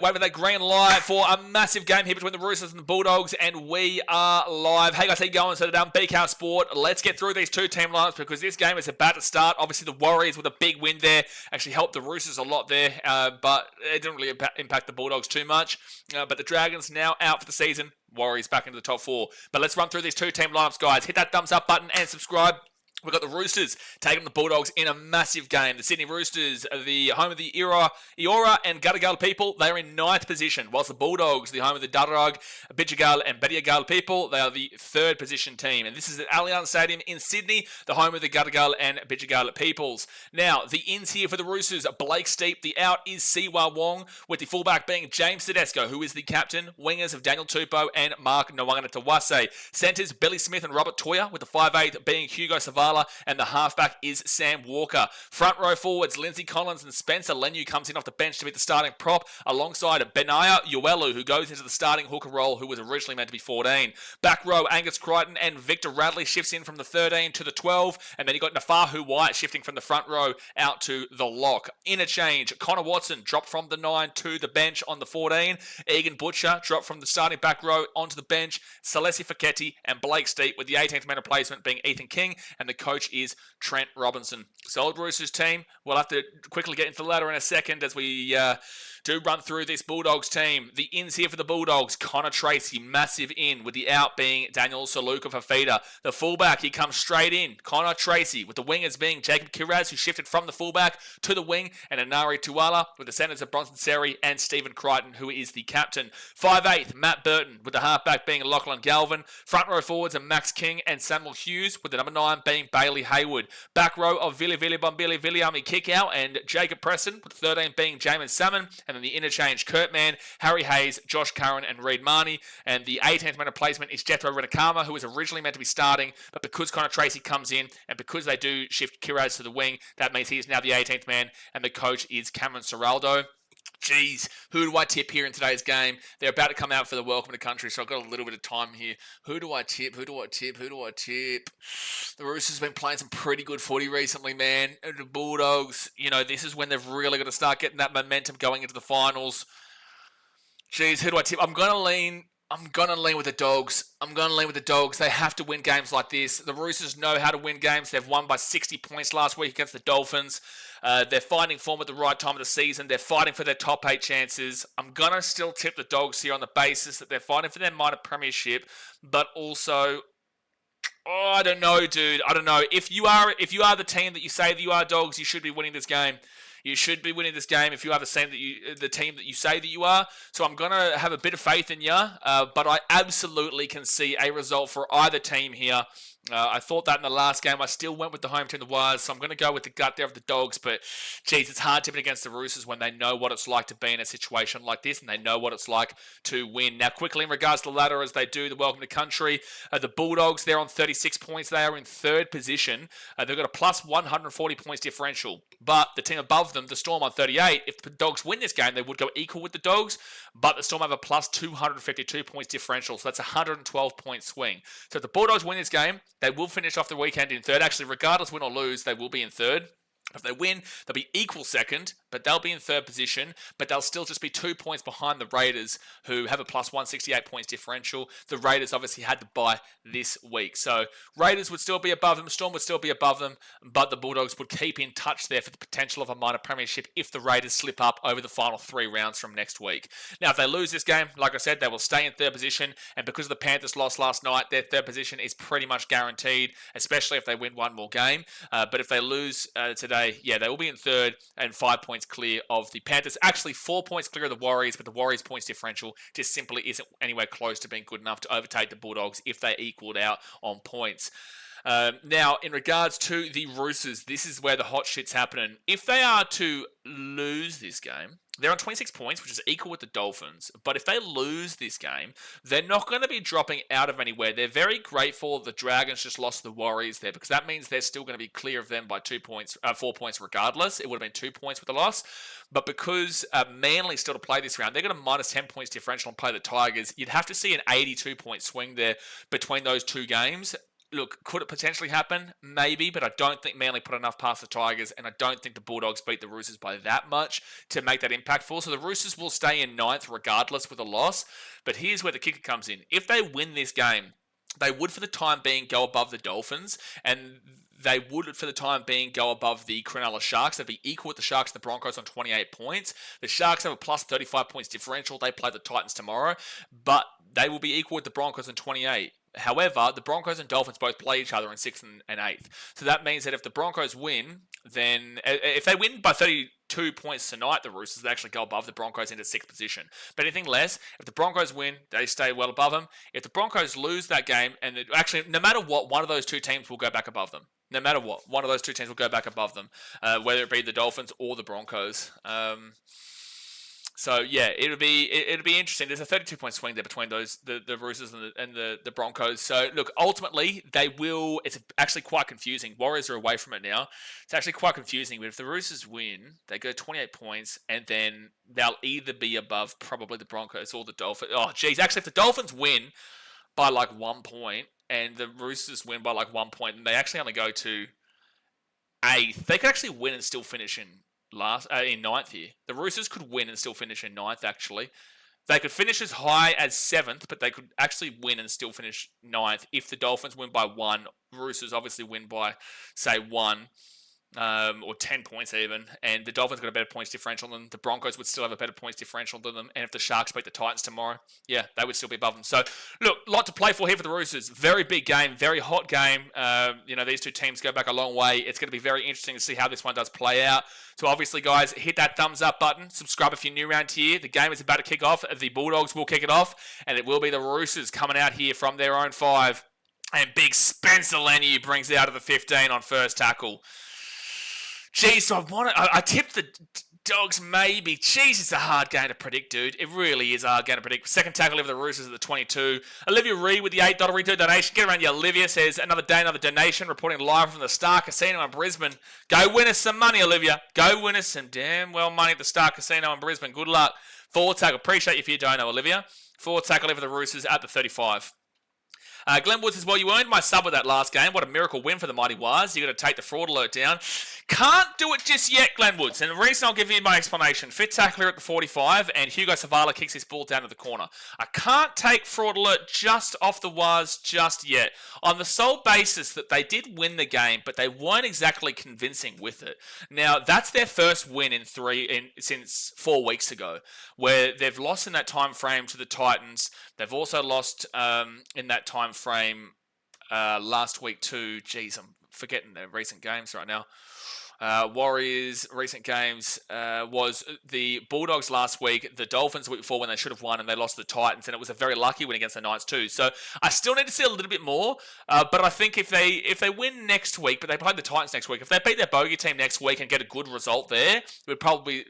Wait for that green light for a massive game here between the Roosters and the Bulldogs, and we are live. Hey guys, how you going? So down BKR Sport. Let's get through these two team lineups because this game is about to start. Obviously, the Warriors with a big win there actually helped the Roosters a lot there, but it didn't really impact the Bulldogs too much. But the Dragons now out for the season. Warriors back into the top four. But let's run through these two team lineups, guys. Hit that thumbs up button and subscribe. We've got the Roosters taking the Bulldogs in a massive game. The Sydney Roosters, the home of the Eora and Gadigal people, they are in 9th position, whilst the Bulldogs, the home of the Darug, Bidjigal and Bediagal people, they are the 3rd position team. And this is at Allianz Stadium in Sydney, the home of the Gadigal and Bidjigal peoples. Now, the ins here for the Roosters, Blake Steep. The out is Siwa Wong, with the fullback being James Tedesco, who is the captain. Wingers of Daniel Tupou and Mark Nwangana-Tawase. Centres, Billy Smith and Robert Toya, with the 5'8" being Hugo Savala, and the halfback is Sam Walker. Front row forwards, Lindsay Collins and Spencer Lenu comes in off the bench to be the starting prop, alongside Benaya Uelu, who goes into the starting hooker role, who was originally meant to be 14. Back row, Angus Crichton and Victor Radley shifts in from the 13 to the 12, and then you got Nafahu White shifting from the front row out to the lock. Interchange, Connor Watson dropped from the 9 to the bench on the 14. Egan Butcher dropped from the starting back row onto the bench. Celesi Fiketti and Blake Steep, with the 18th man replacement being Ethan King, and the coach is Trent Robinson. Solid Roosters team. We'll have to quickly get into the ladder in a second as we do run through this Bulldogs team. The ins here for the Bulldogs, Connor Tracy, massive in, with the out being Daniel Saluka Fafita. The fullback, he comes straight in, Connor Tracy, with the wingers being Jacob Kiraz, who shifted from the fullback to the wing, and Anari Tuala, with the centres of Bronson Seri and Stephen Crichton, who is the captain. 5'8", Matt Burton, with the halfback being Lachlan Galvin. Front row forwards are Max King and Samuel Hughes, with the number 9 being Bailey Hayward. Back row of Vili Bombili Viliami Kickout and Jacob Preston, with the 13 being Jamin Salmon, and then the interchange, Kurt Mann, Harry Hayes, Josh Curran, and Reid Marnie. And the 18th man replacement is Jethro Redekama, who was originally meant to be starting, but because Connor Tracy comes in, and because they do shift Kiraz to the wing, that means he is now the 18th man, and the coach is Cameron Serraldo. Jeez, who do I tip here in today's game? They're about to come out for the welcome to country, so I've got a little bit of time here. Who do I tip? Who do I tip? Who do I tip? The Roosters have been playing some pretty good footy recently, man. And the Bulldogs, this is when they've really got to start getting that momentum going into the finals. Jeez, who do I tip? I'm going to lean with the Dogs. They have to win games like this. The Roosters know how to win games. They've won by 60 points last week against the Dolphins. They're finding form at the right time of the season. They're fighting for their top 8 chances. I'm going to still tip the Dogs here on the basis that they're fighting for their minor premiership, but also, I don't know, dude. I don't know. If you are the team that you say that you are, Dogs, you should be winning this game. You should be winning this game if you are the team that you say that you are. So I'm going to have a bit of faith in you, but I absolutely can see a result for either team here. I thought that in the last game. I still went with the home team, the Wires, so I'm going to go with the gut there of the Dogs. But, geez, it's hard tipping against the Roosters when they know what it's like to be in a situation like this and they know what it's like to win. Now, quickly in regards to the ladder, as they do the welcome to country, the Bulldogs, they're on 36 points. They are in 3rd position. They've got a plus 140 points differential. But the team above them, the Storm, on 38, if the Dogs win this game, they would go equal with the Dogs. But the Storm have a plus 252 points differential, so that's a 112-point swing. So if the Bulldogs win this game, they will finish off the weekend in 3rd. Actually, regardless, win or lose, they will be in 3rd. If they win, they'll be equal 2nd, but they'll be in 3rd position, but they'll still just be 2 points behind the Raiders, who have a plus 168 points differential. The Raiders obviously had to bye this week. So Raiders would still be above them, Storm would still be above them, but the Bulldogs would keep in touch there for the potential of a minor premiership if the Raiders slip up over the final 3 rounds from next week. Now, if they lose this game, like I said, they will stay in 3rd position, and because the Panthers lost last night, their 3rd position is pretty much guaranteed, especially if they win one more game. But if they lose today, they will be in 3rd and 5 points clear of the Panthers. Actually, 4 points clear of the Warriors, but the Warriors' points differential just simply isn't anywhere close to being good enough to overtake the Bulldogs if they equaled out on points. Now, in regards to the Roosters, this is where the hot shit's happening. If they are to lose this game, they're on 26 points, which is equal with the Dolphins. But if they lose this game, they're not going to be dropping out of anywhere. They're very grateful the Dragons just lost the Warriors there, because that means they're still going to be clear of them by 4 points regardless. It would have been 2 points with the loss. But because Manly still to play this round, they're going to minus 10 points differential and play the Tigers. You'd have to see an 82-point swing there between those two games. look, could it potentially happen? Maybe, but I don't think Manly put enough past the Tigers, and I don't think the Bulldogs beat the Roosters by that much to make that impactful. So the Roosters will stay in ninth regardless with a loss. But here's where the kicker comes in. If they win this game, they would, for the time being, go above the Dolphins, and they would, for the time being, go above the Cronulla Sharks. They'd be equal with the Sharks and the Broncos on 28 points. The Sharks have a plus 35 points differential. They play the Titans tomorrow, but they will be equal with the Broncos on 28. However, the Broncos and Dolphins both play each other in 6th and 8th. So that means that if the Broncos win, then if they win by 32 points tonight, the Roosters actually go above the Broncos into 6th position. But anything less, if the Broncos win, they stay well above them. If the Broncos lose that game, and actually, no matter what, one of those two teams will go back above them. No matter what, one of those two teams will go back above them, whether it be the Dolphins or the Broncos. So yeah, it'll be interesting. There's a 32-point swing there between those the Roosters and the Broncos. So look, ultimately they will. It's actually quite confusing. Warriors are away from it now. It's actually quite confusing. But if the Roosters win, they go 28 points, and then they'll either be above probably the Broncos or the Dolphins. Oh, geez, actually, if the Dolphins win by like 1 point and the Roosters win by like 1 point, and they actually only go to 8th, they could actually win and still finish in ninth here. The Roosters could win and still finish in ninth, actually. They could finish as high as 7th, but they could actually win and still finish ninth if the Dolphins win by 1. Roosters obviously win by, say, 1. Or 10 points even, and the Dolphins got a better points differential than them. The Broncos would still have a better points differential than them, and if the Sharks beat the Titans tomorrow, yeah, they would still be above them. So, look, a lot to play for here for the Roosters. Very big game, very hot game. These two teams go back a long way. It's going to be very interesting to see how this one does play out. So, obviously, guys, hit that thumbs up button. Subscribe if you're new around here. The game is about to kick off. The Bulldogs will kick it off, and it will be the Roosters coming out here from their own 5. And big Spencer Leniu brings it out of the 15 on first tackle. Jeez, so I tipped the Dogs maybe. Jeez, it's a hard game to predict, dude. It really is a hard game to predict. Second tackle over the Roosters at the 22. Olivia Reed with the $8 return donation. Get around you, Olivia. Says, another day, another donation. Reporting live from the Star Casino in Brisbane. Go win us some money, Olivia. Go win us some damn well money at the Star Casino in Brisbane. Good luck. Forward tackle. Appreciate you for your dono, Olivia. Forward tackle over the Roosters at the 35. Glenn Wood says, well, you earned my sub with that last game. What a miracle win for the Mighty Wires. You've got to take the fraud alert down. Can't do it just yet, Glenn Woods. And the reason I'll give you my explanation. Fit tackler at the 45, and Hugo Savala kicks his ball down to the corner. I can't take fraud alert just off the Wires just yet. On the sole basis that they did win the game, but they weren't exactly convincing with it. Now, that's their first win since 4 weeks ago, where they've lost in that time frame to the Titans. They've also lost in that time frame last week too. Jeez, I'm forgetting their recent games right now. Warriors recent games was the Bulldogs last week, the Dolphins the week before when they should have won, and they lost to the Titans, and it was a very lucky win against the Knights too. So I still need to see a little bit more, but I think if they win next week, but they play the Titans next week, if they beat their bogey team next week and get a good result there, we'd probably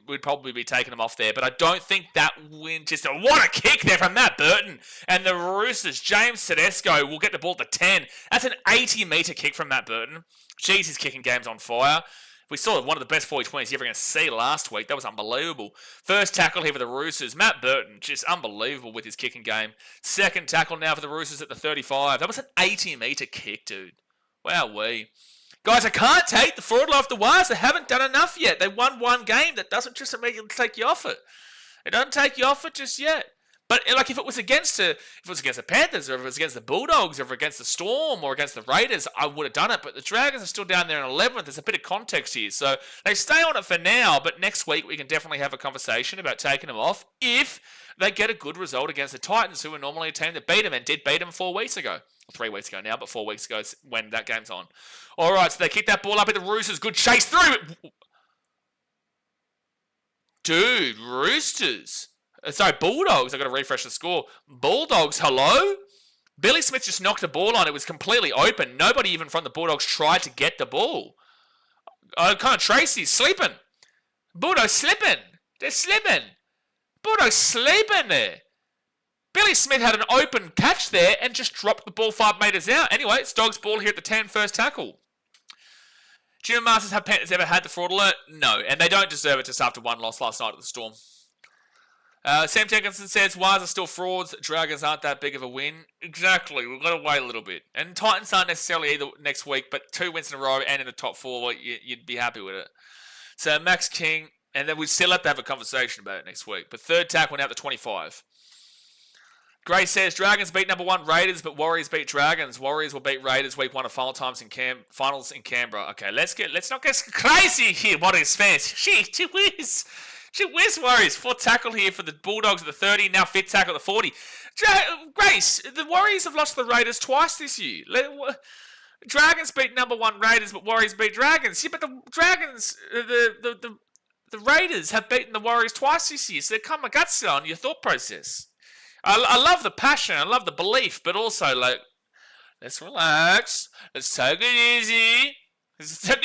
be taking them off there. But I don't think that win. What a kick there from Matt Burton and the Roosters. James Tedesco will get the ball to 10. That's an 80-meter kick from Matt Burton. Jeez, his kicking game's on fire. We saw one of the best 40-20s you're ever going to see last week. That was unbelievable. First tackle here for the Roosters. Matt Burton, just unbelievable with his kicking game. Second tackle now for the Roosters at the 35. That was an 80-meter kick, dude. Wowee. Guys, I can't take the fraud off the Wires. They haven't done enough yet. They won one game. That doesn't just immediately take you off it. It doesn't take you off it just yet. But like if it was against the Panthers, or if it was against the Bulldogs, or if against the Storm, or against the Raiders, I would have done it. But the Dragons are still down there in 11th. There's a bit of context here. So they stay on it for now, but next week we can definitely have a conversation about taking them off if they get a good result against the Titans, who are normally a team that beat them and did beat them 4 weeks ago. 3 weeks ago now, but 4 weeks ago is when that game's on. All right, so they kick that ball up at the Roosters. Good chase through. Dude, Roosters. Sorry, Bulldogs. I've got to refresh the score. Bulldogs, hello? Billy Smith just knocked the ball on. It was completely open. Nobody even from the Bulldogs tried to get the ball. Tracy's sleeping. Bulldogs slipping. They're slipping. Bulldogs sleeping there. Billy Smith had an open catch there and just dropped the ball 5 metres out. Anyway, it's Dogs' ball here at the 10, first tackle. Jim Masters, have Panthers ever had the fraud alert? No, and they don't deserve it just after one loss last night at the Storm. Sam Jenkinson says, Wires are still frauds. Dragons aren't that big of a win. Exactly. We've got to wait a little bit. And Titans aren't necessarily either next week, but 2 wins in a row and in the top 4, you'd be happy with it. So Max King, and then we'd still have to have a conversation about it next week. But third tackle now to 25. Gray says, Dragons beat number 1 Raiders, but Warriors beat Dragons. Warriors will beat Raiders week 1 of finals in Canberra. Okay, let's not get crazy here, Warriors fans. Gee whiz. Where's Warriors? 4th tackle here for the Bulldogs at the 30, now 5th tackle at the 40. Grace, the Warriors have lost the Raiders twice this year. Dragons beat number 1 Raiders, but Warriors beat Dragons. Yeah, but the Dragons, the Raiders have beaten the Warriors twice this year, so they're kind of guts on your thought process. I love the passion, I love the belief, but also, let's relax, let's take it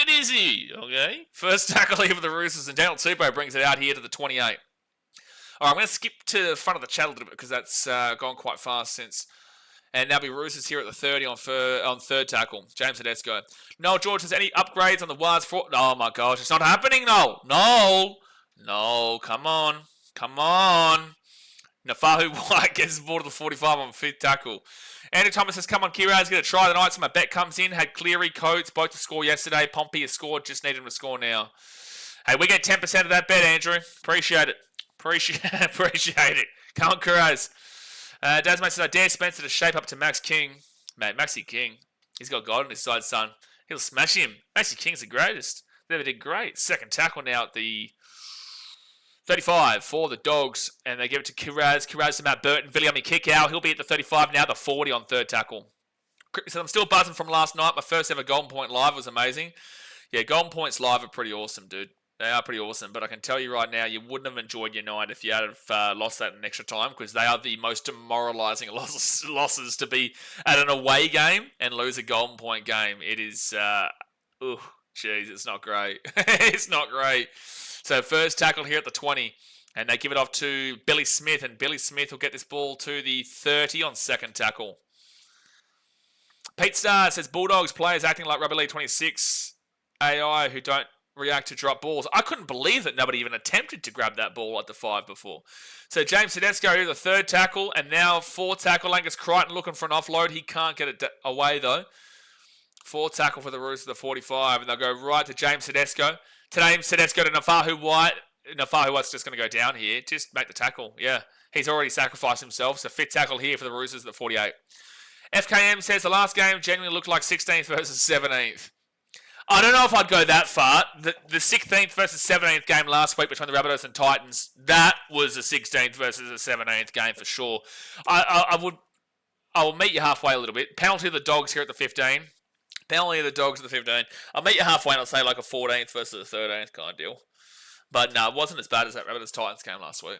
easy. Okay? First tackle here for the Roosters, and Daniel Tupou brings it out here to the 28. All right, I'm going to skip to the front of the chat a little bit because that's gone quite fast since. And now be Roosters here at the 30 on third tackle. James Tedesco. Noel George, has any upgrades on the Wires for... Oh my gosh, it's not happening, Noel. No, come on. Nafahu White gets the ball to the 45 on 5th tackle. Andrew Thomas says, come on, Kira's going to try tonight. So my bet comes in. Had Cleary, Coates, both to score yesterday. Pompey has scored. Just need him to score now. Hey, we get 10% of that bet, Andrew. Appreciate it. Come on, Kiraz. Dasmate says, I dare Spencer to shape up to Max King. Mate, Maxi King. He's got God on his side, son. He'll smash him. Maxi King's the greatest. They did great. Second tackle now at the 35 for the Dogs, and they give it to Kiraz. Kiraz to Matt Burton. Viliami kick out. He'll be at the 35 now, the 40 on third tackle. So I'm still buzzing from last night. My first ever Golden Point live was amazing. Yeah, Golden Points live are pretty awesome, dude. They are pretty awesome, but I can tell you right now, you wouldn't have enjoyed your night if you had lost that in extra time, because they are the most demoralising losses to be at an away game and lose a Golden Point game. It is, it's not great. It's not great. So first tackle here at the 20, and they give it off to Billy Smith, and Billy Smith will get this ball to the 30 on second tackle. Pete Starr says, Bulldogs players acting like Rugby League 26 AI who don't react to drop balls. I couldn't believe that nobody even attempted to grab that ball at the 5 before. So James Tedesco here, the third tackle, and now fourth tackle. Angus Crichton looking for an offload. He can't get it away though. Fourth tackle for the Roosters, the 45, and they'll go right to James Tedesco. James Tedesco to Nafahu White. Nafahu White's just going to go down here. Just make the tackle. Yeah, he's already sacrificed himself. So fifth tackle here for the Roosters at the 48. FKM says the last game genuinely looked like 16th versus 17th. I don't know if I'd go that far. The 16th versus 17th game last week between the Rabbitohs and Titans, that was a 16th versus a 17th game for sure. I will meet you halfway a little bit. Penalty of the Dogs here at the 15. Penalty of the Dogs at the 15. I'll meet you halfway and I'll say like a 14th versus a 13th kind of deal. But no, it wasn't as bad as that Rabbitohs-Titans game last week.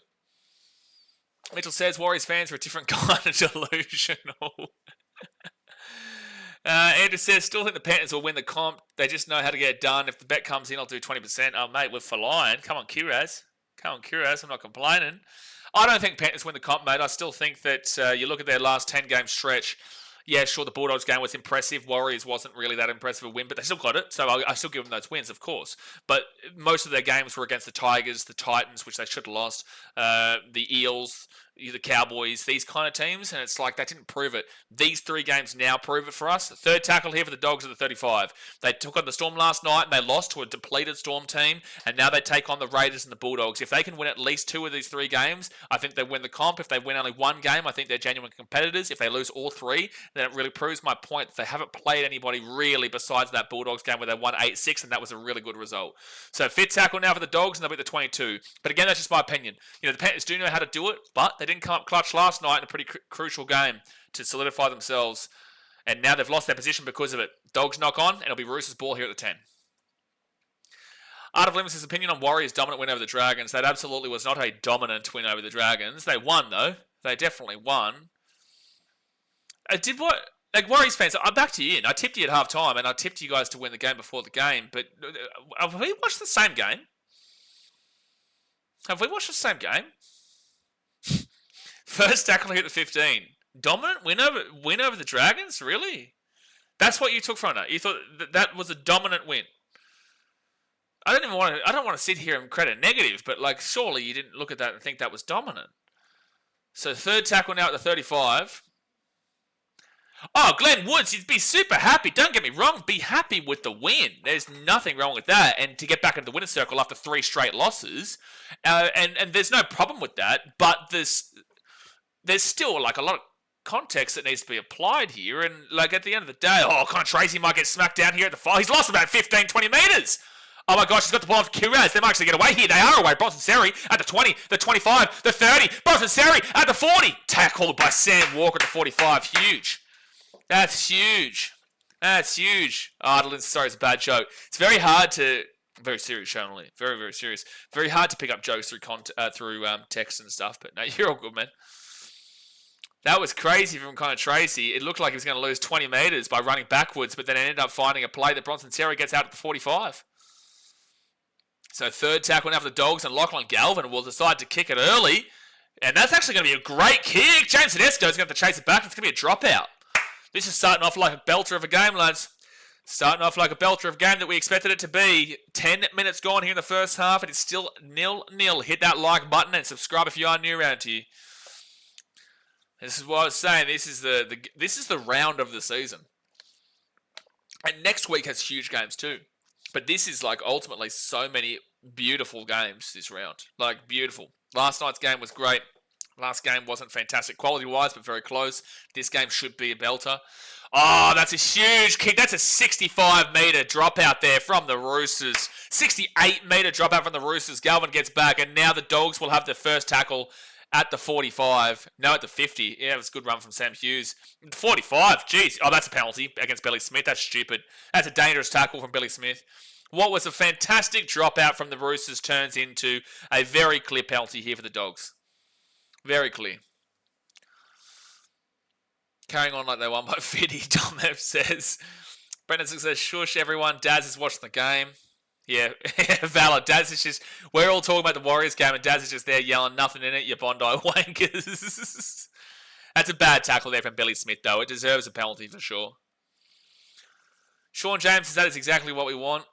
Mitchell says Warriors fans are a different kind of delusional. Andrew says, still think the Panthers will win the comp. They just know how to get it done. If the bet comes in, I'll do 20%. Oh, mate, we're for lying. Come on, Kiraz. I'm not complaining. I don't think Panthers win the comp, mate. I still think that you look at their last 10-game stretch. Yeah, sure, the Bulldogs game was impressive. Warriors wasn't really that impressive a win, but they still got it. So I still give them those wins, of course. But most of their games were against the Tigers, the Titans, which they should have lost, the Eels, the Cowboys, these kind of teams. And it's like, they didn't prove it. These 3 games now prove it for us. The third tackle here for the Dogs at the 35. They took on the Storm last night and they lost to a depleted Storm team. And now they take on the Raiders and the Bulldogs. If they can win at least 2 of these 3 games, I think they win the comp. If they win only 1 game, I think they're genuine competitors. If they lose all 3, then it really proves my point that they haven't played anybody really besides that Bulldogs game where they won 8-6, and that was a really good result. So fifth tackle now for the Dogs, and they'll be at the 22. But again, that's just my opinion. You know, the Panthers do know how to do it, but they didn't come up clutch last night in a pretty crucial game to solidify themselves, and now they've lost their position because of it. Dogs knock on, and it'll be Roosters ball here at the 10. Art of Limits' opinion on Warriors' dominant win over the Dragons. That absolutely was not a dominant win over the Dragons. They won, though. They definitely won. Like, Warriors fans, I'm back to you. I tipped you at half time, and I tipped you guys to win the game before the game, but have we watched the same game? First tackle here at the 15. Dominant win over the Dragons? Really? That's what you took from it? You thought that was a dominant win? I don't want to sit here and credit negative, but like surely you didn't look at that and think that was dominant. So third tackle now at the 35. Oh, Glenn Woods, you'd be super happy. Don't get me wrong, be happy with the win. There's nothing wrong with that. And to get back into the winner's circle after 3 straight losses, and there's no problem with that. But there's still like a lot of context that needs to be applied here. And like at the end of the day, Connor Tracy might get smacked down here at the 5. He's lost about 15, 20 metres. Oh my gosh, he's got the ball off Kiraz. They might actually get away here. They are away. Bronson Seri at the 20, the 25, the 30. Bronson Seri at the 40. Tackled by Sam Walker at the 45. Huge. That's huge. That's huge. Sorry, it's a bad joke. It's very hard to... Very serious, Sean. Very, very serious. Very hard to pick up jokes through text and stuff. But no, you're all good, man. That was crazy from Connor Tracy. It looked like he was going to lose 20 metres by running backwards, but then ended up finding a play that Bronson Seri gets out at the 45. So third tackle now for the Dogs, and Lachlan Galvin will decide to kick it early. And that's actually going to be a great kick. James Tedesco is going to have to chase it back. It's going to be a dropout. This is starting off like a belter of a game, lads. Starting off like a belter of a game that we expected it to be. 10 minutes gone here in the first half, and it's still 0-0. Hit that like button and subscribe if you are new around here. This is what I was saying. This is the round of the season. And next week has huge games too. But this is like ultimately so many beautiful games this round. Like beautiful. Last night's game was great. Last game wasn't fantastic quality-wise, but very close. This game should be a belter. Oh, that's a huge kick. That's a 65-metre dropout there from the Roosters. 68-metre dropout from the Roosters. Galvin gets back, and now the Dogs will have the first tackle at the 45. No, at the 50. Yeah, it was a good run from Sam Hughes. 45, jeez. Oh, that's a penalty against Billy Smith. That's stupid. That's a dangerous tackle from Billy Smith. What was a fantastic dropout from the Roosters turns into a very clear penalty here for the Dogs. Very clear. Carrying on like they won by 50, Dom F says. Brendan says, shush everyone, Daz is watching the game. Yeah, valid. Daz is just, we're all talking about the Warriors game and Daz is just there yelling, nothing in it, you Bondi wankers. That's a bad tackle there from Billy Smith though. It deserves a penalty for sure. Sean James says that is exactly what we want.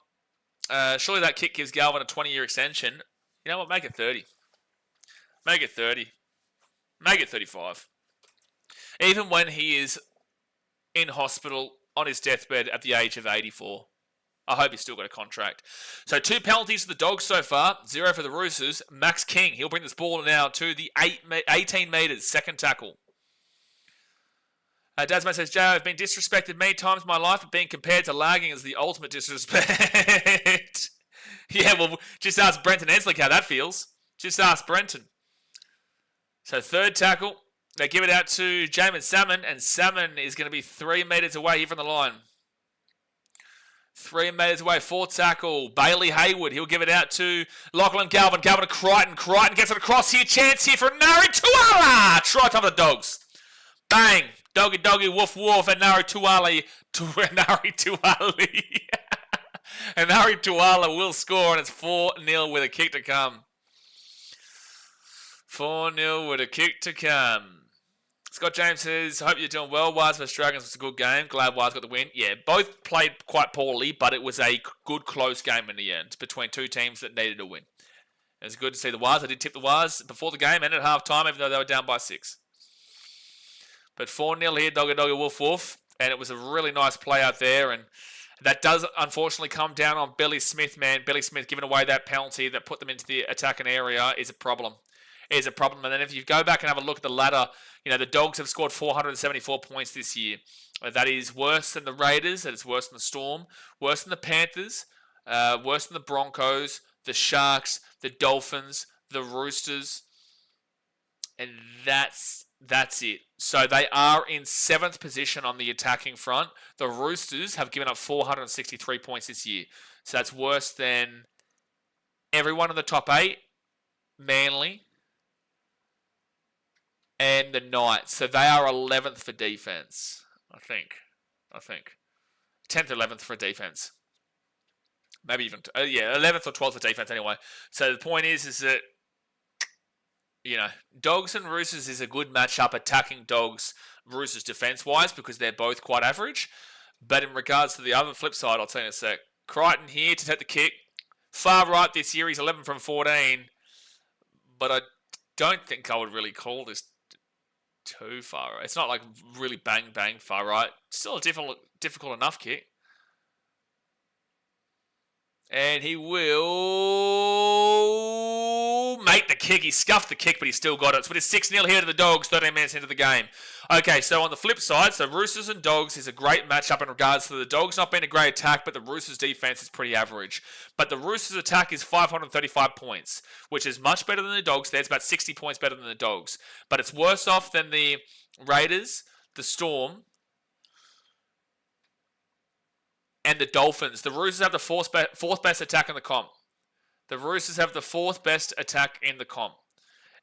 Surely that kick gives Galvin a 20-year extension. You know what, make it 30. Make it 30. Make it 35. Even when he is in hospital on his deathbed at the age of 84. I hope he's still got a contract. So 2 penalties for the Dogs so far. 0 for the Roosters. Max King, he'll bring this ball now to the 18 metres, second tackle. Dasman says, Joe, I've been disrespected many times in my life, but being compared to lagging is the ultimate disrespect. Yeah, well, just ask Brenton Ensley how that feels. Just ask Brenton. So third tackle, they give it out to Jamin Salmon, and Salmon is going to be 3 metres away here from the line. 3 metres away, fourth tackle, Bailey Hayward. He'll give it out to Lachlan Galvin. Galvin to Crichton. Crichton gets it across here. Chance here for Nari Tuala. Try time for the Dogs. Bang. Doggy, doggy, woof, woof, and Nari Tuala. Nari Tuala. And Nari Tuala will score, and it's 4-0 with a kick to come. 4-0 with a kick to come. Scott James says, hope you're doing well. Wise vs Dragons was a good game. Glad Wise got the win. Yeah, both played quite poorly, but it was a good close game in the end between two teams that needed a win. It was good to see the Wise. I did tip the Wise before the game and at half time, even though they were down by 6. But 4-0 here, doggy, doggy, woof, woof. And it was a really nice play out there. And that does unfortunately come down on Billy Smith, man. Billy Smith giving away that penalty that put them into the attacking area is a problem. Is a problem. And then if you go back and have a look at the ladder, you know, the Dogs have scored 474 points this year. That is worse than the Raiders. That is worse than the Storm. Worse than the Panthers. Worse than the Broncos. The Sharks. The Dolphins. The Roosters. And that's it. So they are in 7th position on the attacking front. The Roosters have given up 463 points this year. So that's worse than everyone in the top 8. Manly. And the Knights. So they are 11th for defense, I think. 10th or 11th for defense. Maybe even, 11th or 12th for defense anyway. So the point is that, you know, Dogs and Roosters is a good matchup attacking Dogs, Roosters defense-wise because they're both quite average. But in regards to the other flip side, I'll tell you in a sec. Crichton here to take the kick. Far right this year, he's 11 from 14. But I don't think I would really call this too far right. It's not like really bang, bang far right. Still a difficult enough kick. And he will make the kick. He scuffed the kick, but he still got it. So it is 6-0 here to the Dogs, 13 minutes into the game. Okay, so on the flip side, so Roosters and Dogs is a great matchup in regards to the Dogs not being a great attack, but the Roosters defense is pretty average. But the Roosters attack is 535 points, which is much better than the Dogs. That's about 60 points better than the Dogs. But it's worse off than the Raiders, the Storm, and the Dolphins. The Roosters have the fourth best attack in the comp. The Roosters have the fourth best attack in the comp.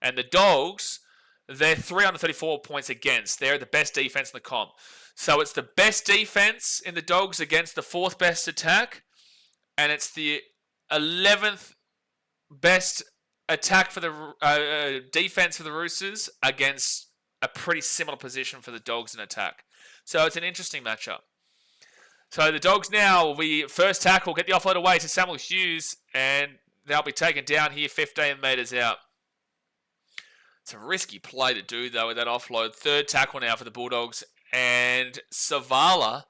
And the Dogs, they're 334 points against. They're the best defense in the comp. So it's the best defense in the Dogs against the fourth best attack. And it's the 11th best attack for the defense for the Roosters against a pretty similar position for the Dogs in attack. So it's an interesting matchup. So the Dogs now, we first tackle, get the offload away to Samuel Hughes, and they'll be taken down here 15 metres out. It's a risky play to do, though, with that offload. Third tackle now for the Bulldogs, and Savala's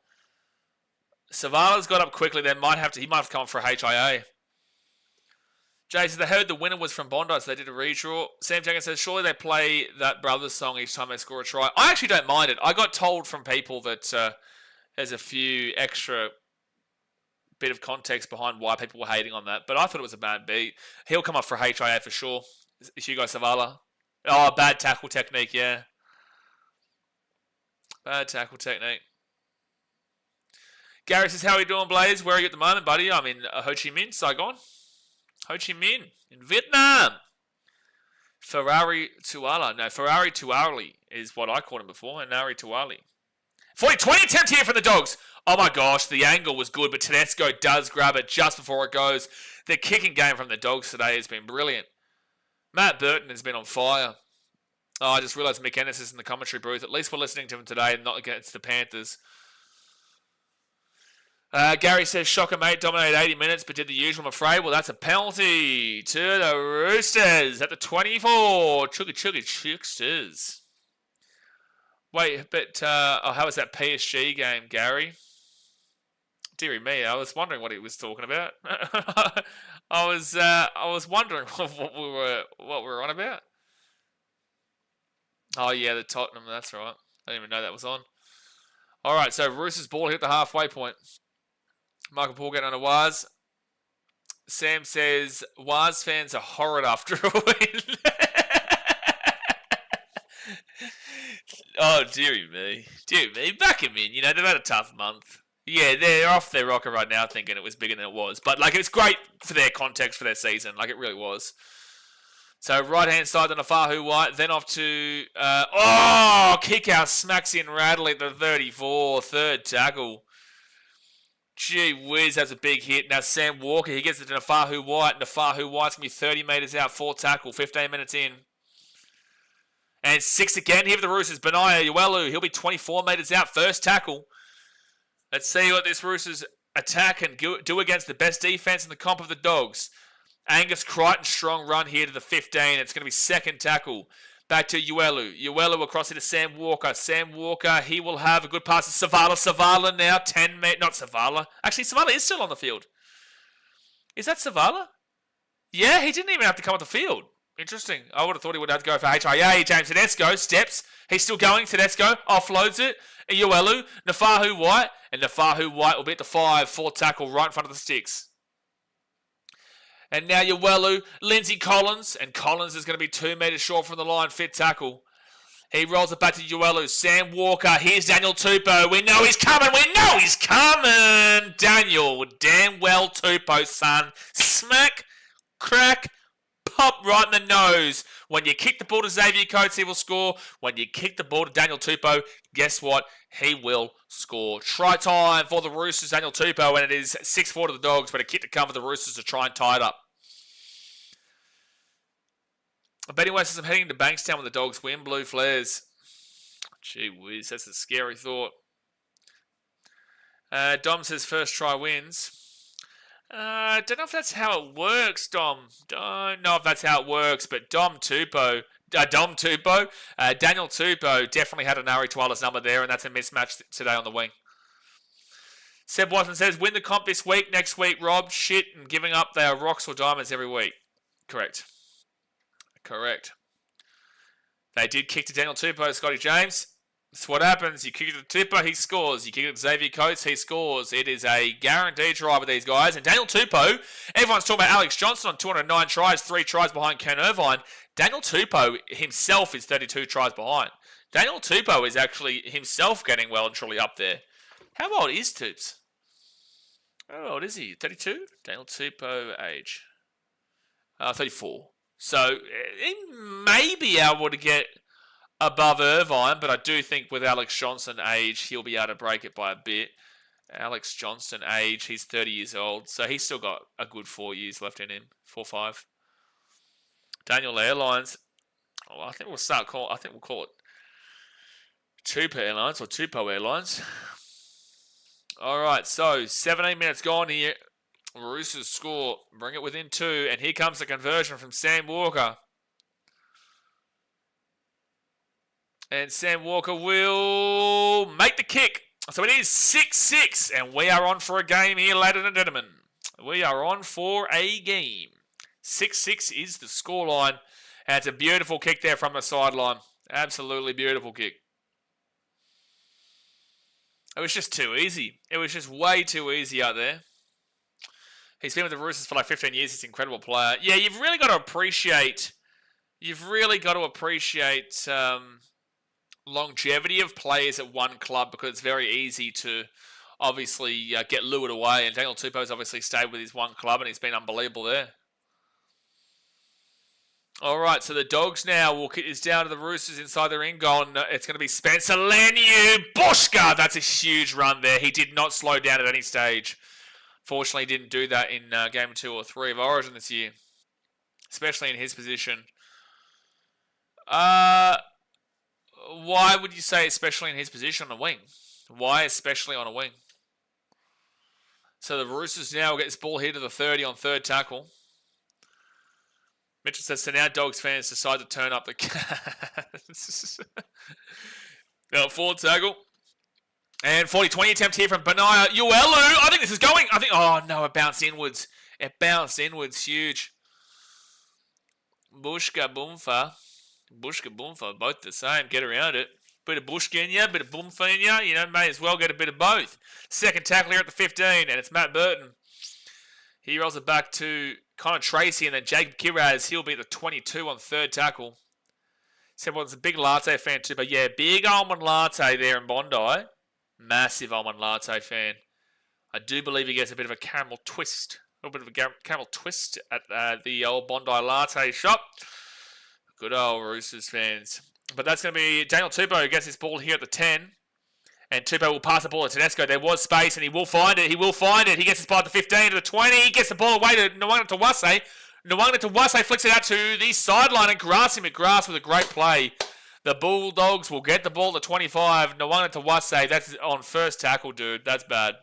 got up quickly. He might have to come for a HIA. Jay says, they heard the winner was from Bondi, so they did a redraw. Sam Jenkins says, surely they play that Brothers song each time they score a try. I actually don't mind it. I got told from people that there's a few extra bit of context behind why people were hating on that, but I thought it was a bad beat. He'll come up for HIA for sure. Hugo Savala. Oh, bad tackle technique, yeah. Bad tackle technique. Gary says, how are you doing, Blaze? Where are you at the moment, buddy? I'm in Ho Chi Minh, Saigon. Ho Chi Minh, in Vietnam. Ferrari Tuali is what I called him before, and Ferrari Tuali. 40-20 attempt here for the Dogs. Oh my gosh, the angle was good, but Tedesco does grab it just before it goes. The kicking game from the Dogs today has been brilliant. Matt Burton has been on fire. Oh, I just realised Mick Ennis is in the commentary booth. At least we're listening to him today and not against the Panthers. Gary says, shocker mate, dominated 80 minutes, but did the usual, I'm afraid. Well, that's a penalty to the Roosters at the 24. Chugga Chugsters. Wait, but how was that PSG game, Gary? Deary me, I was wondering what he was talking about. I was wondering what we were on about. Oh yeah, the Tottenham. That's right. I didn't even know that was on. All right, so Roosters ball hit the halfway point. Michael Paul getting on a Waz. Sam says Waz fans are horrid after a win. Oh, dearie me. Back him in. You know, they've had a tough month. Yeah, they're off their rocker right now thinking it was bigger than it was. But, like, it's great for their context for their season. Like, it really was. So, right-hand side on Afahu White. Then off to... kick out. Smacks in Radley at the 34. Third tackle. Gee whiz, that's a big hit. Now, Sam Walker, he gets it to Afahu White. And Afahu White's going to be 30 metres out. Fourth tackle. 15 minutes in. And 6 again here for the Roosters. Benaya Uelu, he'll be 24 metres out. First tackle. Let's see what this Roosters attack can do against the best defence in the comp of the Dogs. Angus Crichton, strong run here to the 15. It's going to be second tackle. Back to Uelu. Uelu across into Sam Walker. Sam Walker, he will have a good pass to Savala. Savala now, 10 metres. Not Savala. Actually, Savala is still on the field. Is that Savala? Yeah, he didn't even have to come off the field. Interesting. I would have thought he would have to go for HIA. James Tedesco steps. He's still going. Tedesco offloads it. Uelu, Nafahu White. And Nafahu White will be at the 5. Fourth tackle right in front of the sticks. And now Uelu, Lindsay Collins. And Collins is going to be 2 metres short from the line. Fifth tackle. He rolls it back to Uelu. Sam Walker. Here's Daniel Tupou. We know he's coming. Daniel. Damn well Tupou, son. Smack. Crack. Pop right in the nose. When you kick the ball to Xavier Coates, he will score. When you kick the ball to Daniel Tupou, guess what? He will score. Try time for the Roosters, Daniel Tupou, and it is 6-4 to the Dogs, but a kick to come for the Roosters to try and tie it up. Betty West says, I'm heading to Bankstown when the Dogs win. Blue flares. Gee whiz, that's a scary thought. Dom says, first try wins. Don't know if that's how it works, Dom. Don't know if that's how it works, but Dom Tupou, Daniel Tupou definitely had an Ari Twiler's number there, and that's a mismatch today on the wing. Seb Watson says, win the comp this week, next week, Rob, shit, and giving up their rocks or diamonds every week. Correct. They did kick to Daniel Tupou, Scotty James. That's what happens. You kick it to Tupou, he scores. You kick it to Xavier Coates, he scores. It is a guaranteed try with these guys. And Daniel Tupou, everyone's talking about Alex Johnson on 209 tries, 3 tries behind Ken Irvine. Daniel Tupou himself is 32 tries behind. Daniel Tupou is actually himself getting well and truly up there. How old is Tupes? How old is he? 32? Daniel Tupou age. 34. So he may be able to get above Irvine, but I do think with Alex Johnson age, he'll be able to break it by a bit. Alex Johnson age, he's 30 years old, so he's still got a good 4 years left in him. 4 or 5. Daniel Airlines. Oh, I think we'll call it Tupou Airlines or Tupou Airlines. All right, so 17 minutes gone here. Roosters score, bring it within 2, and here comes the conversion from Sam Walker. And Sam Walker will make the kick. So it is 6-6, and we are on for a game here, ladies and gentlemen. We are on for a game. 6-6 is the scoreline, and it's a beautiful kick there from the sideline. Absolutely beautiful kick. It was just too easy. It was just way too easy out there. He's been with the Roosters for like 15 years. He's an incredible player. Yeah, you've really got to appreciate longevity of players at one club, because it's very easy to obviously get lured away. And Daniel Tupou's obviously stayed with his one club, and he's been unbelievable there. All right, so the Dogs now is down to the Roosters inside their end goal, and it's going to be Spencer Leniu. Bushka! That's a huge run there. He did not slow down at any stage. Fortunately, he didn't do that in game 2 or 3 of Origin this year, especially in his position. Why would you say especially in his position on a wing? Why especially on a wing? So the Roosters now get this ball here to the 30 on third tackle. Mitchell says, so now Dogs fans decide to turn up the cats. Now, fourth tackle. And 40-20 attempt here from Benaya Uelu. I think this is going. Oh, no, it bounced inwards. Huge. Bushka Boomfa, both the same. Get around it. Bit of Bushka in you, bit of Boomfa in you. You know, may as well get a bit of both. Second tackle here at the 15, and it's Matt Burton. He rolls it back to Connor Tracy, and then Jacob Kiraz. He'll be at the 22 on third tackle. Said, well, it's a big latte fan too, but yeah, big almond latte there in Bondi. Massive almond latte fan. I do believe he gets a bit of a caramel twist. A little bit of a caramel twist at the old Bondi latte shop. Good old Roosters fans. But that's going to be Daniel Tupou who gets this ball here at the 10. And Tupou will pass the ball to Tedesco. There was space, and he will find it. He gets his ball at the 15 to the 20. He gets the ball away to Nwanga Tawase. Nwanga Tawase flicks it out to the sideline, and Grassy McGrath with a great play. The Bulldogs will get the ball to 25. Nwanga Tawase, that's on first tackle, dude. That's bad.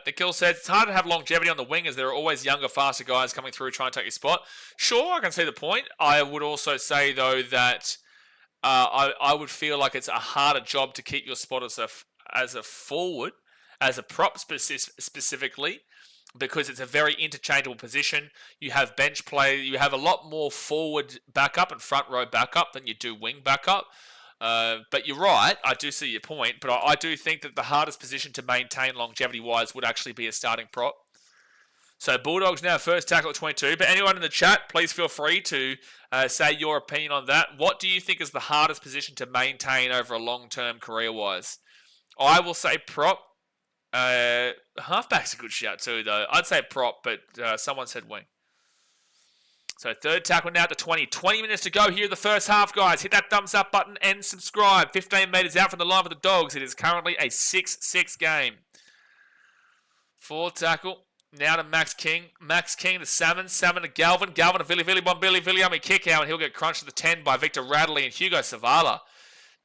Nikhil said, it's hard to have longevity on the wing as there are always younger, faster guys coming through trying to take your spot. Sure, I can see the point. I would also say, though, that I would feel like it's a harder job to keep your spot as a forward, as a prop specifically, because it's a very interchangeable position. You have bench play. You have a lot more forward backup and front row backup than you do wing backup. But you're right. I do see your point. But I do think that the hardest position to maintain longevity-wise would actually be a starting prop. So Bulldogs now first tackle at 22. But anyone in the chat, please feel free to say your opinion on that. What do you think is the hardest position to maintain over a long-term career-wise? I will say prop. Halfback's a good shout too, though. I'd say prop, but someone said wing. So third tackle now at the 20. 20 minutes to go here in the first half, guys. Hit that thumbs up button and subscribe. 15 metres out from the line for the Dogs. It is currently a 6-6 game. Fourth tackle. Now to Max King. Max King to Salmon. Salmon to Galvin. Galvin to Billy Viliami kick out, and he'll get crunched to the 10 by Victor Radley and Hugo Savala.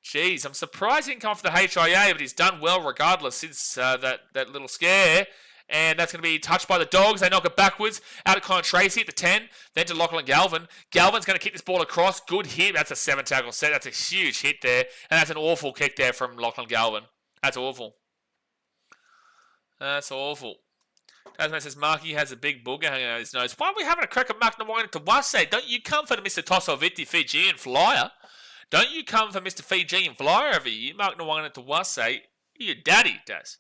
Jeez, I'm surprised he didn't come off the HIA, but he's done well regardless since that little scare. And that's going to be touched by the Dogs. They knock it backwards. Out to Connor Tracy at the 10. Then to Lachlan Galvin. Galvin's going to kick this ball across. Good hit. That's a 7-tackle set. That's a huge hit there. And that's an awful kick there from Lachlan Galvin. That's awful. That's awful. Tasman says Marky has a big booger hanging out his nose. Why are we having a crack at Mark Nawanga to Wase? Don't you come for Mr. Tosoviti Fijian Flyer? Don't you come for Mr. Fijian Flyer over here, Mark Nawanga to Wase? Your daddy does.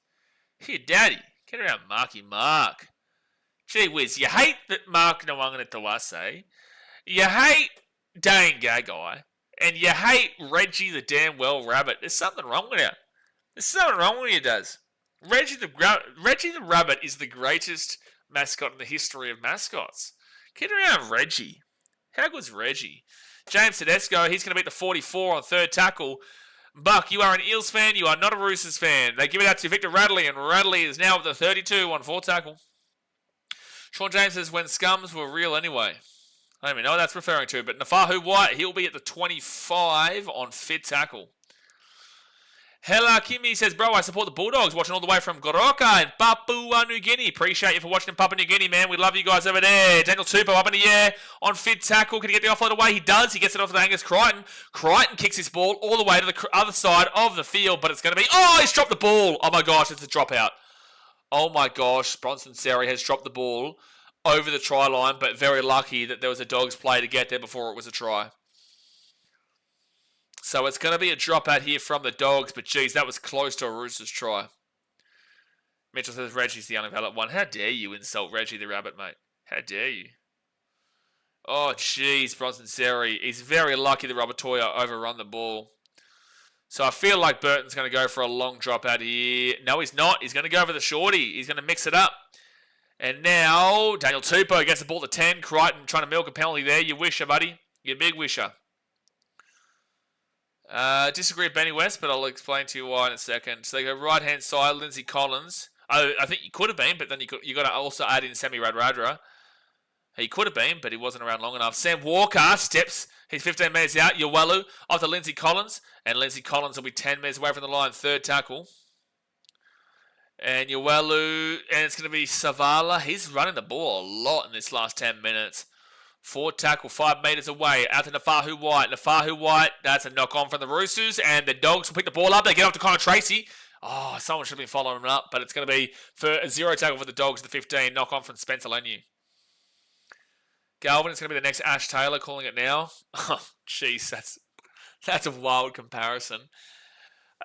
Your daddy. Get around Marky Mark. Gee whiz, you hate that Mark Nawanga to Wase. You hate Dane Gagai. And you hate Reggie the damn well rabbit. There's something wrong with you. There's something wrong with you, does. Reggie the Rabbit is the greatest mascot in the history of mascots. Get around Reggie. How good's Reggie? James Tedesco, he's going to beat the 44 on third tackle. Buck, you are an Eels fan, you are not a Roosters fan. They give it out to Victor Radley, and Radley is now at the 32 on fourth tackle. Sean James says, when scums were real anyway. I don't even know what that's referring to, but Nafahu White, he'll be at the 25 on fifth tackle. Hela Kimi says, bro, I support the Bulldogs, watching all the way from Goroka in Papua New Guinea. Appreciate you for watching in Papua New Guinea, man. We love you guys over there. Daniel Tupou up in the air on fifth tackle. Can he get the offload away? He does. He gets it off to Angus Crichton. Crichton kicks his ball all the way to the other side of the field, but it's going to be... Oh, he's dropped the ball. Oh, my gosh, it's a dropout. Oh, my gosh. Bronson Seri has dropped the ball over the try line, but very lucky that there was a Dogs play to get there before it was a try. So it's going to be a dropout here from the Dogs, but geez, that was close to a Roosters try. Mitchell says Reggie's the undeveloped one. How dare you insult Reggie the Rabbit, mate? How dare you? Oh, jeez, Bronson Seri. He's very lucky that Robertoya overrun the ball. So I feel like Burton's going to go for a long dropout here. No, he's not. He's going to go over the shorty. He's going to mix it up. And now, Daniel Tupou gets the ball to 10. Crichton trying to milk a penalty there. You wisher, buddy. You big wisher. Disagree with Benny West, but I'll explain to you why in a second. So they go right-hand side, Lindsay Collins. I think he could have been, but then you got to also add in Semi Radradra. He could have been, but he wasn't around long enough. Sam Walker steps. He's 15 metres out. Yawelu off to Lindsay Collins. And Lindsay Collins will be 10 metres away from the line. Third tackle. And Yawelu. And it's going to be Savala. He's running the ball a lot in this last 10 minutes. Fourth tackle, 5 metres away. Out to Nafahu White. Nafahu White, that's a knock-on from the Roosters. And the Dogs will pick the ball up. They get off to Connor Tracy. Oh, someone should have been following him up. But it's going to be for a 0 tackle for the Dogs, the 15. Knock-on from Spencer Leniu. Galvin is going to be the next Ash Taylor, calling it now. Oh, jeez, that's a wild comparison.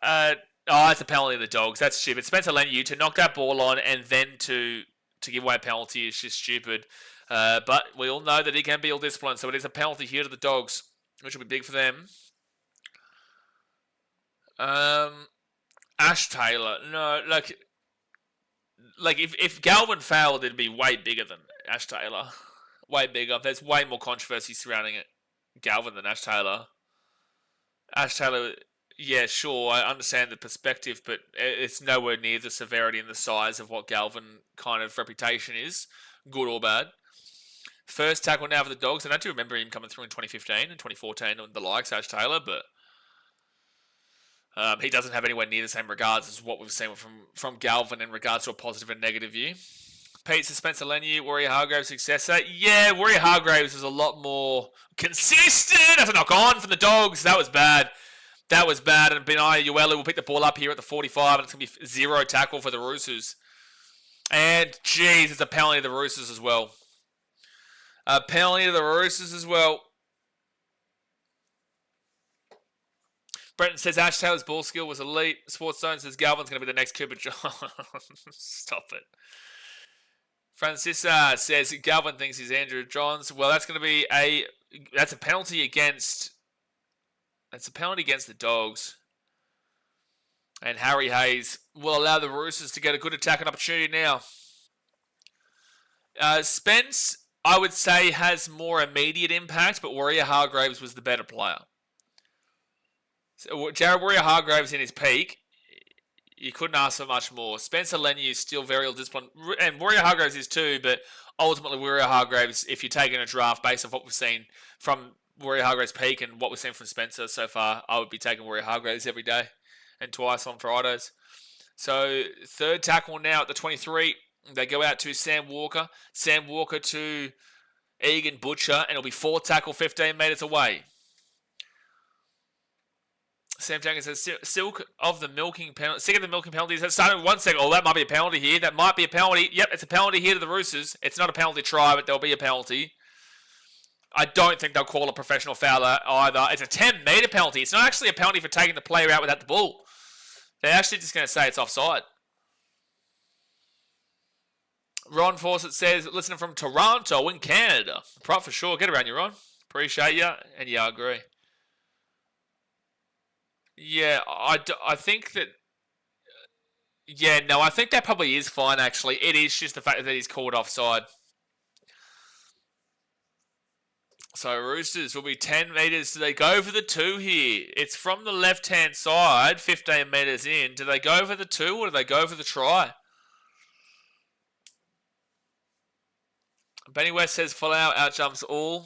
It's a penalty of the Dogs. That's stupid. Spencer Leniu to knock that ball on and then to give away a penalty is just stupid. But we all know that he can be ill-disciplined, so it is a penalty here to the Dogs, which will be big for them. Ash Taylor, no, like if Galvin failed, it'd be way bigger than Ash Taylor. Way bigger. There's way more controversy surrounding it, Galvin, than Ash Taylor. Ash Taylor, yeah, sure, I understand the perspective, but it's nowhere near the severity and the size of what Galvin kind of reputation is, good or bad. First tackle now for the Dogs. And I do remember him coming through in 2015 and 2014 and the likes, Ash Taylor, but he doesn't have anywhere near the same regards as what we've seen from Galvin in regards to a positive and negative view. Pete Spencer Leniu, Warrior Hargraves' successor. Yeah, Warrior Hargraves was a lot more consistent. That's a knock-on from the Dogs. That was bad. That was bad. And Benai Uelu will pick the ball up here at the 45, and it's going to be 0 tackle for the Roosters. And, geez, it's a penalty to the Roosters as well. A penalty to the Roosters as well. Brenton says Ash Taylor's ball skill was elite. Sports Zone says Galvin's going to be the next Cooper John. Stop it. Francisa says Galvin thinks he's Andrew Johns. Well, that's going to be that's a penalty against the Dogs. And Harry Hayes will allow the Roosters to get a good attacking opportunity now. Spence, I would say, has more immediate impact, but Warrior Hargraves was the better player. So Jared Warrior Hargraves in his peak, you couldn't ask for much more. Spencer Leniu is still very ill-disciplined, and Warrior Hargraves is too, but ultimately Warrior Hargraves, if you're taking a draft based on what we've seen from Warrior Hargraves' peak and what we've seen from Spencer so far, I would be taking Warrior Hargraves every day and twice on Fridays. So third tackle now at the 23. They go out to Sam Walker. Sam Walker to Egan Butcher, and it'll be 4 tackle, 15 metres away. Sam Jenkins says, Silk of the milking penalty. Sick of the milking penalties. That started 1 second. Oh, that might be a penalty here. That might be a penalty. Yep, it's a penalty here to the Roosters. It's not a penalty try, but there'll be a penalty. I don't think they'll call a professional foul either. It's a 10-metre penalty. It's not actually a penalty for taking the player out without the ball. They're actually just going to say it's offside. Ron Fawcett says, listening from Toronto in Canada. Prop for sure. Get around you, Ron. Appreciate you. And yeah, I agree. Yeah, I think that... Yeah, no, I think that probably is fine, actually. It is just the fact that he's called offside. So Roosters will be 10 metres. Do they go for the 2 here? It's from the left-hand side, 15 metres in. Do they go for the 2 or do they go for the try? Benny West says Folau outjumps all.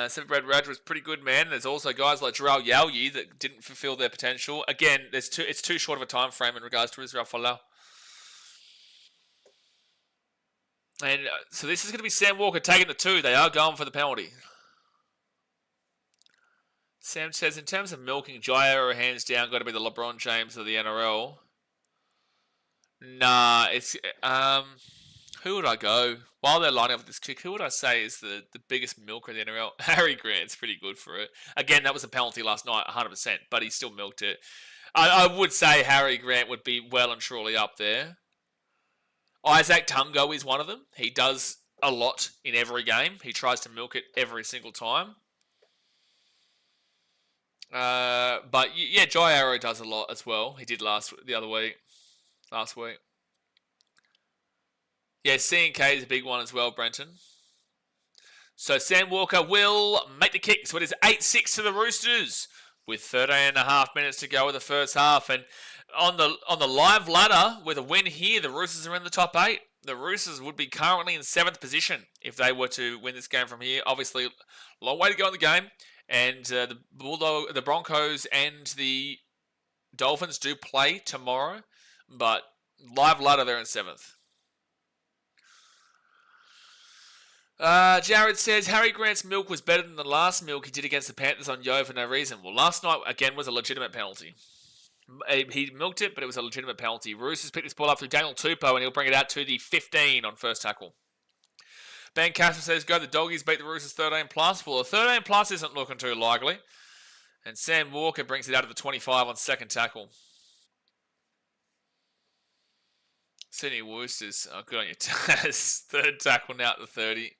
Seven Brad Raj was pretty good, man. There's also guys like Jarrell Yalyi that didn't fulfill their potential. Again, it's too short of a time frame in regards to Israel Folau. And so this is going to be Sam Walker taking the 2. They are going for the penalty. Sam says, in terms of milking, Jairo hands down got to be the LeBron James of the NRL. Nah, it's... who would I go? While they're lining up with this kick, who would I say is the biggest milker in the NRL? Harry Grant's pretty good for it. Again, that was a penalty last night, 100%, but he still milked it. I would say Harry Grant would be well and truly up there. Isaac Tungo is one of them. He does a lot in every game. He tries to milk it every single time. But yeah, Jai Arrow does a lot as well. He did last week. Yeah, C&K is a big one as well, Brenton. So Sam Walker will make the kick. So it is 8-6 to the Roosters with 13.5 minutes to go in the first half. And on the live ladder, with a win here, the Roosters are in the top 8. The Roosters would be currently in 7th position if they were to win this game from here. Obviously, a long way to go in the game. And the Broncos and the Dolphins do play tomorrow. But live ladder, they're in 7th. Jared says, Harry Grant's milk was better than the last milk he did against the Panthers on Yo for no reason. Well, last night, again, was a legitimate penalty. He milked it, but it was a legitimate penalty. Roosters picked this ball up through Daniel Tupou, and he'll bring it out to the 15 on first tackle. Ben Casper says, go the Doggies, beat the Roosters 13+. Well, a 13+ isn't looking too likely. And Sam Walker brings it out to the 25 on second tackle. Sydney Roosters, oh, good on you, Taz. Third tackle now at the 30.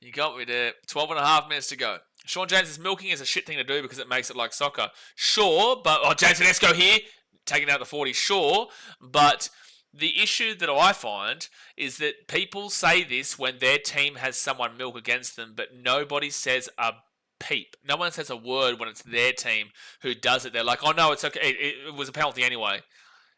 You got me there. 12.5 minutes to go. Sean James is milking is a shit thing to do because it makes it like soccer. Sure, but... Oh, James Tedesco here. Taking out the 40. Sure, but the issue that I find is that people say this when their team has someone milk against them, but nobody says a peep. No one says a word when it's their team who does it. They're like, oh, no, it's okay. It was a penalty anyway.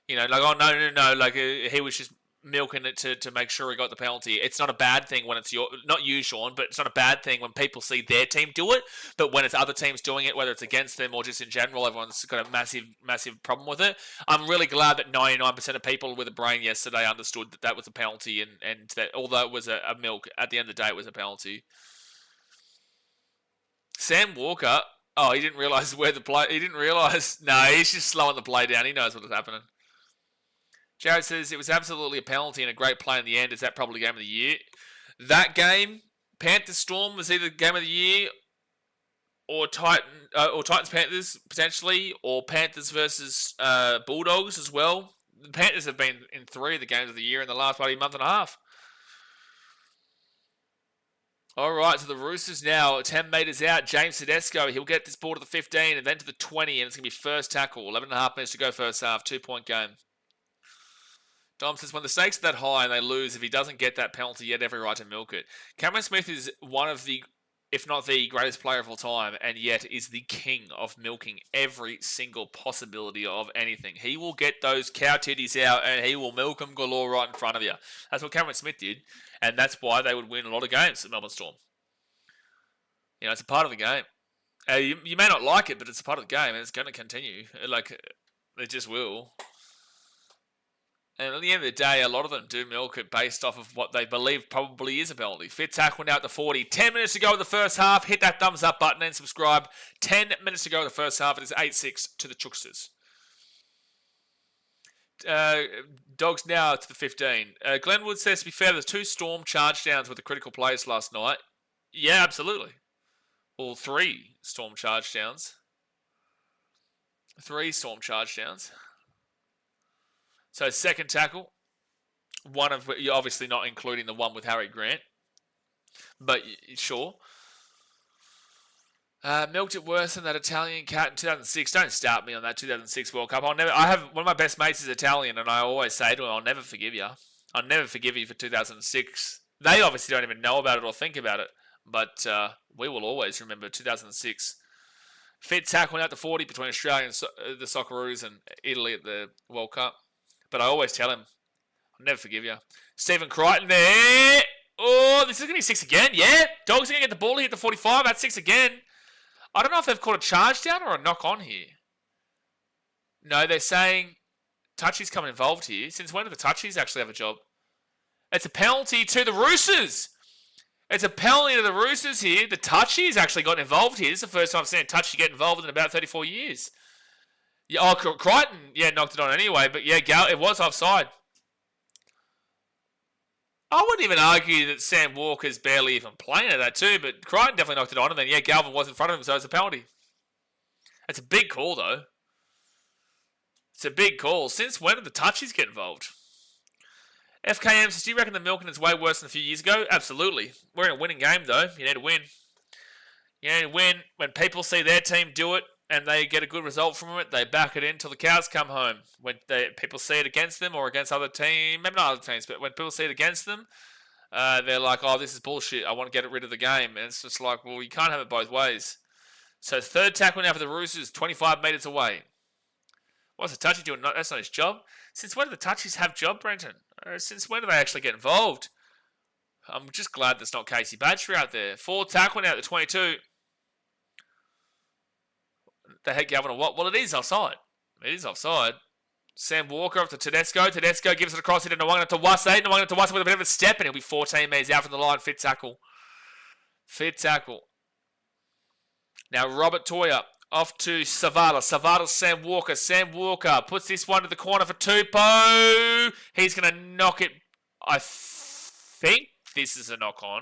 You know, like, oh, no. Like, he was just milking it to make sure he got the penalty. It's not a bad thing when it's not you, Sean, but it's not a bad thing when people see their team do it. But when it's other teams doing it, whether it's against them or just in general, everyone's got a massive problem with it. I'm really glad that 99% of people with a brain yesterday understood that that was a penalty and that although it was a milk, at the end of the day, it was a penalty. Sam Walker, oh, he didn't realise where the play... He didn't realise... No, he's just slowing the play down. He knows what is happening. Jared says, it was absolutely a penalty and a great play in the end. Is that probably game of the year? That game, Panthers Storm, was either game of the year or Titans Panthers, potentially, or Panthers versus Bulldogs as well. The Panthers have been in 3 of the games of the year in the last month and a half. All right, so the Roosters now 10 metres out. James Tedesco, he'll get this ball to the 15 and then to the 20, and it's going to be first tackle. 11.5 minutes to go first half, 2-point game. Dom says, when the stakes are that high and they lose, if he doesn't get that penalty, he had every right to milk it. Cameron Smith is one of the, if not the greatest player of all time, and yet is the king of milking every single possibility of anything. He will get those cow titties out and he will milk them galore right in front of you. That's what Cameron Smith did, and that's why they would win a lot of games at Melbourne Storm. You know, it's a part of the game. You may not like it, but it's a part of the game, and it's going to continue. Like, it just will. And at the end of the day, a lot of them do milk it based off of what they believe probably is a penalty. Fit tackle now at the 40. 10 minutes to go in the first half. Hit that thumbs up button and subscribe. 10 minutes to go in the first half. It is 8-6 to the Chooksters. Dogs now to the 15. Glenwood says, to be fair, there's 2 Storm charge downs with the critical plays last night. Yeah, absolutely. Well, 3 Storm charge downs. 3 Storm charge downs. So second tackle, one of you're obviously not including the one with Harry Grant, but sure. Milked it worse than that Italian cat in 2006. Don't start me on that 2006 World Cup. I have one of my best mates is Italian, and I always say to him, "I'll never forgive you. I'll never forgive you for 2006." They obviously don't even know about it or think about it, but we will always remember 2006. Fit tackle out to 40 between Australia and the Socceroos and Italy at the World Cup. But I always tell him, I'll never forgive you. Stephen Crichton there. Oh, this is going to be 6 again. Yeah, Dogs are going to get the ball here at the 45. That's 6 again. I don't know if they've called a charge down or a knock on here. No, they're saying touchies come involved here. Since when do the touchies actually have a job? It's a penalty to the Roosters. It's a penalty to the Roosters here. The touchies actually got involved here. This is the first time I've seen a touchie get involved in about 34 years. Yeah, Crichton, knocked it on anyway, but yeah, it was offside. I wouldn't even argue that Sam Walker's barely even playing at that too, but Crichton definitely knocked it on, and then Galvin was in front of him, so it's a penalty. It's a big call though. It's a big call. Since when did the touchies get involved? FKM says, do you reckon the milking is way worse than a few years ago? Absolutely. We're in a winning game though. You need to win. You need to win. When people see their team do it, and they get a good result from it, they back it in till the cows come home. When people see it against them or against other teams, maybe not other teams, but when people see it against them, they're like, oh, this is bullshit. I want to get rid of the game. And it's just like, well, you can't have it both ways. So third tackle now for the Roosters, 25 metres away. What's the touchy doing? That's not his job. Since when do the touchies have job, Brenton? Since when do they actually get involved? I'm just glad there's not Casey Badger out there. Fourth tackle now at the 22. They hate Galvin or what? Well, it is offside. It is offside. Sam Walker up to Tedesco. Tedesco gives it across into Nwanga to Wase. Nwanga to Wase with a bit of a step, and he'll be 14 metres out from the line. Fit tackle. Fit tackle. Now Robert Toyer off to Savala. Savala, Sam Walker. Sam Walker puts this one to the corner for Tupou. He's going to knock it. I think this is a knock on.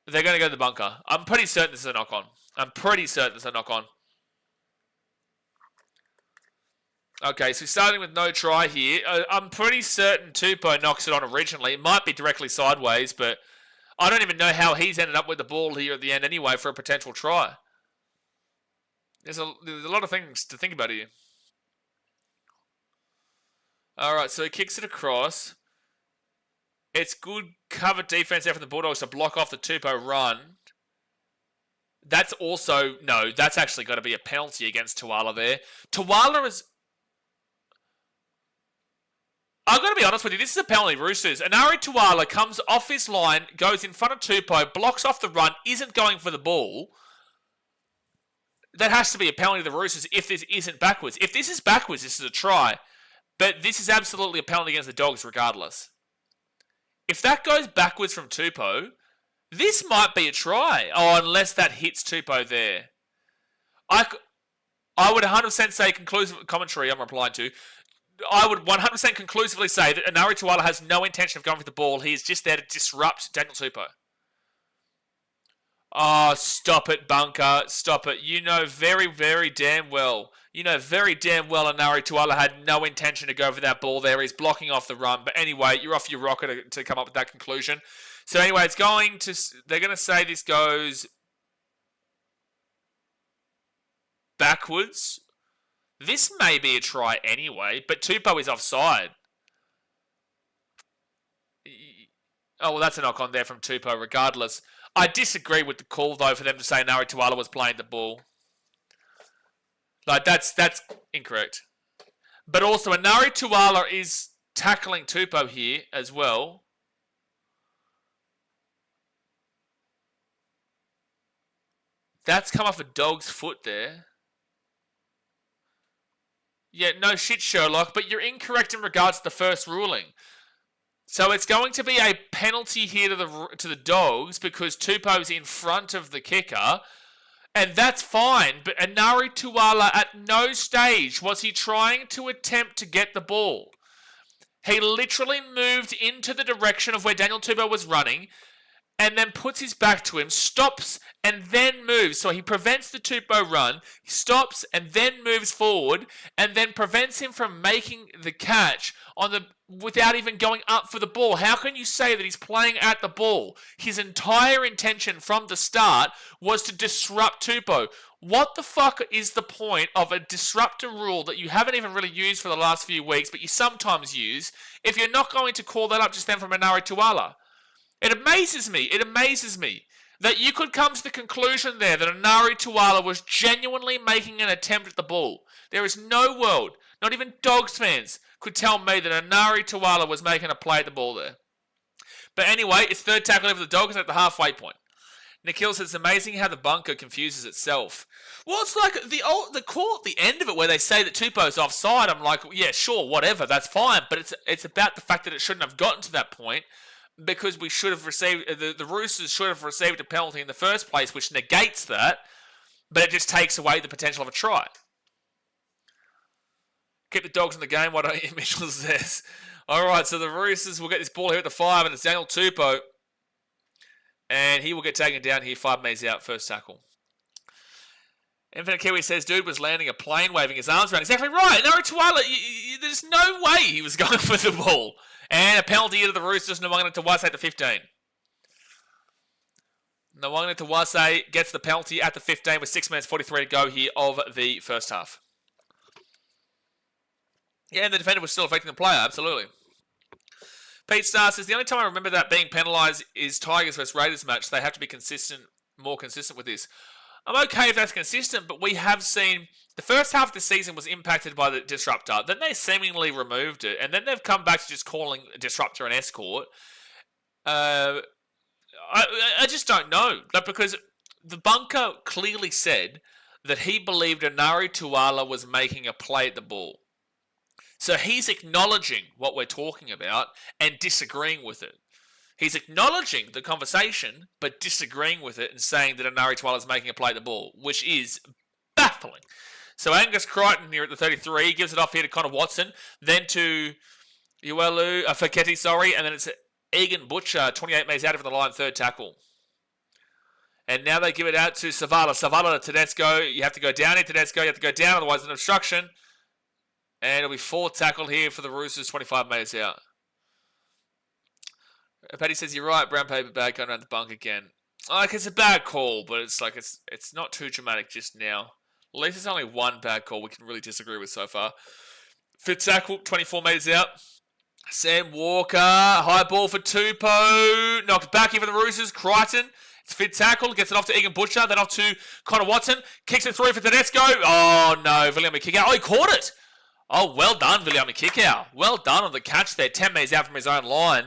They're going to go to the bunker. I'm pretty certain this is a knock on. Okay, so starting with no try here. I'm pretty certain Tupou knocks it on originally. It might be directly sideways, but I don't even know how he's ended up with the ball here at the end anyway for a potential try. There's a lot of things to think about here. All right, so he kicks it across. It's good cover defense there from the Bulldogs to block off the Tupou run. That's also, no, that's actually got to be a penalty against Tuala there. Tuala is... I've got to be honest with you, this is a penalty, Roosters. Anari Tuala comes off his line, goes in front of Tupou, blocks off the run, isn't going for the ball. That has to be a penalty to the Roosters if this isn't backwards. If this is backwards, this is a try. But this is absolutely a penalty against the Dogs regardless. If that goes backwards from Tupou, this might be a try. Oh, unless that hits Tupou there. I would 100% say conclusive commentary I'm replying to. I would 100% conclusively say that Anari Tuala has no intention of going for the ball. He is just there to disrupt Daniel Tupou. Oh, stop it, Bunker. Stop it. You know very, very damn well. Anari Tuala had no intention to go for that ball there. He's blocking off the run. But anyway, you're off your rocker to come up with that conclusion. So anyway, they're going to say this goes backwards. This may be a try anyway, but Tupou is offside. Oh, well, that's a knock on there from Tupou regardless. I disagree with the call, though, for them to say Anari Tuala was playing the ball. Like, that's incorrect. But also, Anari Tuala is tackling Tupou here as well. That's come off a dog's foot there. Yeah, no shit, Sherlock, but you're incorrect in regards to the first ruling. So it's going to be a penalty here to the Dogs because Tupou's in front of the kicker, and that's fine. But Anari Tuala at no stage was he trying to attempt to get the ball. He literally moved into the direction of where Daniel Tupou was running, and then puts his back to him, stops, and then moves. So he prevents the Tupou run, he stops, and then moves forward, and then prevents him from making the catch without even going up for the ball. How can you say that he's playing at the ball? His entire intention from the start was to disrupt Tupou. What the fuck is the point of a disruptor rule that you haven't even really used for the last few weeks, but you sometimes use, if you're not going to call that up just then from Anari Tuala? It amazes me that you could come to the conclusion there that Anari Tuala was genuinely making an attempt at the ball. There is no world, not even Dogs fans, could tell me that Anari Tuala was making a play at the ball there. But anyway, it's third tackle over the Dogs at the halfway point. Nikhil says, it's amazing how the bunker confuses itself. Well, it's like the call at the end of it where they say that Tupou's offside. I'm like, yeah, sure, whatever, that's fine. But it's about the fact that it shouldn't have gotten to that point, because we should have received, the Roosters should have received a penalty in the first place, which negates that, but it just takes away the potential of a try. Keep the Dogs in the game, why don't you, Mitchell says. Alright, so the Roosters will get this ball here at the 5, and it's Daniel Tupou. And he will get taken down here, 5 metres out, first tackle. Infinite Kiwi says, dude was landing a plane, waving his arms around. Exactly right. Anari Tuala, there's no way he was going for the ball. And a penalty into the Roosters. Nwangana Tawase at the 15. Nwangana Tawase gets the penalty at the 15 with 6 minutes 43 to go here of the first half. Yeah, and the defender was still affecting the player, absolutely. Pete Starr says, the only time I remember that being penalised is Tigers versus Raiders match. They have to be more consistent with this. I'm okay if that's consistent, but we have seen the first half of the season was impacted by the disruptor. Then they seemingly removed it, and then they've come back to just calling a disruptor an escort. I just don't know. Because the bunker clearly said that he believed Anari Tuala was making a play at the ball. So he's acknowledging what we're talking about and disagreeing with it. He's acknowledging the conversation, but disagreeing with it and saying that Anari Tuala is making a play at the ball, which is baffling. So Angus Crichton here at the 33 gives it off here to Connor Watson, then to Feketi, and then it's Egan Butcher, 28 metres out of the line, third tackle. And now they give it out to Savala. Savala to Tedesco. You have to go down here, Tedesco. You have to go down, otherwise it's an obstruction. And it'll be fourth tackle here for the Roosters, 25 metres out. Paddy says, you're right, brown paper bag going around the bunk again. Like, it's a bad call, but it's like, it's not too dramatic just now. At least it's only one bad call we can really disagree with so far. Fifth tackle, 24 metres out. Sam Walker, high ball for Tupou. Knocked back here for the Roosters. Crichton, it's fifth tackle, gets it off to Egan Butcher, then off to Connor Watson. Kicks it through for Tedesco. Oh no, Viliami kick out. Oh, he caught it. Oh, well done, Viliami kick out. Well done on the catch there, 10 metres out from his own line.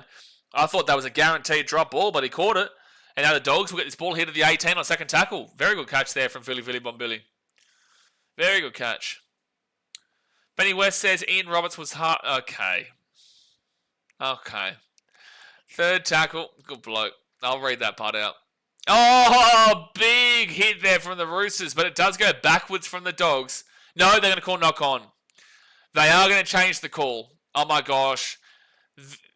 I thought that was a guaranteed drop ball, but he caught it. And now the Dogs will get this ball here to the 18 on second tackle. Very good catch there from Philly Bombili. Very good catch. Benny West says Ian Roberts was hard. Okay. Third tackle. Good bloke. I'll read that part out. Oh, big hit there from the Roosters, but it does go backwards from the Dogs. No, they're going to call knock on. They are going to change the call. Oh my gosh.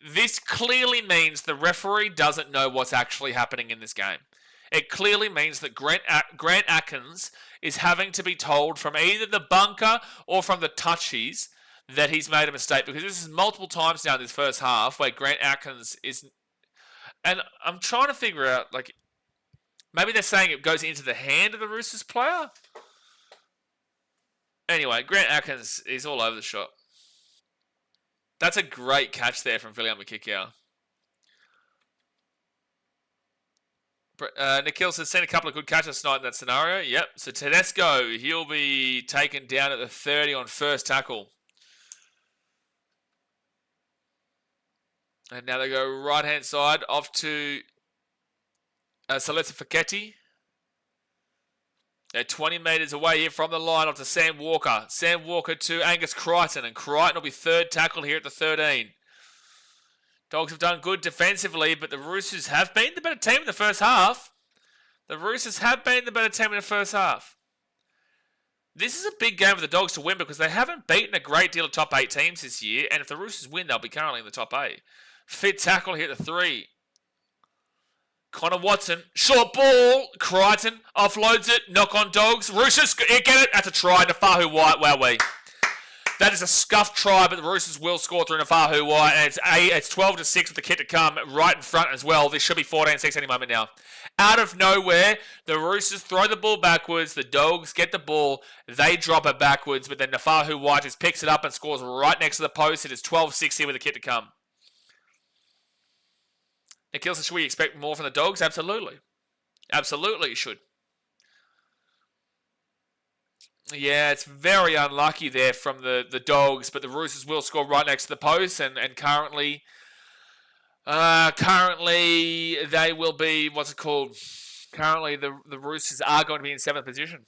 This clearly means the referee doesn't know what's actually happening in this game. It clearly means that Grant Atkins is having to be told from either the bunker or from the touchies that he's made a mistake, because this is multiple times now in this first half where Grant Atkins is... And I'm trying to figure out, like, maybe they're saying it goes into the hand of the Roosters player? Anyway, Grant Atkins is all over the shop. That's a great catch there from Viliami Kikau. Nikhil says, seen a couple of good catches tonight in that scenario. Yep. So Tedesco, he'll be taken down at the 30 on first tackle. And now they go right-hand side off to Saleta Feketi. They're 20 metres away here from the line off to Sam Walker. Sam Walker to Angus Crichton. And Crichton will be third tackle here at the 13. Dogs have done good defensively, but the Roosters have been the better team in the first half. The Roosters have been the better team in the first half. This is a big game for the Dogs to win because they haven't beaten a great deal of top 8 teams this year. And if the Roosters win, they'll be currently in the top 8. Fit tackle here at the 3. Connor Watson, short ball. Crichton offloads it. Knock on Dogs. Roosters get it. That's a try. Nafahu White. Wowee. That is a scuffed try, but the Roosters will score through Nafahu White. And it's 12-6 with the kit to come right in front as well. This should be 14-6 any moment now. Out of nowhere, the Roosters throw the ball backwards. The Dogs get the ball. They drop it backwards, but then Nafahu White just picks it up and scores right next to the post. It is 12-6 here with the kit to come. Nick Gilson, should we expect more from the Dogs? Absolutely. Absolutely you should. Yeah, it's very unlucky there from the Dogs, but the Roosters will score right next to the post, and currently they will be, currently the Roosters are going to be in 7th position.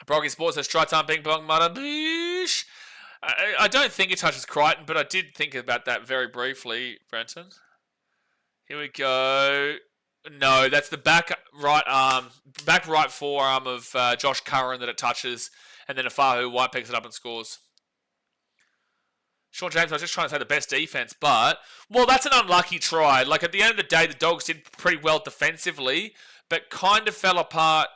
Broggy Sports says, try time, bing bong, mutter, bish. I don't think it touches Crichton, but I did think about that very briefly, Brenton. Here we go. No, that's the back right forearm of Josh Curran that it touches, and then Nafahu White picks it up and scores. Sean James, I was just trying to say the best defense, but, well, that's an unlucky try. Like, at the end of the day, the Dogs did pretty well defensively, but kind of fell apart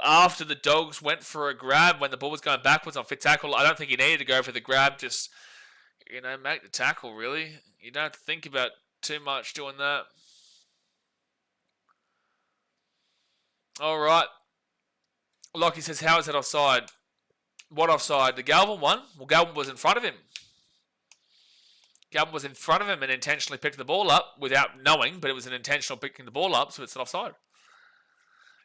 after the Dogs went for a grab when the ball was going backwards on fit tackle. I don't think he needed to go for the grab. Just, make the tackle, really. You don't have to think about too much doing that. All right. Lockie says, how is that offside? What offside? The Galvin one? Well, Galvin was in front of him. Galvin was in front of him and intentionally picked the ball up without knowing, but it was an intentional picking the ball up, so it's an offside.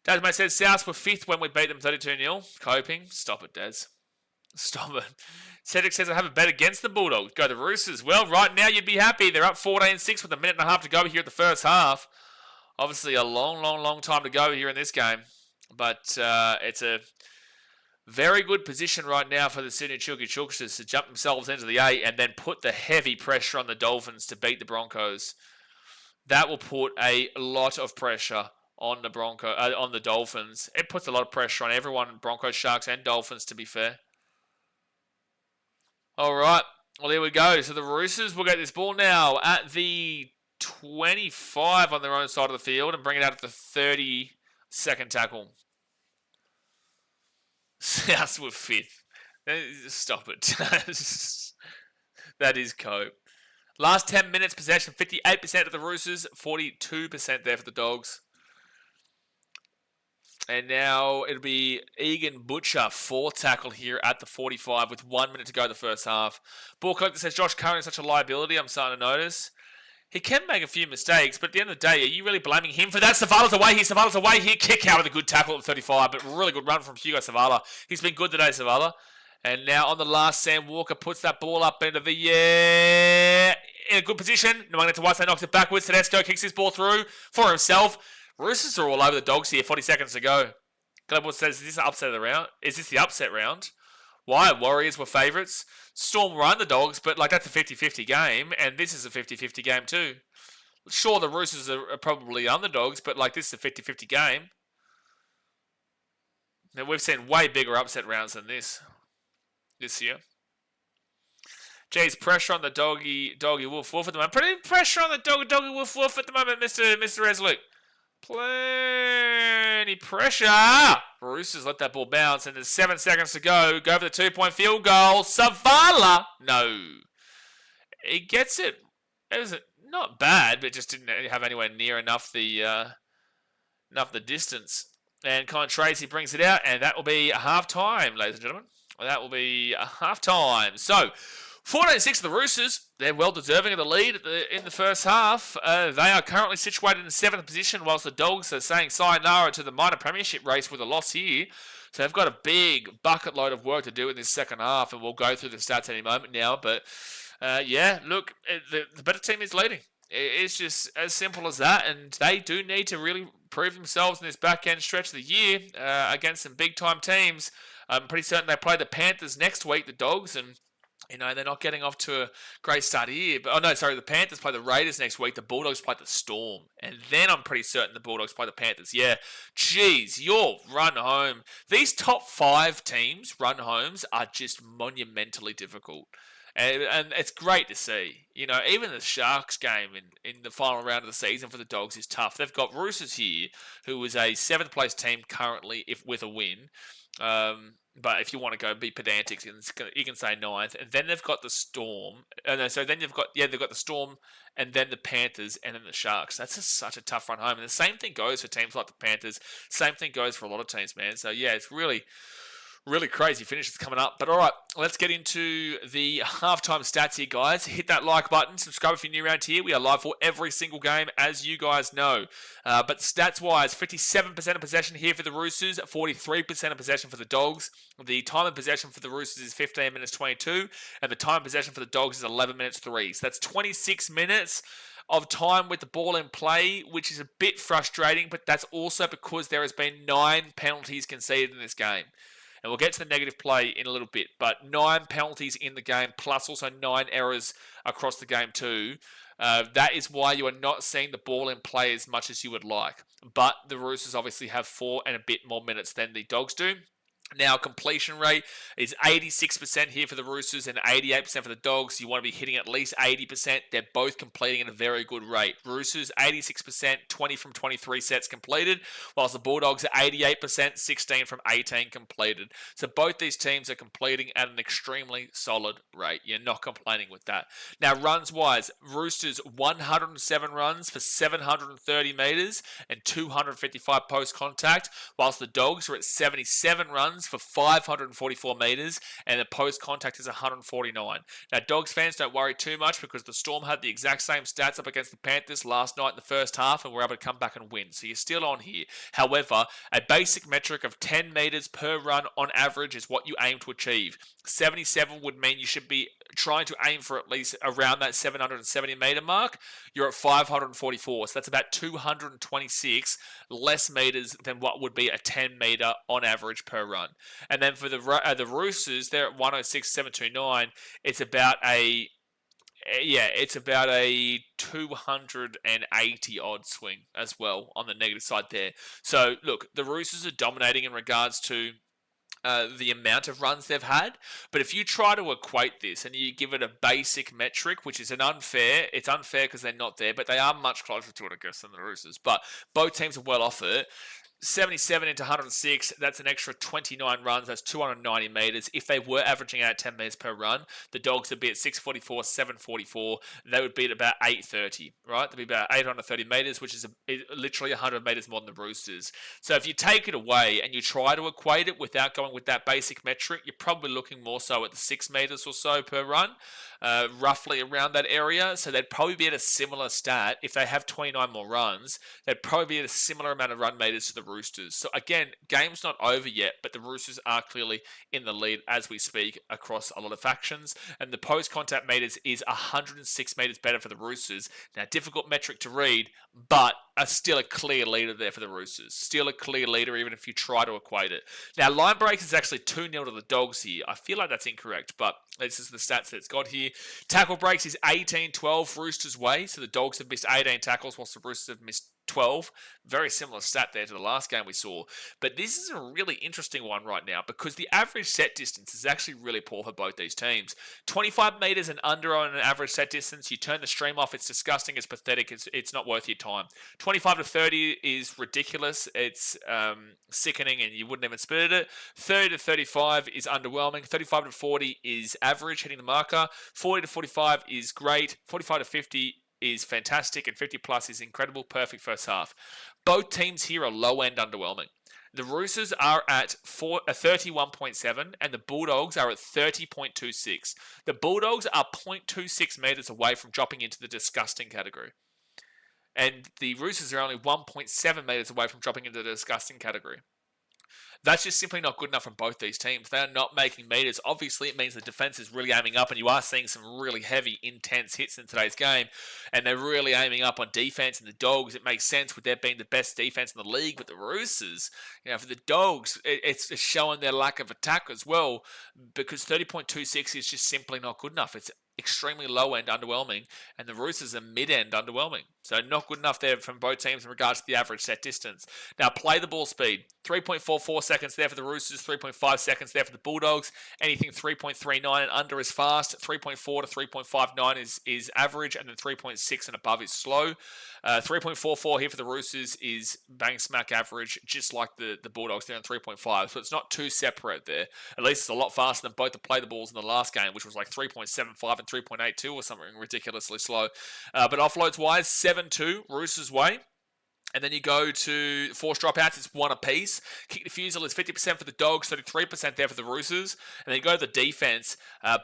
Dazmate says, South were 5th when we beat them 32-0. Coping. Stop it, Daz. Stop it. Cedric says, I have a bet against the Bulldogs. Go the Roosters. Well, right now you'd be happy. They're up 14-6 with a minute and a half to go here at the first half. Obviously, a long time to go here in this game. But it's a very good position right now for the Sydney Chooky Chooksters to jump themselves into the 8 and then put the heavy pressure on the Dolphins to beat the Broncos. That will put a lot of pressure on the on the Dolphins. It puts a lot of pressure on everyone, Broncos, Sharks, and Dolphins, to be fair. All right. Well, here we go. So the Roosters will get this ball now at the 25 on their own side of the field and bring it out at the 32nd tackle. Souths were 5th. Stop it. That is cope. Last 10 minutes possession, 58% of the Roosters, 42% there for the Dogs. And now it'll be Egan Butcher, 4th tackle here at the 45 with 1 minute to go the first half. Ball collector says, Josh Curran is such a liability, I'm starting to notice. He can make a few mistakes, but at the end of the day, are you really blaming him for that? Savala's away here. Kick out with a good tackle at 35, but really good run from Hugo Savala. He's been good today, Savala. And now on the last, Sam Walker puts that ball up into the air. In a good position. Nwangata Whiteside knocks it backwards. Tedesco kicks his ball through for himself. Roosters are all over the Dogs here. 40 seconds to go. Global says, is this the upset of the round? Is this the upset round? Why? Warriors were favourites. Storm were underdogs, but that's a 50-50 game, and this is a 50-50 game too. Sure, the Roosters are probably underdogs, but this is a 50-50 game. Now, we've seen way bigger upset rounds than this year. Geez, pressure on the doggy wolf at the moment. Putting pressure on the doggy wolf at the moment, Mr. Resolute. Plenty pressure. Roosters let that ball bounce, and there's 7 seconds to go. Go for the 2-point field goal. Savala. No. He gets it. It was not bad, but just didn't have anywhere near enough the distance. And Colin Tracy brings it out, and that will be a half-time, ladies and gentlemen. That will be a half-time. So, 14-6 of the Roosters. They're well deserving of the lead in the first half. They are currently situated in 7th position, whilst the Dogs are saying sayonara to the minor premiership race with a loss here. So they've got a big bucket load of work to do in this second half, and we'll go through the stats any moment now. But the better team is leading. It's just as simple as that, and they do need to really prove themselves in this back-end stretch of the year against some big-time teams. I'm pretty certain they play the Panthers next week, the Dogs, and they're not getting off to a great start here. But the Panthers play the Raiders next week. The Bulldogs play the Storm. And then I'm pretty certain the Bulldogs play the Panthers. Yeah, geez, your run home. These top 5 teams' run homes are just monumentally difficult. And it's great to see. Even the Sharks game in the final round of the season for the Dogs is tough. They've got Roosters here, who is a 7th place team currently with a win. But if you want to go be pedantic, you can say 9th. And then they've got the Storm. So then they've got the Storm, and then the Panthers, and then the Sharks. That's such a tough run home. And the same thing goes for teams like the Panthers. Same thing goes for a lot of teams, man. So yeah, it's really crazy finishes coming up. But all right, let's get into the halftime stats here, guys. Hit that like button. Subscribe if you're new around here. We are live for every single game, as you guys know. But stats-wise, 57% of possession here for the Roosters, 43% of possession for the Dogs. The time of possession for the Roosters is 15 minutes 22, and the time of possession for the Dogs is 11 minutes 3. So that's 26 minutes of time with the ball in play, which is a bit frustrating, but that's also because there has been 9 penalties conceded in this game. And we'll get to the negative play in a little bit, but 9 penalties in the game, plus also 9 errors across the game too. That is why you are not seeing the ball in play as much as you would like. But the Roosters obviously have 4 and a bit more minutes than the Dogs do. Now, completion rate is 86% here for the Roosters and 88% for the Dogs. You want to be hitting at least 80%. They're both completing at a very good rate. Roosters, 86%, 20 from 23 sets completed, whilst the Bulldogs are 88%, 16 from 18 completed. So both these teams are completing at an extremely solid rate. You're not complaining with that. Now, runs-wise, Roosters, 107 runs for 730 metres and 255 post-contact, whilst the Dogs are at 77 runs for 544 metres, and the post-contact is 149. Now, Dogs fans, don't worry too much because the Storm had the exact same stats up against the Panthers last night in the first half and were able to come back and win. So you're still on here. However, a basic metric of 10 metres per run on average is what you aim to achieve. 77 would mean you should be trying to aim for at least around that 770 metre mark. You're at 544, so that's about 226 less metres than what would be a 10 metre on average per run. And then for the Roosters, they're at 106,729. It's about a 280 odd swing as well on the negative side there. So look, the Roosters are dominating in regards to the amount of runs they've had. But if you try to equate this and you give it a basic metric, which is it's unfair because they're not there, but they are much closer to it, I guess, than the Roosters. But both teams are well off it. 77 into 106, that's an extra 29 runs, that's 290 metres. If they were averaging out 10 metres per run, the Dogs would be at 644, 744, they would be at about 830, right? They'd be about 830 metres, which is literally 100 metres more than the Roosters. So if you take it away and you try to equate it without going with that basic metric, you're probably looking more so at the 6 metres or so per run, roughly around that area. So they'd probably be at a similar stat. If they have 29 more runs, they'd probably be at a similar amount of run metres to the Roosters. So again, game's not over yet, but the Roosters are clearly in the lead as we speak across a lot of factions. And the post-contact metres is 106 metres better for the Roosters. Now, difficult metric to read, but still a clear leader there for the Roosters. Still a clear leader, even if you try to equate it. Now, line breaks is actually 2-0 to the Dogs here. I feel like that's incorrect, but this is the stats that it's got here. Tackle breaks is 18-12 Roosters' way, so the Dogs have missed 18 tackles, whilst the Roosters have missed 12. Very similar stat there to the last game we saw. But this is a really interesting one right now because the average set distance is actually really poor for both these teams. 25 metres and under on an average set distance. You turn the stream off, it's disgusting, it's pathetic, it's not worth your time. 25 to 30 is ridiculous, it's sickening and you wouldn't even spit at it. 30 to 35 is underwhelming. 35 to 40 is average, hitting the marker. 40 to 45 is great. 45 to 50 is fantastic, and 50 plus is incredible, perfect first half. Both teams here are low end underwhelming. The Roosters are at 31.7 and the Bulldogs are at 30.26. The Bulldogs are 0.26 metres away from dropping into the disgusting category. And the Roosters are only 1.7 metres away from dropping into the disgusting category. That's just simply not good enough from both these teams. They are not making meters. Obviously, it means the defense is really aiming up, and you are seeing some really heavy, intense hits in today's game, and they're really aiming up on defense. And the Dogs, it makes sense with them being the best defense in the league, but the Roosters, for the Dogs, it's showing their lack of attack as well, because 30.26 is just simply not good enough. It's extremely low end underwhelming, and the Roosters are mid end underwhelming. So not good enough there from both teams in regards to the average set distance. Now play the ball speed. 3.44 seconds there for the Roosters, 3.5 seconds there for the Bulldogs. Anything 3.39 and under is fast. 3.4 to 3.59 is average, and then 3.6 and above is slow. 3.44 here for the Roosters is bang smack average, just like the Bulldogs. They're on 3.5, so it's not too separate there. At least it's a lot faster than both the play the balls in the last game, which was like 3.75 and 3.82 or something ridiculously slow. But offloads wise, 7-2 Roosters way. And then you go to forced dropouts, it's one apiece. Kick defusal is 50% for the Dogs, 33% there for the Roosters. And then you go to the defense.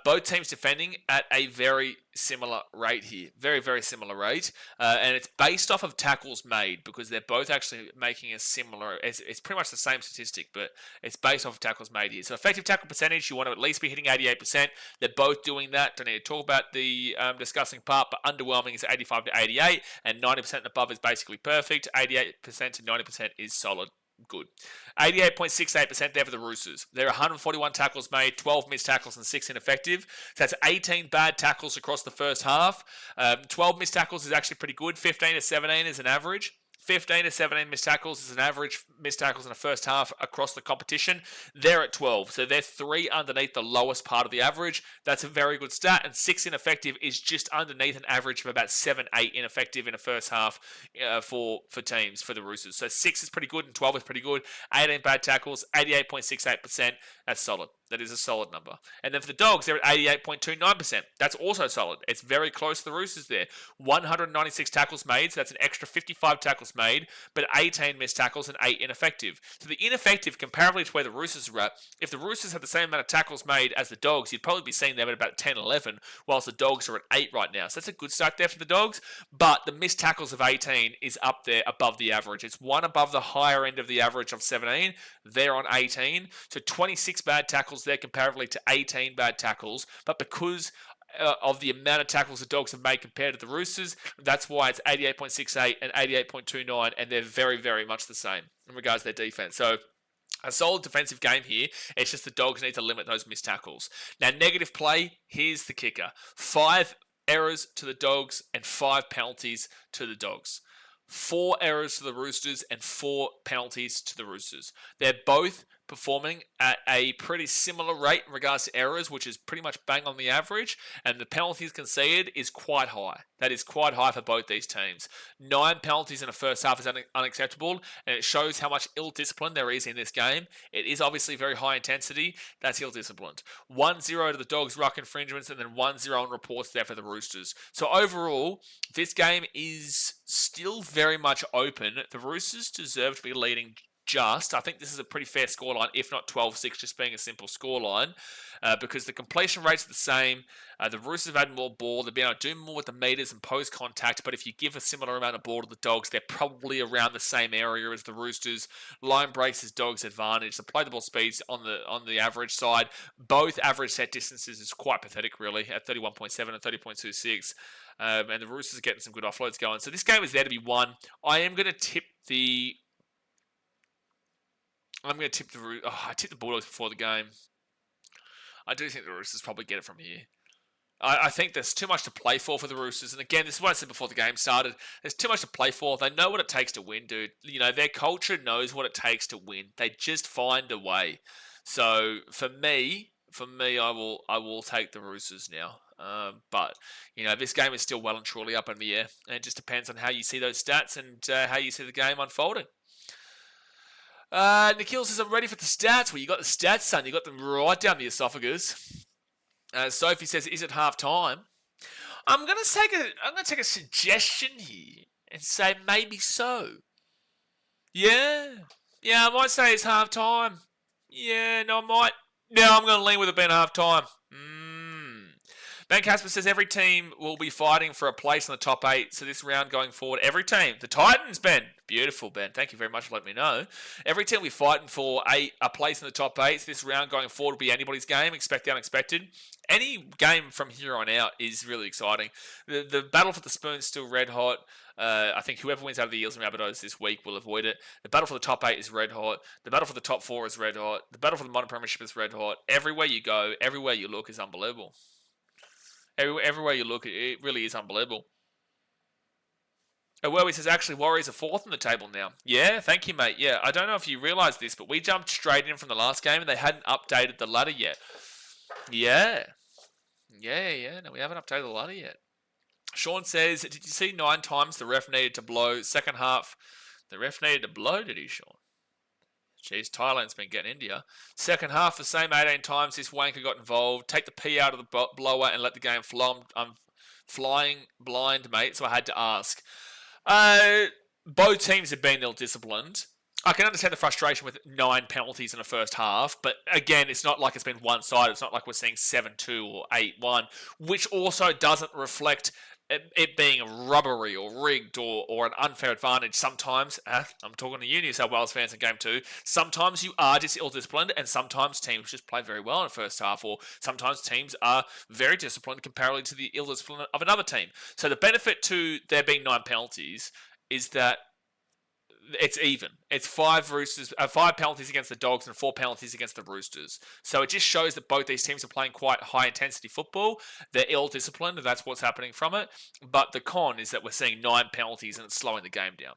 Both teams defending at a very similar rate here. Very, very similar rate. And it's based off of tackles made, because they're both actually making a similar, it's pretty much the same statistic, but it's based off of tackles made here. So effective tackle percentage, you want to at least be hitting 88%. They're both doing that. Don't need to talk about the discussing part, but underwhelming is 85 to 88, and 90% and above is basically perfect. 88% to 90% is solid. Good. 88.68% there for the Roosters. There are 141 tackles made, 12 missed tackles, and 6 ineffective. So that's 18 bad tackles across the first half. 12 missed tackles is actually pretty good. 15 to 17 is an average. 15 to 17 missed tackles is an average missed tackles in the first half across the competition. They're at 12, so they're 3 underneath the lowest part of the average. That's a very good stat, and 6 ineffective is just underneath an average of about 7-8 ineffective in the first half for teams, for the Roosters. So 6 is pretty good, and 12 is pretty good. 18 bad tackles, 88.68%. That's solid. That is a solid number. And then for the Dogs, they're at 88.29%. That's also solid. It's very close to the Roosters there. 196 tackles made, so that's an extra 55 tackles made, but 18 missed tackles and 8 ineffective. So the ineffective, comparably to where the Roosters are at, if the Roosters had the same amount of tackles made as the Dogs, you'd probably be seeing them at about 10, 11, whilst the Dogs are at 8 right now. So that's a good start there for the Dogs, but the missed tackles of 18 is up there above the average. It's one above the higher end of the average of 17. They're on 18, so 26 bad tackles there comparatively to 18 bad tackles, but because of the amount of tackles the Dogs have made compared to the Roosters, that's why it's 88.68 and 88.29, and they're very, very much the same in regards to their defense. So a solid defensive game here. It's just the Dogs need to limit those missed tackles. Now, negative play, here's the kicker. 5 errors to the Dogs and 5 penalties to the Dogs. 4 errors to the Roosters and 4 penalties to the Roosters. They're both performing at a pretty similar rate in regards to errors, which is pretty much bang on the average, and the penalties conceded is quite high. That is quite high for both these teams. 9 penalties in the first half is unacceptable, and it shows how much ill-discipline there is in this game. It is obviously very high intensity. That's ill-disciplined. 1-0 to the Dogs' ruck infringements, and then 1-0 on reports there for the Roosters. So overall, this game is still very much open. The Roosters deserve to be leading just. I think this is a pretty fair scoreline, if not 12-6, just being a simple scoreline, because the completion rates are the same. The Roosters have had more ball. They've been able to do more with the meters and post contact, but if you give a similar amount of ball to the Dogs, they're probably around the same area as the Roosters. Line breaks is Dogs' advantage. The play the ball speeds on the average side. Both average set distances is quite pathetic, really, at 31.7 and 30.26. And the Roosters are getting some good offloads going. So this game is there to be won. I am going to tip the... I tipped the Bulldogs before the game. I do think the Roosters probably get it from here. I think there's too much to play for the Roosters. And again, this is what I said before the game started. There's too much to play for. They know what it takes to win, dude. Their culture knows what it takes to win. They just find a way. So for me, I will take the Roosters now. But this game is still well and truly up in the air. And it just depends on how you see those stats and how you see the game unfolding. Nikhil says, I'm ready for the stats. Well, you got the stats, son. You got them right down the esophagus. Sophie says, is it half time? I'm gonna take a suggestion here and say maybe so. Yeah, I might say it's half time. Yeah, no, I might. Yeah, I'm gonna lean with it being half time. Ben Casper says every team will be fighting for a place in the top 8. So this round going forward, every team. The Titans, Ben. Beautiful, Ben. Thank you very much for letting me know. Every team will be fighting for a place in the top 8. So this round going forward will be anybody's game. Expect the unexpected. Any game from here on out is really exciting. The battle for the spoon's still red hot. I think whoever wins out of the Eels and Rabbitohs this week will avoid it. The battle for the top 8 is red hot. The battle for the top 4 is red hot. The battle for the modern premiership is red hot. Everywhere you go, everywhere you look is unbelievable. Everywhere you look, it really is unbelievable. He says, actually, Warriors are 4th on the table now. Yeah, thank you, mate. Yeah, I don't know if you realise this, but we jumped straight in from the last game and they hadn't updated the ladder yet. Yeah. No, we haven't updated the ladder yet. Sean says, did you see 9 times the ref needed to blow? Second half, the ref needed to blow, did he, Sean? Jeez, Thailand's been getting India. Second half, the same 18 times this wanker got involved. Take the P out of the blower and let the game flow. I'm flying blind, mate, so I had to ask. Both teams have been ill-disciplined. I can understand the frustration with 9 penalties in the first half, but again, it's not like it's been one-sided. It's not like we're seeing 7-2 or 8-1, which also doesn't reflect it being rubbery or rigged or an unfair advantage. Sometimes, I'm talking to you, New South Wales fans in Game 2, sometimes you are just ill-disciplined and sometimes teams just play very well in the first half, or sometimes teams are very disciplined comparatively to the ill-discipline of another team. So the benefit to there being 9 penalties is that it's even. It's 5 penalties against the Dogs and 4 penalties against the Roosters. So it just shows that both these teams are playing quite high-intensity football. They're ill-disciplined, and that's what's happening from it. But the con is that we're seeing 9 penalties, and it's slowing the game down.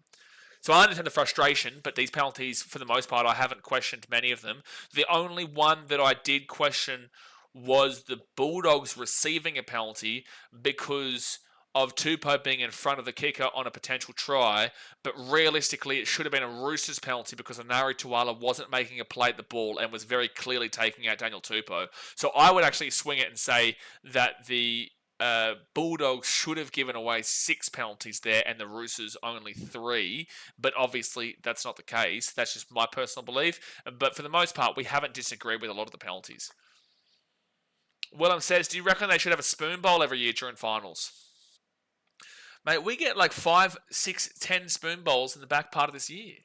So I understand the frustration, but these penalties, for the most part, I haven't questioned many of them. The only one that I did question was the Bulldogs receiving a penalty because of Tupou being in front of the kicker on a potential try, but realistically it should have been a Roosters penalty because Anari Tuala wasn't making a play at the ball and was very clearly taking out Daniel Tupou. So I would actually swing it and say that the Bulldogs should have given away 6 penalties there and the Roosters only 3, but obviously that's not the case. That's just my personal belief. But for the most part, we haven't disagreed with a lot of the penalties. Willem says, do you reckon they should have a spoon bowl every year during finals? Mate, we get like 5, 6, 10 spoon bowls in the back part of this year.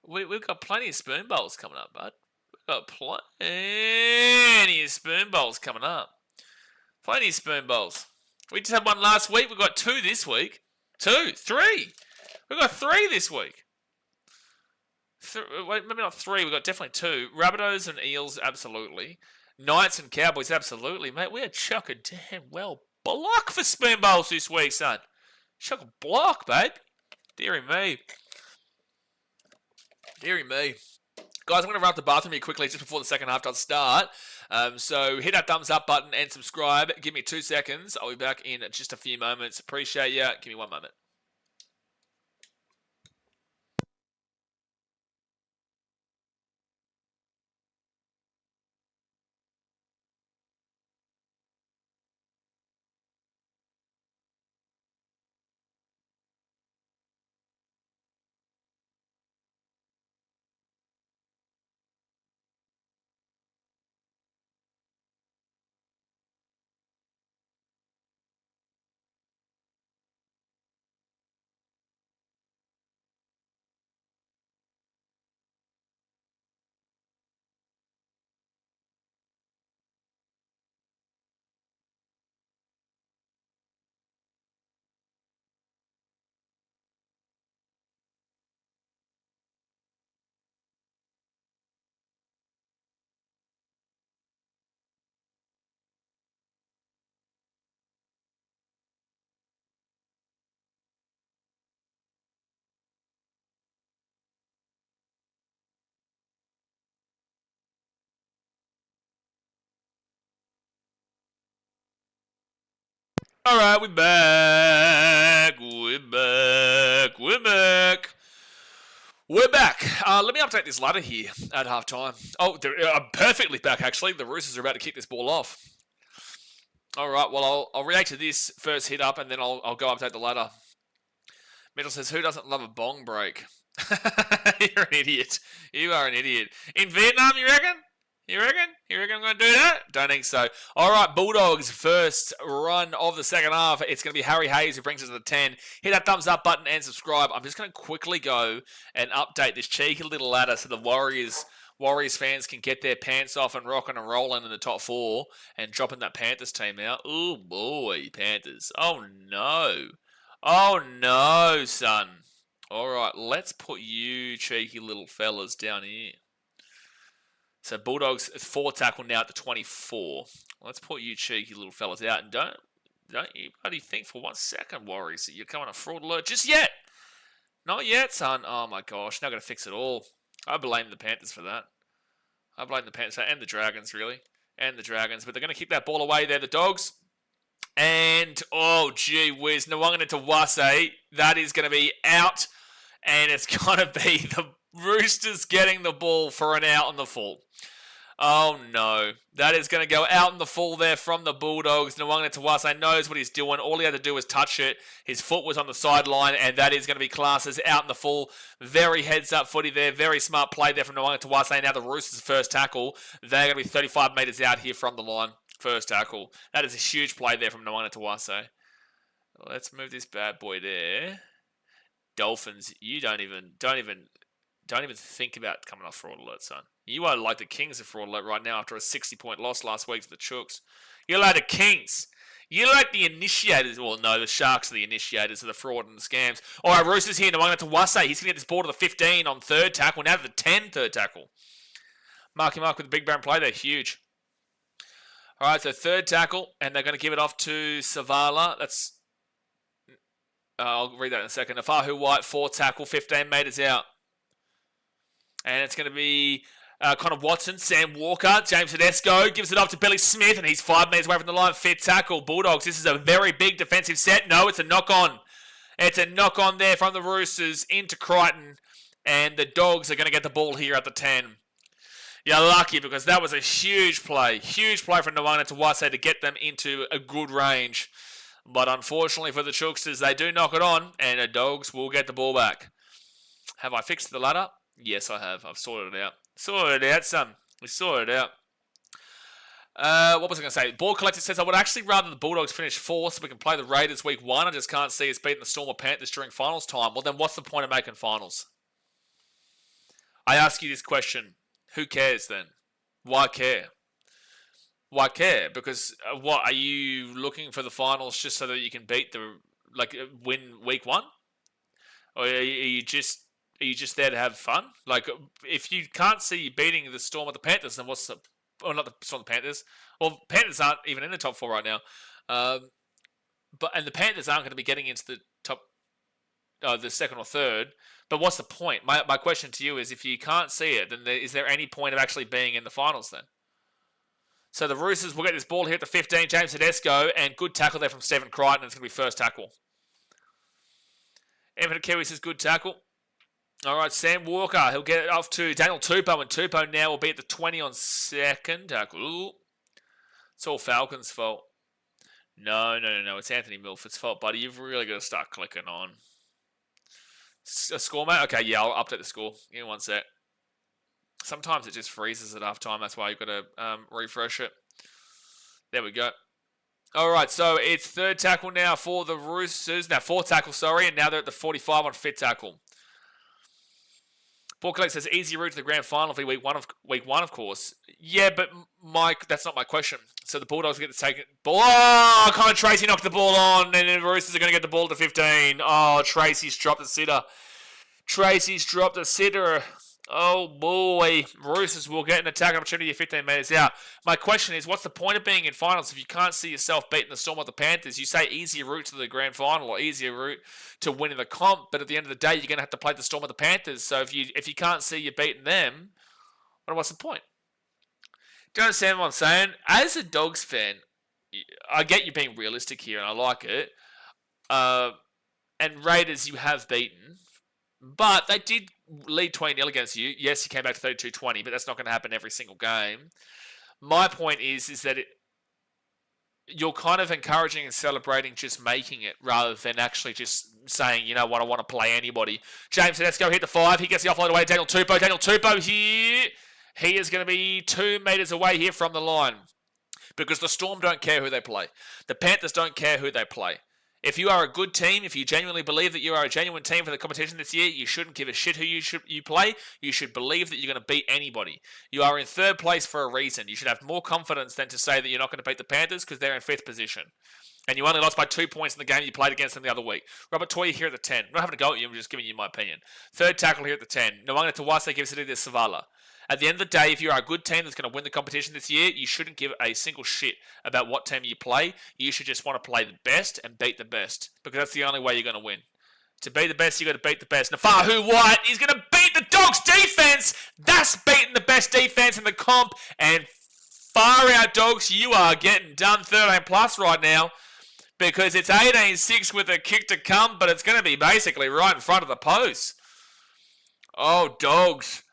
We've got plenty of spoon bowls coming up, bud. We've got plenty of spoon bowls coming up. Plenty of spoon bowls. We just had one last week. We've got 2 this week. 2, 3. We've got 3 this week. Wait, maybe not 3. We've got definitely 2. Rabbitohs and Eels, absolutely. Knights and Cowboys, absolutely. Mate, we are chucking damn well block for spoon bowls this week, son. Chuck a block, babe. Deary me. Deary me. Guys, I'm going to run up the bathroom here quickly just before the second half does start. So hit that thumbs up button and subscribe. Give me 2 seconds. I'll be back in just a few moments. Appreciate you. Give me 1 moment. All right, we're back. We're back. We're back. We're back. Let me update this ladder here at halftime. Oh, they're perfectly back, actually. The Roosters are about to kick this ball off. All right, well, I'll react to this first hit up, and then I'll go update the ladder. Mitchell says, who doesn't love a bong break? You're an idiot. You are an idiot. In Vietnam, you reckon? You reckon? You reckon I'm going to do that? Don't think so. All right, Bulldogs first run of the second half. It's going to be Harry Hayes who brings us to the 10. Hit that thumbs up button and subscribe. I'm just going to quickly go and update this cheeky little ladder so the Warriors fans can get their pants off and rocking and rolling in the top 4 and dropping that Panthers team out. Oh boy, Panthers. Oh no. Oh no, son. All right, let's put you cheeky little fellas down here. So Bulldogs 4 tackle now at the 24. Let's put you cheeky little fellas out, and don't you bloody think for 1 second, Warriors, that you're coming a fraud alert just yet. Not yet, son. Oh my gosh, not going to fix it all. I blame the Panthers for that. I blame the Panthers and the Dragons, really. And the Dragons, but they're going to kick that ball away there, the Dogs. And, oh gee whiz, Nwanga to Wase. That is going to be out, and it's going to be the Roosters getting the ball for an out on the full. Oh no. That is going to go out in the full there from the Bulldogs. Nwanga Tawase knows what he's doing. All he had to do was touch it. His foot was on the sideline, and that is going to be classed as out in the full. Very heads-up footy there. Very smart play there from Nwanga Tawase. Now the Roosters' first tackle. They're going to be 35 metres out here from the line. First tackle. That is a huge play there from Nwanga Tawase. Let's move this bad boy there. Dolphins, you don't even think about coming off fraud alert, son. You are like the Kings of fraud alert right now after a 60-point loss last week to the Chooks. You're like the Kings. You're like the initiators. Well, no, the Sharks are the initiators of the fraud and the scams. All right, Roosters here. Nwanga Tawase. He's going to get this ball to the 15 on third tackle. Now to the 10 third tackle. Marky Mark with the big brown play there. Huge. All right, so third tackle, and they're going to give it off to Savala. That's I'll read that in a second. Afahu White, fourth tackle, 15 metres out. And it's going to be Connor Watson, Sam Walker, James Tedesco gives it off to Billy Smith, and he's 5 metres away from the line. Fifth tackle, Bulldogs. This is a very big defensive set. No, it's a knock-on. It's a knock-on there from the Roosters into Crichton, and the Dogs are going to get the ball here at the 10. You're lucky because that was a huge play. Huge play from Nwanga Tawase to get them into a good range. But unfortunately for the Chooksters, they do knock it on, and the Dogs will get the ball back. Have I fixed the ladder? Yes, I have. I've sorted it out. Sorted it out, son. We sorted it out. What was I going to say? Ball Collector says, I would actually rather the Bulldogs finish 4th so we can play the Raiders week 1. I just can't see us beating the Storm or Panthers during finals time. Well, then what's the point of making finals? I ask you this question. Who cares then? Why care? Why care? Because what are you looking for the finals just so that you can beat win week 1, or are you just there to have fun? Like, if you can't see you beating the Storm or the Panthers, then what's the? Or not the Storm, the Panthers. Well, Panthers aren't even in the top 4 right now, and the Panthers aren't going to be getting into the top, the second or third. But what's the point? My question to you is, if you can't see it, then is there any point of actually being in the finals then? So the Roosters will get this ball here at the 15, James Tedesco, and good tackle there from Stephen Crichton. It's going to be first tackle. Infinite Kiwi says good tackle. All right, Sam Walker, he'll get it off to Daniel Tupou, and Tupou now will be at the 20 on second tackle. Ooh. It's all Falcons' fault. No, it's Anthony Milford's fault, buddy. You've really got to start clicking on. A score, mate? Okay, yeah, I'll update the score. Give me 1 sec. Sometimes it just freezes at half time. That's why you've got to refresh it. There we go. All right, so it's third tackle now for the Roosters. Now, fourth tackle, sorry, and now they're at the 45 on fifth tackle. Paul Collect says, easy route to the grand final for week one, of course. Yeah, but Mike, that's not my question. So the Bulldogs get to take it. Oh, Connor Tracy knocked the ball on, and the Roosters are going to get the ball to 15. Oh, Tracy's dropped the sitter. Oh, boy. Roosters will get an attack opportunity at 15 metres out. My question is, what's the point of being in finals if you can't see yourself beating the Storm or the Panthers? You say easier route to the grand final or easier route to winning the comp, but at the end of the day, you're going to have to play the Storm or the Panthers. So if you can't see you beating them, what's the point? Do you understand what I'm saying? As a Dogs fan, I get you being realistic here, and I like it. And Raiders you have beaten, but they did lead 20-0 against you. Yes, you came back to 32-20, but that's not going to happen every single game. My point is that you're kind of encouraging and celebrating just making it rather than actually just saying, you know what, I want to play anybody. James, let's go hit the 5. He gets the offload away. Daniel Tupou here. He is going to be 2 metres away here from the line because the Storm don't care who they play. The Panthers don't care who they play. If you are a good team, if you genuinely believe that you are a genuine team for the competition this year, you shouldn't give a shit who you play. You should believe that you're going to beat anybody. You are in 3rd place for a reason. You should have more confidence than to say that you're not going to beat the Panthers because they're in 5th position. And you only lost by 2 points in the game you played against them the other week. Robert Toye here at the 10. I'm not having a go at you, I'm just giving you my opinion. 3rd tackle here at the 10. Nwanga Tawase gives it to Savala. At the end of the day, if you're a good team that's going to win the competition this year, you shouldn't give a single shit about what team you play. You should just want to play the best and beat the best. Because that's the only way you're going to win. To be the best, you've got to beat the best. Nafahu White is going to beat the Dogs' defense. That's beating the best defense in the comp. And far out, Dogs, you are getting done 13 plus right now. Because it's 18-6 with a kick to come, but it's going to be basically right in front of the post. Oh, Dogs.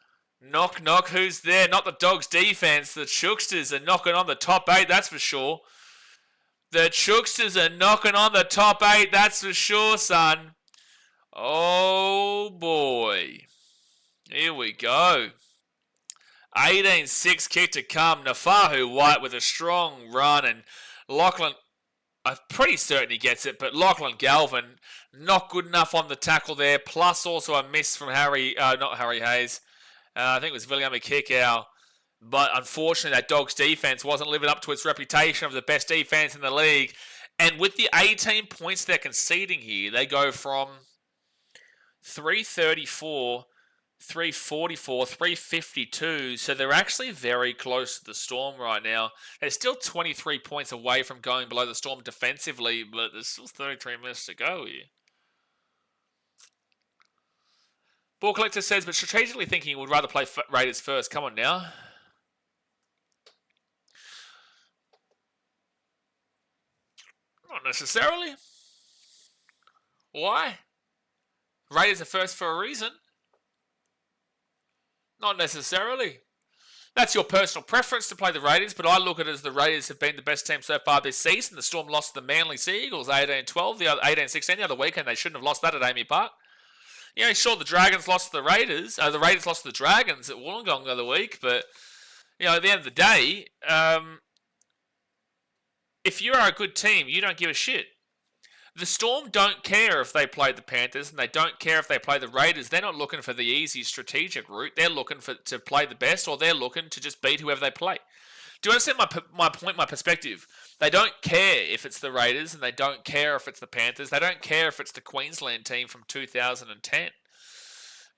Knock, knock, who's there? Not the Dogs' defense. The Chooksters are knocking on the top 8, that's for sure. The Chooksters are knocking on the top 8, that's for sure, son. Oh, boy. Here we go. 18-6 kick to come. Nafahu White with a strong run, and Lachlan, I'm pretty certain he gets it, but Lachlan Galvin, not good enough on the tackle there, plus also a miss from not Harry Hayes. I think it was William Kikau. But unfortunately, that Dogs defense wasn't living up to its reputation of the best defense in the league. And with the 18 points they're conceding here, they go from 334, 344, 352. So they're actually very close to the Storm right now. They're still 23 points away from going below the Storm defensively, but there's still 33 minutes to go here. Ball Collector says, but strategically thinking he would rather play Raiders first. Come on now. Not necessarily. Why? Raiders are first for a reason. Not necessarily. That's your personal preference to play the Raiders, but I look at it as the Raiders have been the best team so far this season. The Storm lost to the Manly Sea Eagles 18-12, the other 18-16 the other weekend. They shouldn't have lost that at Amy Park. You know, sure, the Dragons lost to the Raiders. The Raiders lost to the Dragons at Wollongong the other week. But, you know, at the end of the day, if you are a good team, you don't give a shit. The Storm don't care if they play the Panthers, and they don't care if they play the Raiders. They're not looking for the easy strategic route. They're looking to play the best, or they're looking to just beat whoever they play. Do you understand my point, my perspective? They don't care if it's the Raiders, and they don't care if it's the Panthers. They don't care if it's the Queensland team from 2010.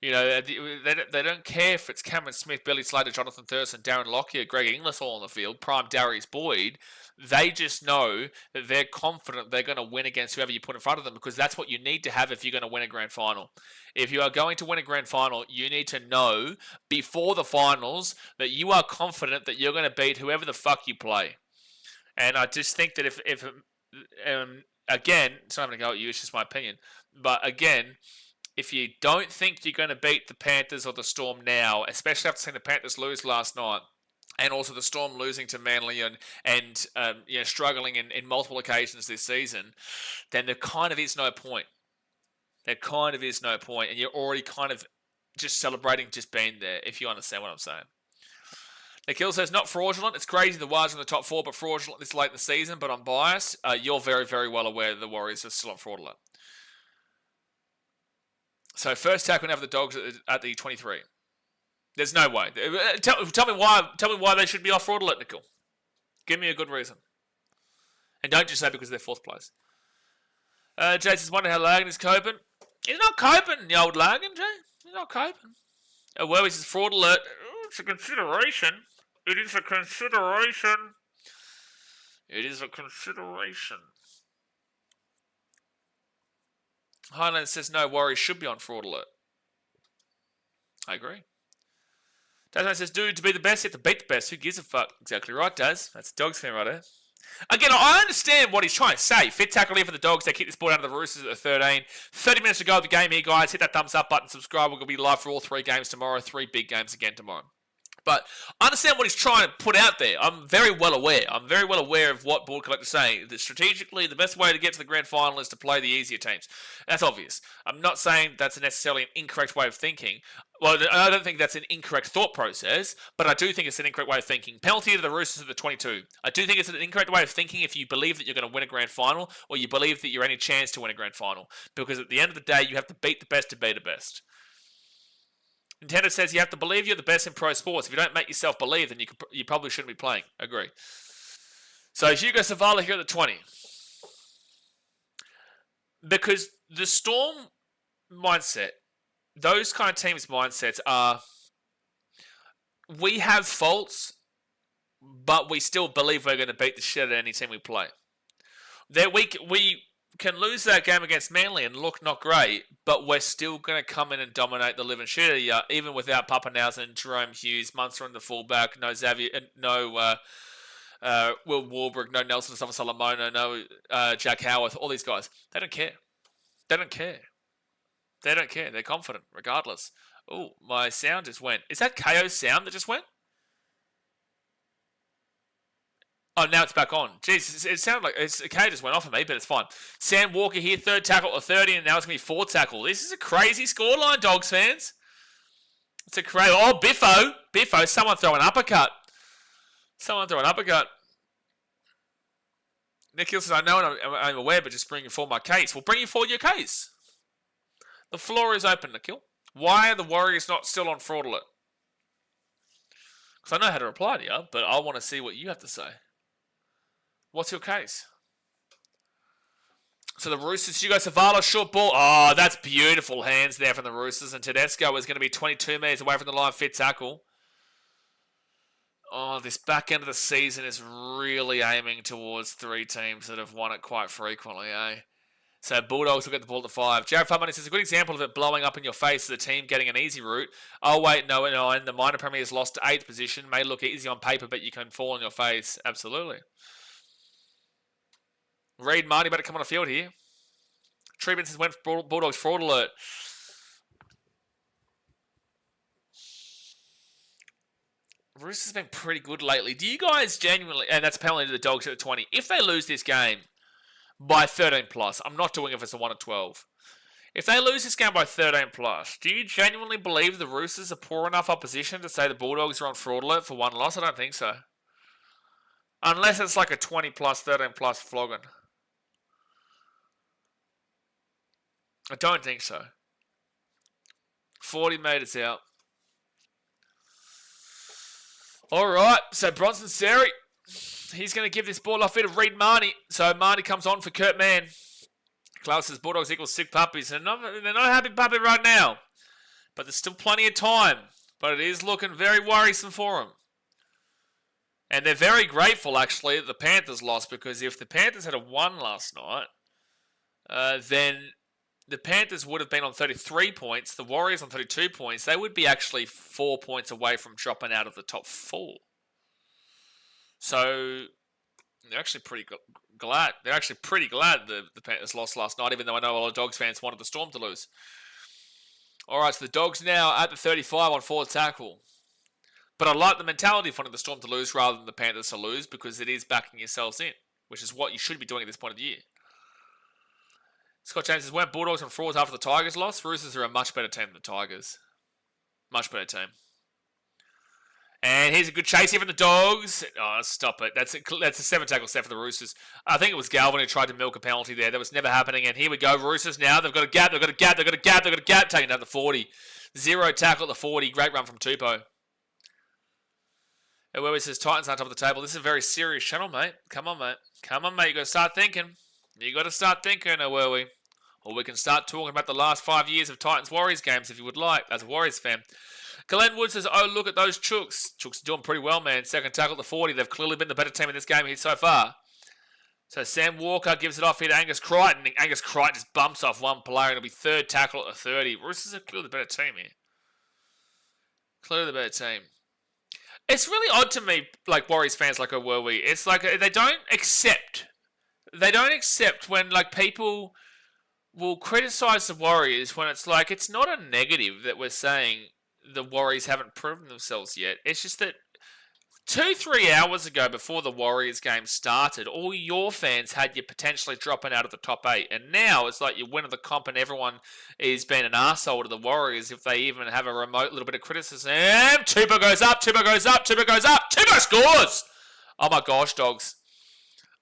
You know, they don't care if it's Cameron Smith, Billy Slater, Jonathan Thurston, Darren Lockyer, Greg Inglis all on the field, prime Darius Boyd. They just know that they're confident they're going to win against whoever you put in front of them, because that's what you need to have if you're going to win a grand final. If you are going to win a grand final, you need to know before the finals that you are confident that you're going to beat whoever the fuck you play. And I just think that if again, it's not going to go at you, it's just my opinion, but again, if you don't think you're going to beat the Panthers or the Storm now, especially after seeing the Panthers lose last night, and also the Storm losing to Manly and you know, struggling in multiple occasions this season, then there kind of is no point. There kind of is no point, and you're already kind of just celebrating just being there, if you understand what I'm saying. Nikhil says, not fraudulent. It's crazy the Warriors in the top 4, but fraudulent this late in the season, but I'm biased. You're very, very well aware that the Warriors are still on fraudulent. So first tackle now for the Dogs at the 23. There's no way. Tell me why they should be off fraudulent, Nickel. Give me a good reason. And don't just say because they're fourth place. Jason's wondering how Lagan is coping. He's not coping, the old Lagan, Jay. He's not coping. Well, he says fraud alert. It's a consideration. It is a consideration. It is a consideration. Highland says no worries, should be on fraud alert. I agree. Daz says, dude, to be the best, you have to beat the best. Who gives a fuck? Exactly right, Daz. That's the Dogs fan right there. Again, I understand what he's trying to say. Fit tackle here for the Dogs. They kick this ball out of the Roosters at the 13. 30 minutes to go of the game here, guys. Hit that thumbs up button, subscribe. We're going to be live for all 3 games tomorrow. 3 big games again tomorrow. But I understand what he's trying to put out there. I'm very well aware. I'm very well aware of what Board Collector's saying. That strategically, the best way to get to the grand final is to play the easier teams. That's obvious. I'm not saying that's necessarily an incorrect way of thinking. Well, I don't think that's an incorrect thought process, but I do think it's an incorrect way of thinking. Penalty to the Roosters at the 22. I do think it's an incorrect way of thinking if you believe that you're going to win a grand final or you believe that you're any chance to win a grand final. Because at the end of the day, you have to beat the best to be the best. Nintendo says you have to believe you're the best in pro sports. If you don't make yourself believe, then you probably shouldn't be playing. Agree. So Hugo Savala here at the 20. Because the Storm mindset, those kind of teams' mindsets are, we have faults, but we still believe we're going to beat the shit out of any team we play. That we can lose that game against Manly and look not great, but we're still going to come in and dominate the living shit out of you, even without Papenhuyzen, Jerome Hughes, Munster in the fullback, no Xavier, no Will Warbrick, no Nelson Solomono, no Jack Howarth, all these guys. They don't care. They don't care. They don't care. They're confident, regardless. Oh, my sound just went. Is that KO's sound that just went? Oh, now it's back on. Jeez, it sounded like K just went off of me, but it's fine. Sam Walker here, third tackle or 30, and now it's going to be fourth tackle. This is a crazy scoreline, Dogs fans. It's a crazy... Oh, Biffo, someone throw an uppercut. Nick Hill says, I know and I'm aware, but just bringing forward my case. Well, bring forward your case. The floor is open, Nikhil. Why are the Warriors not still on fraud alert? Because I know how to reply to you, but I want to see what you have to say. What's your case? So the Roosters, Hugo Savala, short ball. Oh, that's beautiful hands there from the Roosters. And Tedesco is going to be 22 metres away from the line, fit tackle. Oh, this back end of the season is really aiming towards three teams that have won it quite frequently, eh? So Bulldogs will get the ball to 5. Jared Fubman says, a good example of it blowing up in your face is a team getting an easy route. Oh, wait, no, and the minor premiers lost to 8th position. May look easy on paper, but you can fall on your face. Absolutely. Reed Marty better come on the field here. Treatment says, went for Bulldogs fraud alert. Roosters has been pretty good lately. Do you guys genuinely, and that's penalty to the Dogs at the 20, if they lose this game by 13 plus, I'm not doing it if it's a 1 or 12. If they lose this game by 13 plus, do you genuinely believe the Roosters are poor enough opposition to say the Bulldogs are on fraud alert for one loss? I don't think so. Unless it's like a 20 plus, 13 plus flogging. I don't think so. 40 metres out. All right, so Bronson Seri, he's going to give this ball off here to Reed Marnie. So Marnie comes on for Kurt Mann. Klaus says Bulldogs equals sick puppies. They're not happy puppy right now, but there's still plenty of time. But it is looking very worrisome for them. And they're very grateful, actually, that the Panthers lost, because if the Panthers had won last night, then the Panthers would have been on 33 points, the Warriors on 32 points. They would be actually 4 points away from dropping out of the top 4. So they're actually pretty glad. They're actually pretty glad the Panthers lost last night, even though I know a lot of Dogs fans wanted the Storm to lose. All right, so the Dogs now at the 35 on forward tackle. But I like the mentality of wanting the Storm to lose rather than the Panthers to lose, because it is backing yourselves in, which is what you should be doing at this point of the year. Scott James says, weren't Bulldogs and frauds after the Tigers lost? Roosters are a much better team than the Tigers. Much better team. And here's a good chase here from the Dogs. Oh, stop it. That's a 7-tackle set for the Roosters. I think it was Galvin who tried to milk a penalty there. That was never happening. And here we go. Roosters now. They've got a gap. Taking down the 40. 0 tackle at the 40. Great run from Tupou. And where he says Titans on top of the table. This is a very serious channel, mate. Come on, mate. You got to start thinking. Where we? Or we can start talking about the last 5 years of Titans-Warriors games if you would like, as a Warriors fan. Glenn Wood says, oh, look at those Chooks. Chooks are doing pretty well, man. Second tackle at the 40. They've clearly been the better team in this game here so far. So Sam Walker gives it off here to Angus Crichton. Angus Crichton just bumps off one player. It'll be third tackle at the 30. Roosters are clearly the better team here. Clearly the better team. It's really odd to me, like Warriors fans, like, were we? It's like they don't accept when, like, people will criticize the Warriors when it's like, it's not a negative that we're saying the Warriors haven't proven themselves yet. It's just that 2-3 hours ago, before the Warriors game started, all your fans had you potentially dropping out of the top 8. And now it's like you're winning the comp and everyone is being an arsehole to the Warriors if they even have a remote little bit of criticism. Tupou goes up, Tupou goes up, Tupou goes up, Tupou scores! Oh my gosh, dogs.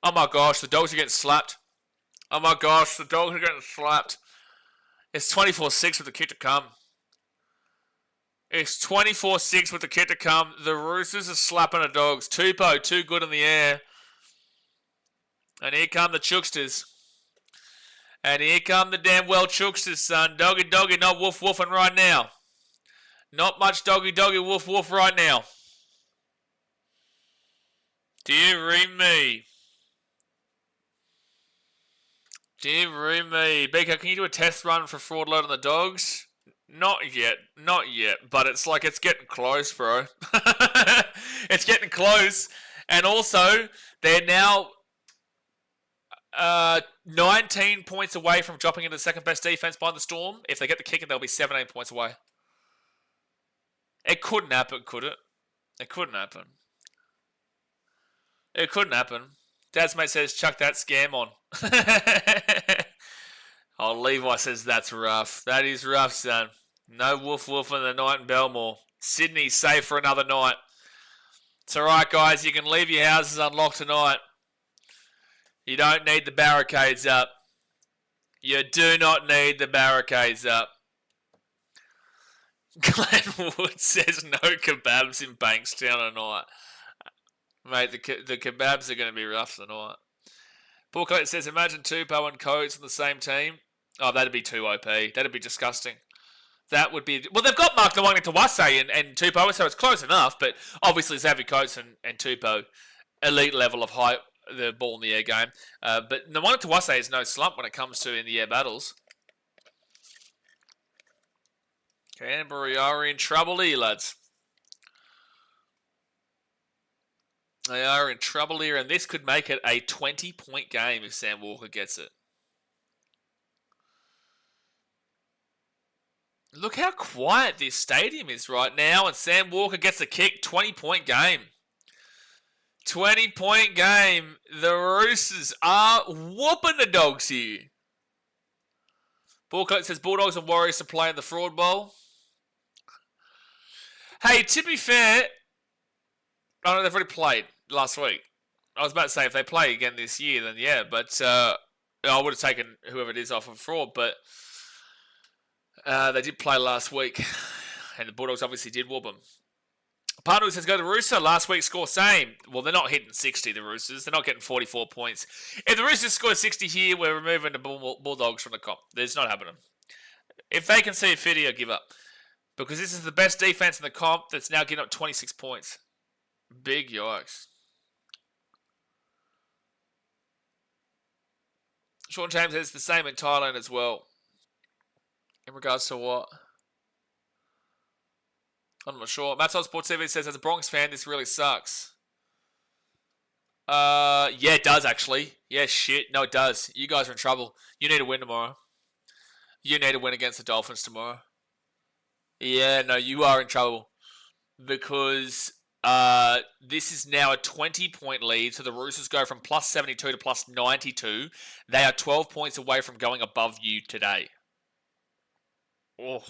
Oh my gosh, the dogs are getting slapped. Oh my gosh, the dogs are getting slapped. It's 24-6 with the kick to come. It's 24-6 with the kick to come. The Roosters are slapping the dogs. Tupou, too good in the air. And here come the Chooksters. And here come the damn well Chooksters, son. Doggy, doggy, not woof woofing right now. Not much doggy, doggy, woof woof right now. Dearie me. Dearie me. BK, can you do a test run for fraud load on the dogs? Not yet, but it's like it's getting close, bro. It's getting close, and also they're now 19 points away from dropping into the second best defense behind the Storm. If they get the kicker, they'll be 17 points away. It couldn't happen, could it? It couldn't happen. It couldn't happen. Dad's mate says, chuck that scam on. Oh, Levi says that's rough. That is rough, son. No woof woof in the night in Belmore. Sydney's safe for another night. It's alright, guys. You can leave your houses unlocked tonight. You don't need the barricades up. You do not need the barricades up. Glenn Wood says no kebabs in Bankstown tonight. Mate, the kebabs are going to be rough tonight. Paul Clayton says, imagine Tupou and Coates on the same team. Oh, that'd be too OP. That'd be disgusting. That would be... Well, they've got Mark Nwanga Tawase and Tupou, so it's close enough. But obviously, Xavier Coates and Tupou, elite level of height, the ball in the air game. But Nwanga Tawase is no slump when it comes to in the air battles. Canterbury are in trouble here, lads. They are in trouble here, and this could make it a 20-point game if Sam Walker gets it. Look how quiet this stadium is right now, and Sam Walker gets a kick. 20-point game. 20-point game. The Roosters are whooping the dogs here. Ballcoat says Bulldogs and Warriors to play in the Fraud Bowl. Hey, to be fair, I know they've already played last week. I was about to say if they play again this year, then yeah, but I would have taken whoever it is off of fraud, but they did play last week, and the Bulldogs obviously did whoop them. Parnu says go to Rooster. Last week's score same. Well, they're not hitting 60, the Roosters. They're not getting 44 points. If the Roosters score 60 here, we're removing the Bulldogs from the comp. It's not happening. If they can see a 50, I'll give up. Because this is the best defense in the comp that's now getting up 26 points. Big yikes. Sean James says the same in Thailand as well. In regards to what? I'm not sure. Matt's on Sports TV says, as a Bronx fan, this really sucks. Yeah, it does, actually. Yeah, shit. No, it does. You guys are in trouble. You need to win tomorrow. You need to win against the Dolphins tomorrow. Yeah, no, you are in trouble. Because this is now a 20-point lead. So the Roosters go from plus 72 to plus 92. They are 12 points away from going above you today. Oh.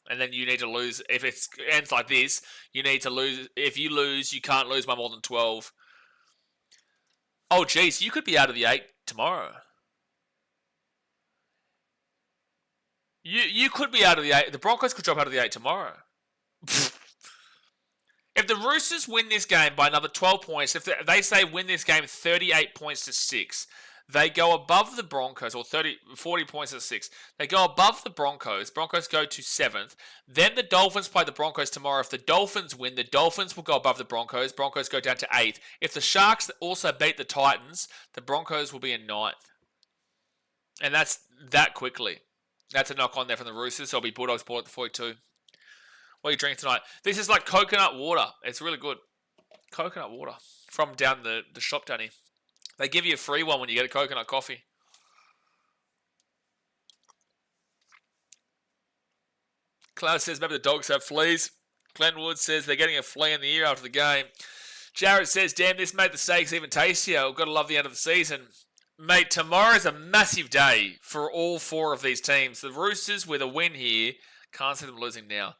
And then you need to lose. If it ends like this, you need to lose. If you lose, you can't lose by more than 12. Oh, geez. You could be out of the 8 tomorrow. You could be out of the 8. The Broncos could drop out of the 8 tomorrow. If the Roosters win this game by another 12 points, if they say win this game 38 points to 6, they go above the Broncos, or 40 points to 6. They go above the Broncos. Broncos go to 7th. Then the Dolphins play the Broncos tomorrow. If the Dolphins win, the Dolphins will go above the Broncos. Broncos go down to 8th. If the Sharks also beat the Titans, the Broncos will be in 9th. And that's that quickly. That's a knock on there from the Roosters. So it'll be Bulldogs ball at the 42. What are you drinking tonight? This is like coconut water. It's really good. Coconut water from down the shop down here. They give you a free one when you get a coconut coffee. Cloud says maybe the dogs have fleas. Glenwood says they're getting a flea in the ear after the game. Jared says, damn, this made the steaks even tastier. We've got to love the end of the season. Mate, tomorrow's a massive day for all four of these teams. The Roosters with a win here. Can't see them losing now.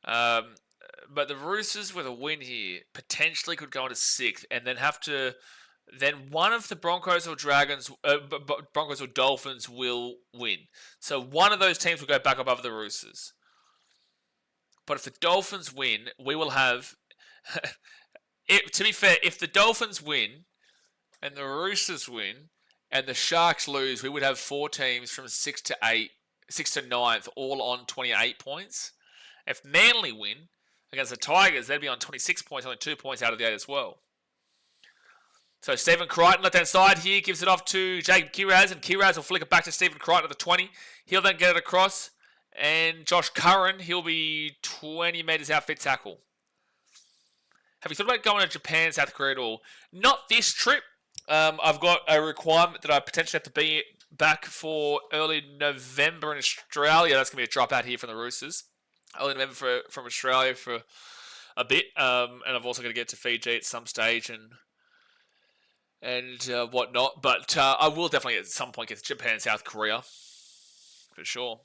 But the Roosters with a win here potentially could go into 6th and then have to... Then one of the Broncos or Broncos or Dolphins will win. So one of those teams will go back above the Roosters. But if the Dolphins win, we will have... to be fair, if the Dolphins win and the Roosters win and the Sharks lose, we would have 4 teams from 6 to 9th, all on 28 points. If Manly win against the Tigers, they'd be on 26 points, only 2 points out of the 8 as well. So Stephen Crichton, left-hand side here, gives it off to Jacob Kiraz, and Kiraz will flick it back to Stephen Crichton at the 20. He'll then get it across, and Josh Curran, he'll be 20 metres out, fit tackle. Have you thought about going to Japan, South Korea at all? Not this trip. I've got a requirement that I potentially have to be back for early November in Australia. That's going to be a dropout here from the Roosters. Early November from Australia for a bit. And I've also got to get to Fiji at some stage and whatnot. But I will definitely at some point get to Japan, South Korea. For sure.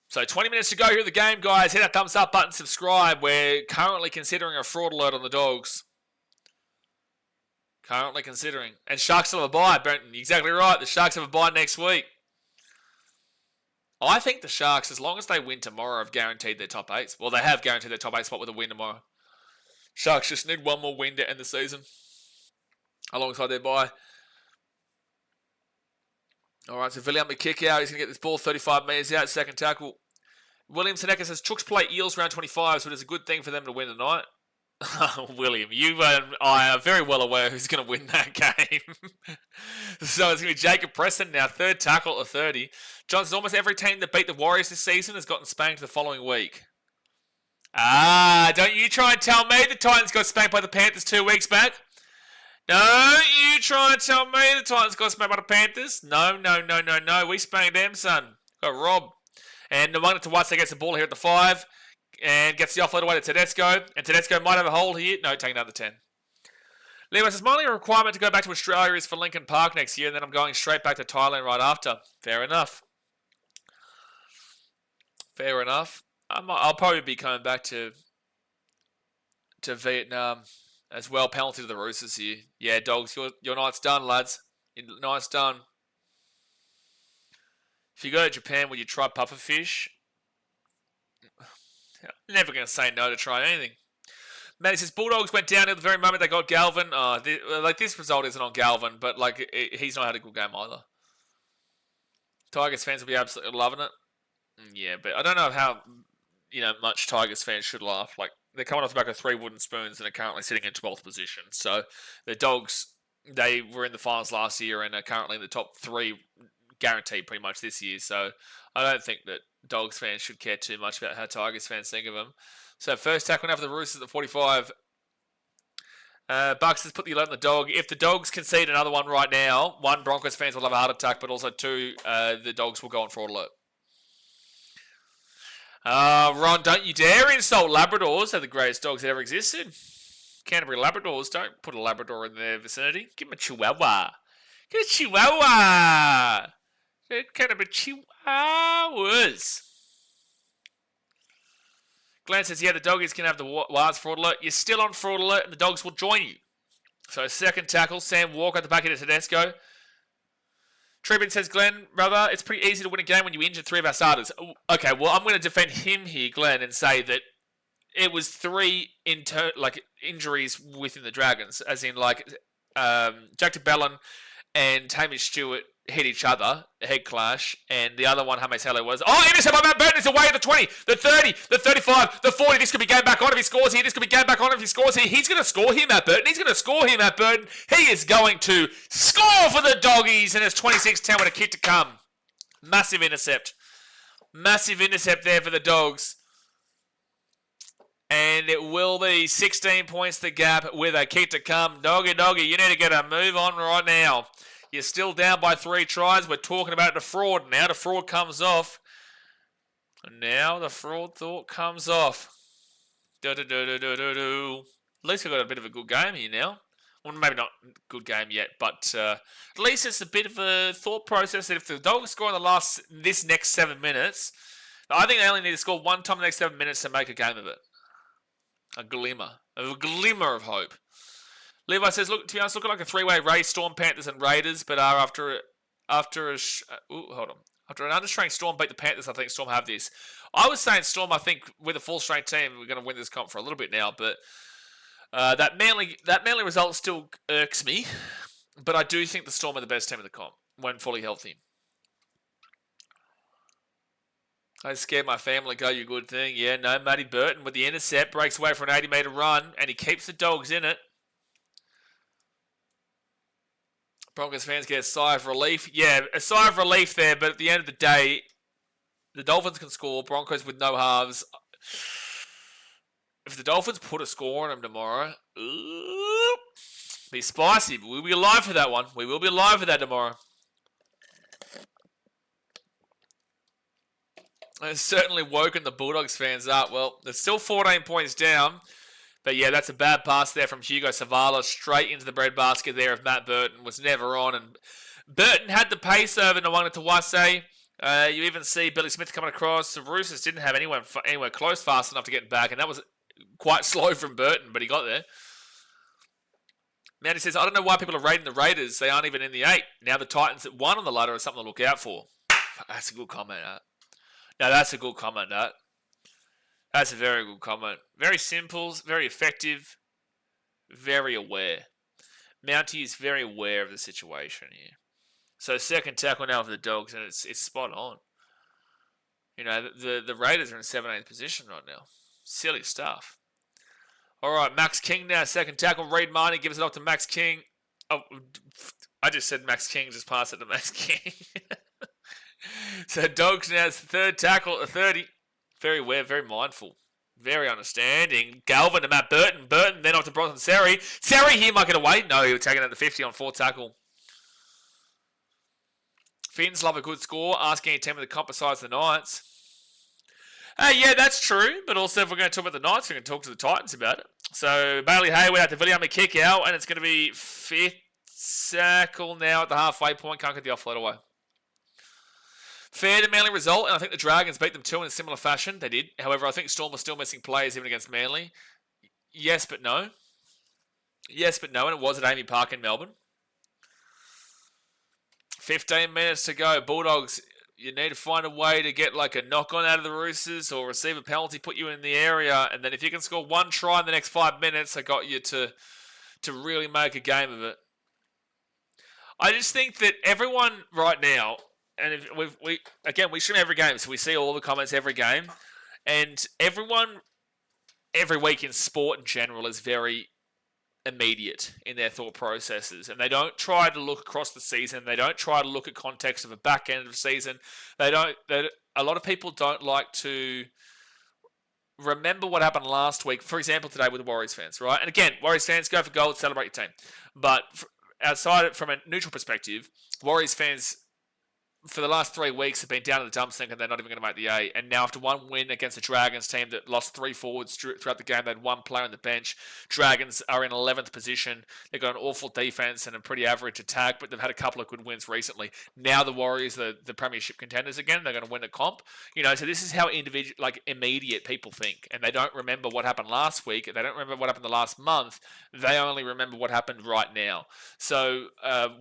So 20 minutes to go here in the game, guys. Hit that thumbs up button, subscribe. We're currently considering a fraud alert on the Dogs. Currently considering. And Sharks still have a bye, Brenton. You're exactly right. The Sharks have a bye next week. I think the Sharks, as long as they win tomorrow, have guaranteed their top 8. Well, they have guaranteed their top 8 spot with a win tomorrow. Sharks just need one more win to end the season. Alongside their bye. Alright, so William the kick out. He's going to get this ball 35 metres out. Second tackle. William Seneca says, Chooks play Eels round 25, so it is a good thing for them to win tonight. William, you and I are very well aware who's going to win that game. So it's going to be Jacob Preston now, third tackle at 30. Johnson, almost every team that beat the Warriors this season has gotten spanked the following week. Don't you try and tell me the Titans got spanked by the Panthers 2 weeks back. Don't you try and tell me the Titans got spanked by the Panthers. No. We spanked them, son. Got robbed. And the one to Watson gets the ball here at the 5. And gets the offload away to Tedesco. And Tedesco might have a hold here. No, taking another 10. Leo says, my only requirement to go back to Australia is for Lincoln Park next year. And then I'm going straight back to Thailand right after. Fair enough. Fair enough. I'll probably be coming back to Vietnam as well. Penalty to the Roosters here. Yeah, Dogs, your night's done, lads. Your night's done. If you go to Japan, would you try pufferfish? Never going to say no to try anything. Matty says, Bulldogs went down at the very moment they got Galvin. This result isn't on Galvin, but he's not had a good game either. Tigers fans will be absolutely loving it. Yeah, but I don't know how much Tigers fans should laugh. They're coming off the back of 3 wooden spoons and are currently sitting in 12th position. So the Dogs, they were in the finals last year and are currently in the top 3 guaranteed pretty much this year. So I don't think that Dogs fans should care too much about how Tigers fans think of them. So first tackle now for the Roosters at 45. Bucks has put the alert on the Dog. If the Dogs concede another one right now, 1, Broncos fans will have a heart attack, but also 2, the Dogs will go on fraud alert. Ron, don't you dare insult Labradors. They're the greatest dogs that ever existed. Canterbury Labradors, don't put a Labrador in their vicinity. Give them a Chihuahua. Get a Chihuahua. Canterbury Chihuahuas. Glenn says, yeah, the Doggies can have the Wilds fraud alert. You're still on fraud alert and the Dogs will join you. So second tackle, Sam Walker at the back end of Tedesco. Tribune says, Glenn, brother, it's pretty easy to win a game when you injure 3 of our starters. Okay, well, I'm going to defend him here, Glenn, and say that it was 3 injuries within the Dragons, as in Jack de Belin and Hamish Stewart hit each other, a head clash, and the other one, James Heller, was, intercept by Matt Burton is away at the 20, the 30, the 35, the 40. This could be game back on if he scores here. This could be game back on if he scores here. He's going to score here, Matt Burton. He's going to score here, Matt Burton. He is going to score for the Doggies, and it's 26-10 with a kick to come. Massive intercept. Massive intercept there for the Dogs. And it will be 16 points the gap with a kick to come. Doggy, you need to get a move on right now. You're still down by 3 tries. We're talking about the fraud now. The fraud comes off. And now the fraud thought comes off. At least we've got a bit of a good game here now. Well, maybe not a good game yet, but at least it's a bit of a thought process that if the Dogs score in this next 7 minutes, I think they only need to score one time in the next 7 minutes to make a game of it. A glimmer of hope. Levi says, look, to be honest, looking like a three-way race, Storm, Panthers, and Raiders, but are after an understrength Storm beat the Panthers, I think Storm have this. I was saying Storm, I think, with a full-strength team, we're going to win this comp for a little bit now, but that Manly result still irks me, but I do think the Storm are the best team in the comp when fully healthy. I scared my family, go, you good thing. Yeah, no, Matty Burton with the intercept, breaks away for an 80-metre run, and he keeps the Dogs in it. Broncos fans get a sigh of relief. Yeah, a sigh of relief there, but at the end of the day, the Dolphins can score. Broncos with no halves. If the Dolphins put a score on them tomorrow, be spicy, but we'll be alive for that one. We will be alive for that tomorrow. It's certainly woken the Bulldogs fans up. Well, they're still 14 points down. But yeah, that's a bad pass there from Hugo Savala straight into the breadbasket there of Matt Burton. Was never on. And Burton had the pace over Nwanga Tawase. You even see Billy Smith coming across. The Roosters didn't have anywhere close fast enough to get back. And that was quite slow from Burton, but he got there. Manny says, I don't know why people are rating the Raiders. They aren't even in the 8. Now the Titans at 1 on the ladder are something to look out for. That's a good comment, that. No, that's a good comment, that. That's a very good comment. Very simple, very effective, very aware. Mountie is very aware of the situation here. So second tackle now for the Dogs, and it's spot on. You know, the Raiders are in 17th position right now. Silly stuff. All right, Max King now, second tackle. Reed Marnie gives it off to Max King. Oh, I just said Max King, just pass it to Max King. So Dogs now is the third tackle at 30. Very aware, very mindful, very understanding. Galvin to Matt Burton. Burton then off to Bronson Seri. Seri here might get away. No, he was taking it at the 50 on fourth tackle. Finns love a good score. Ask any team of the comp besides the Knights. Yeah, that's true. But also, if we're going to talk about the Knights, we're going to talk to the Titans about it. So Bailey Hayward out to Viliame kick out, and it's going to be fifth tackle now at the halfway point. Can't get the offload away. Fair to Manly result, and I think the Dragons beat them too in a similar fashion. They did. However, I think Storm was still missing players even against Manly. Yes, but no. Yes, but no, and it was at Amy Park in Melbourne. 15 minutes to go. Bulldogs, you need to find a way to get like a knock-on out of the Roosters or receive a penalty, put you in the area, and then if you can score one try in the next 5 minutes, I got you to really make a game of it. I just think that everyone right now, and if we stream every game, so we see all the comments every game. And everyone, every week in sport in general, is very immediate in their thought processes. And they don't try to look across the season. They don't try to look at context of a back end of the season. A lot of people don't like to remember what happened last week. For example, today with the Warriors fans, right? And again, Warriors fans, go for gold, celebrate your team. But outside, from a neutral perspective, Warriors fans, for the last 3 weeks, have been down to the dump sink and they're not even going to make the 8. And now after one win against the Dragons team that lost 3 forwards throughout the game, they had 1 player on the bench. Dragons are in 11th position. They've got an awful defense and a pretty average attack, but they've had a couple of good wins recently. Now the Warriors are the premiership contenders again. They're going to win a comp. You know, so this is how immediate people think. And they don't remember what happened last week. They don't remember what happened the last month. They only remember what happened right now. So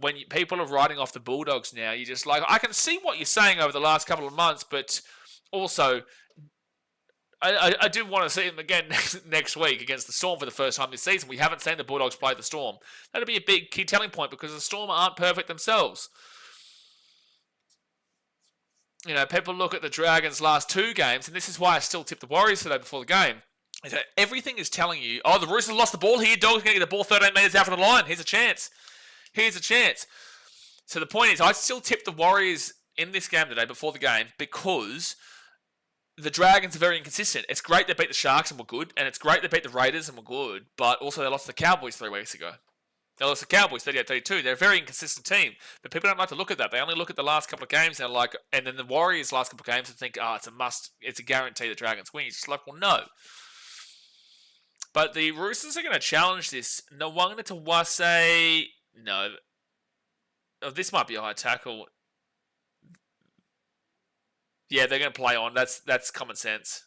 when people are writing off the Bulldogs now, you're just like, I can see what you're saying over the last couple of months, but also I do want to see them again next week against the Storm for the first time this season. We haven't seen the Bulldogs play the Storm. That'll be a big key telling point because the Storm aren't perfect themselves. You know, people look at the Dragons' last 2 games, and this is why I still tipped the Warriors today before the game. Everything is telling you, the Roosters lost the ball here. Dogs going to get the ball 13 metres out from the line. Here's a chance. So the point is, I still tipped the Warriors in this game today before the game because the Dragons are very inconsistent. It's great they beat the Sharks and were good, and it's great they beat the Raiders and were good, but also they lost to the Cowboys 3 weeks ago. They lost the Cowboys 38-32. They're a very inconsistent team, but people don't like to look at that. They only look at the last couple of games and like, and then the Warriors' last couple of games and think, it's a must, it's a guarantee the Dragons win. It's just like, well, no. But the Roosters are going to challenge this. Nwanga to Wase, no. Oh, this might be a high tackle. Yeah, they're going to play on. That's common sense.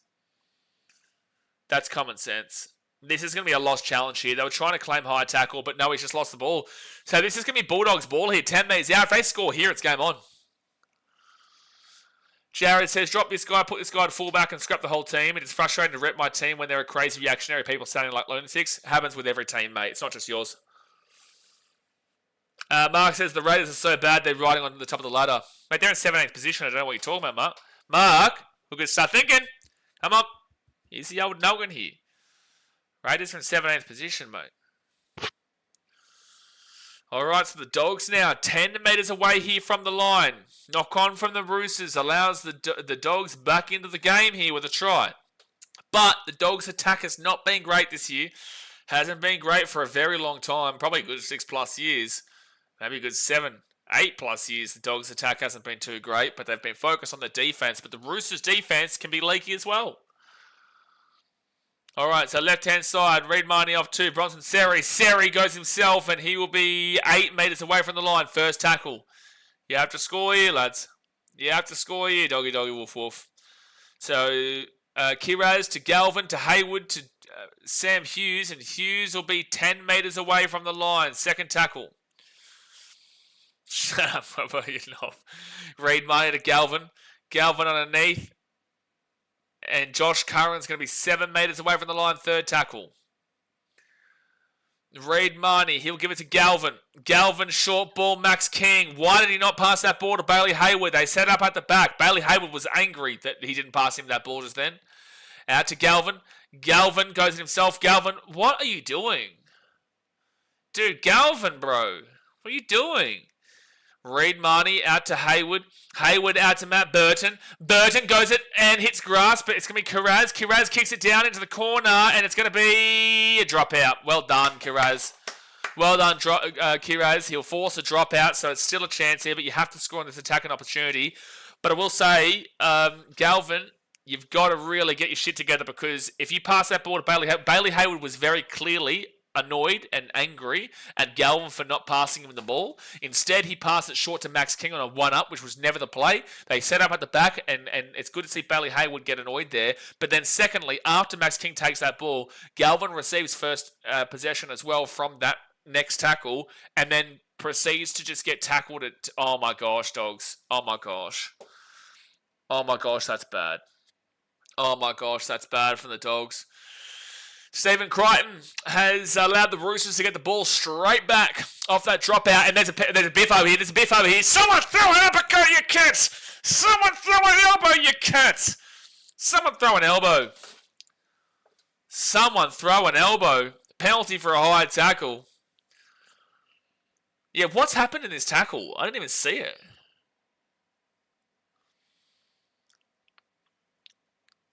That's common sense. This is going to be a lost challenge here. They were trying to claim high tackle, but no, he's just lost the ball. So this is going to be Bulldogs' ball here. 10 metres out. If they score here, it's game on. Jared says, drop this guy, put this guy to fullback and scrap the whole team. It is frustrating to rep my team when there are crazy reactionary people sounding like lunatics. It happens with every team, mate. It's not just yours. Mark says, the Raiders are so bad, they're riding on the top of the ladder. Mate, they're in 17th position. I don't know what you're talking about, Mark. Mark, we're going to start thinking. Come on. Here's the old noggin here. Raiders are in 17th position, mate. Alright, so the Dogs now 10 metres away here from the line. Knock on from the Roosters allows the Dogs back into the game here with a try. But the Dogs' attack has not been great this year. Hasn't been great for a very long time. Probably a good 6+ years. Maybe a good 7, 8+ years. The Dogs' attack hasn't been too great, but they've been focused on the defense. But the Roosters' defense can be leaky as well. Alright, so left-hand side, Reed Marnie off to Bronson Seri. Seri goes himself, and he will be 8 metres away from the line. First tackle. You have to score here, lads. You have to score here, doggy, woof, woof. So, Kiraz to Galvin to Hayward to Sam Hughes, and Hughes will be 10 metres away from the line. Second tackle. Shut up, Reed Marnie to Galvin. Galvin underneath. And Josh Curran's going to be 7 metres away from the line. Third tackle. Reed Marnie. He'll give it to Galvin. Galvin, short ball, Max King. Why did he not pass that ball to Bailey Hayward? They set up at the back. Bailey Hayward was angry that he didn't pass him that ball just then. Out to Galvin. Galvin goes in himself. Galvin, what are you doing? Dude, Galvin, bro. What are you doing? Reed Marnie out to Hayward. Hayward out to Matt Burton. Burton goes it and hits grass, but it's going to be Kiraz. Kiraz kicks it down into the corner, and it's going to be a dropout. Well done, Kiraz. Well done, Kiraz. He'll force a dropout, so it's still a chance here, but you have to score on this attacking opportunity. But I will say, Galvin, you've got to really get your shit together, because if you pass that ball to Bailey Hayward was very clearly annoyed and angry at Galvin for not passing him the ball. Instead, he passed it short to Max King on a 1-up, which was never the play. They set up at the back, and it's good to see Bailey Hayward get annoyed there. But then secondly, after Max King takes that ball, Galvin receives first possession as well from that next tackle, and then proceeds to just get tackled at... Oh my gosh, Dogs. Oh my gosh. Oh my gosh, that's bad. Oh my gosh, that's bad from the Dogs. Stephen Crichton has allowed the Roosters to get the ball straight back off that dropout. And there's a biff over here. There's a biff over here. Someone throw an uppercut, you cats! Someone throw an elbow, you cats! Someone throw an elbow. Someone throw an elbow. Penalty for a high tackle. Yeah, what's happened in this tackle? I didn't even see it.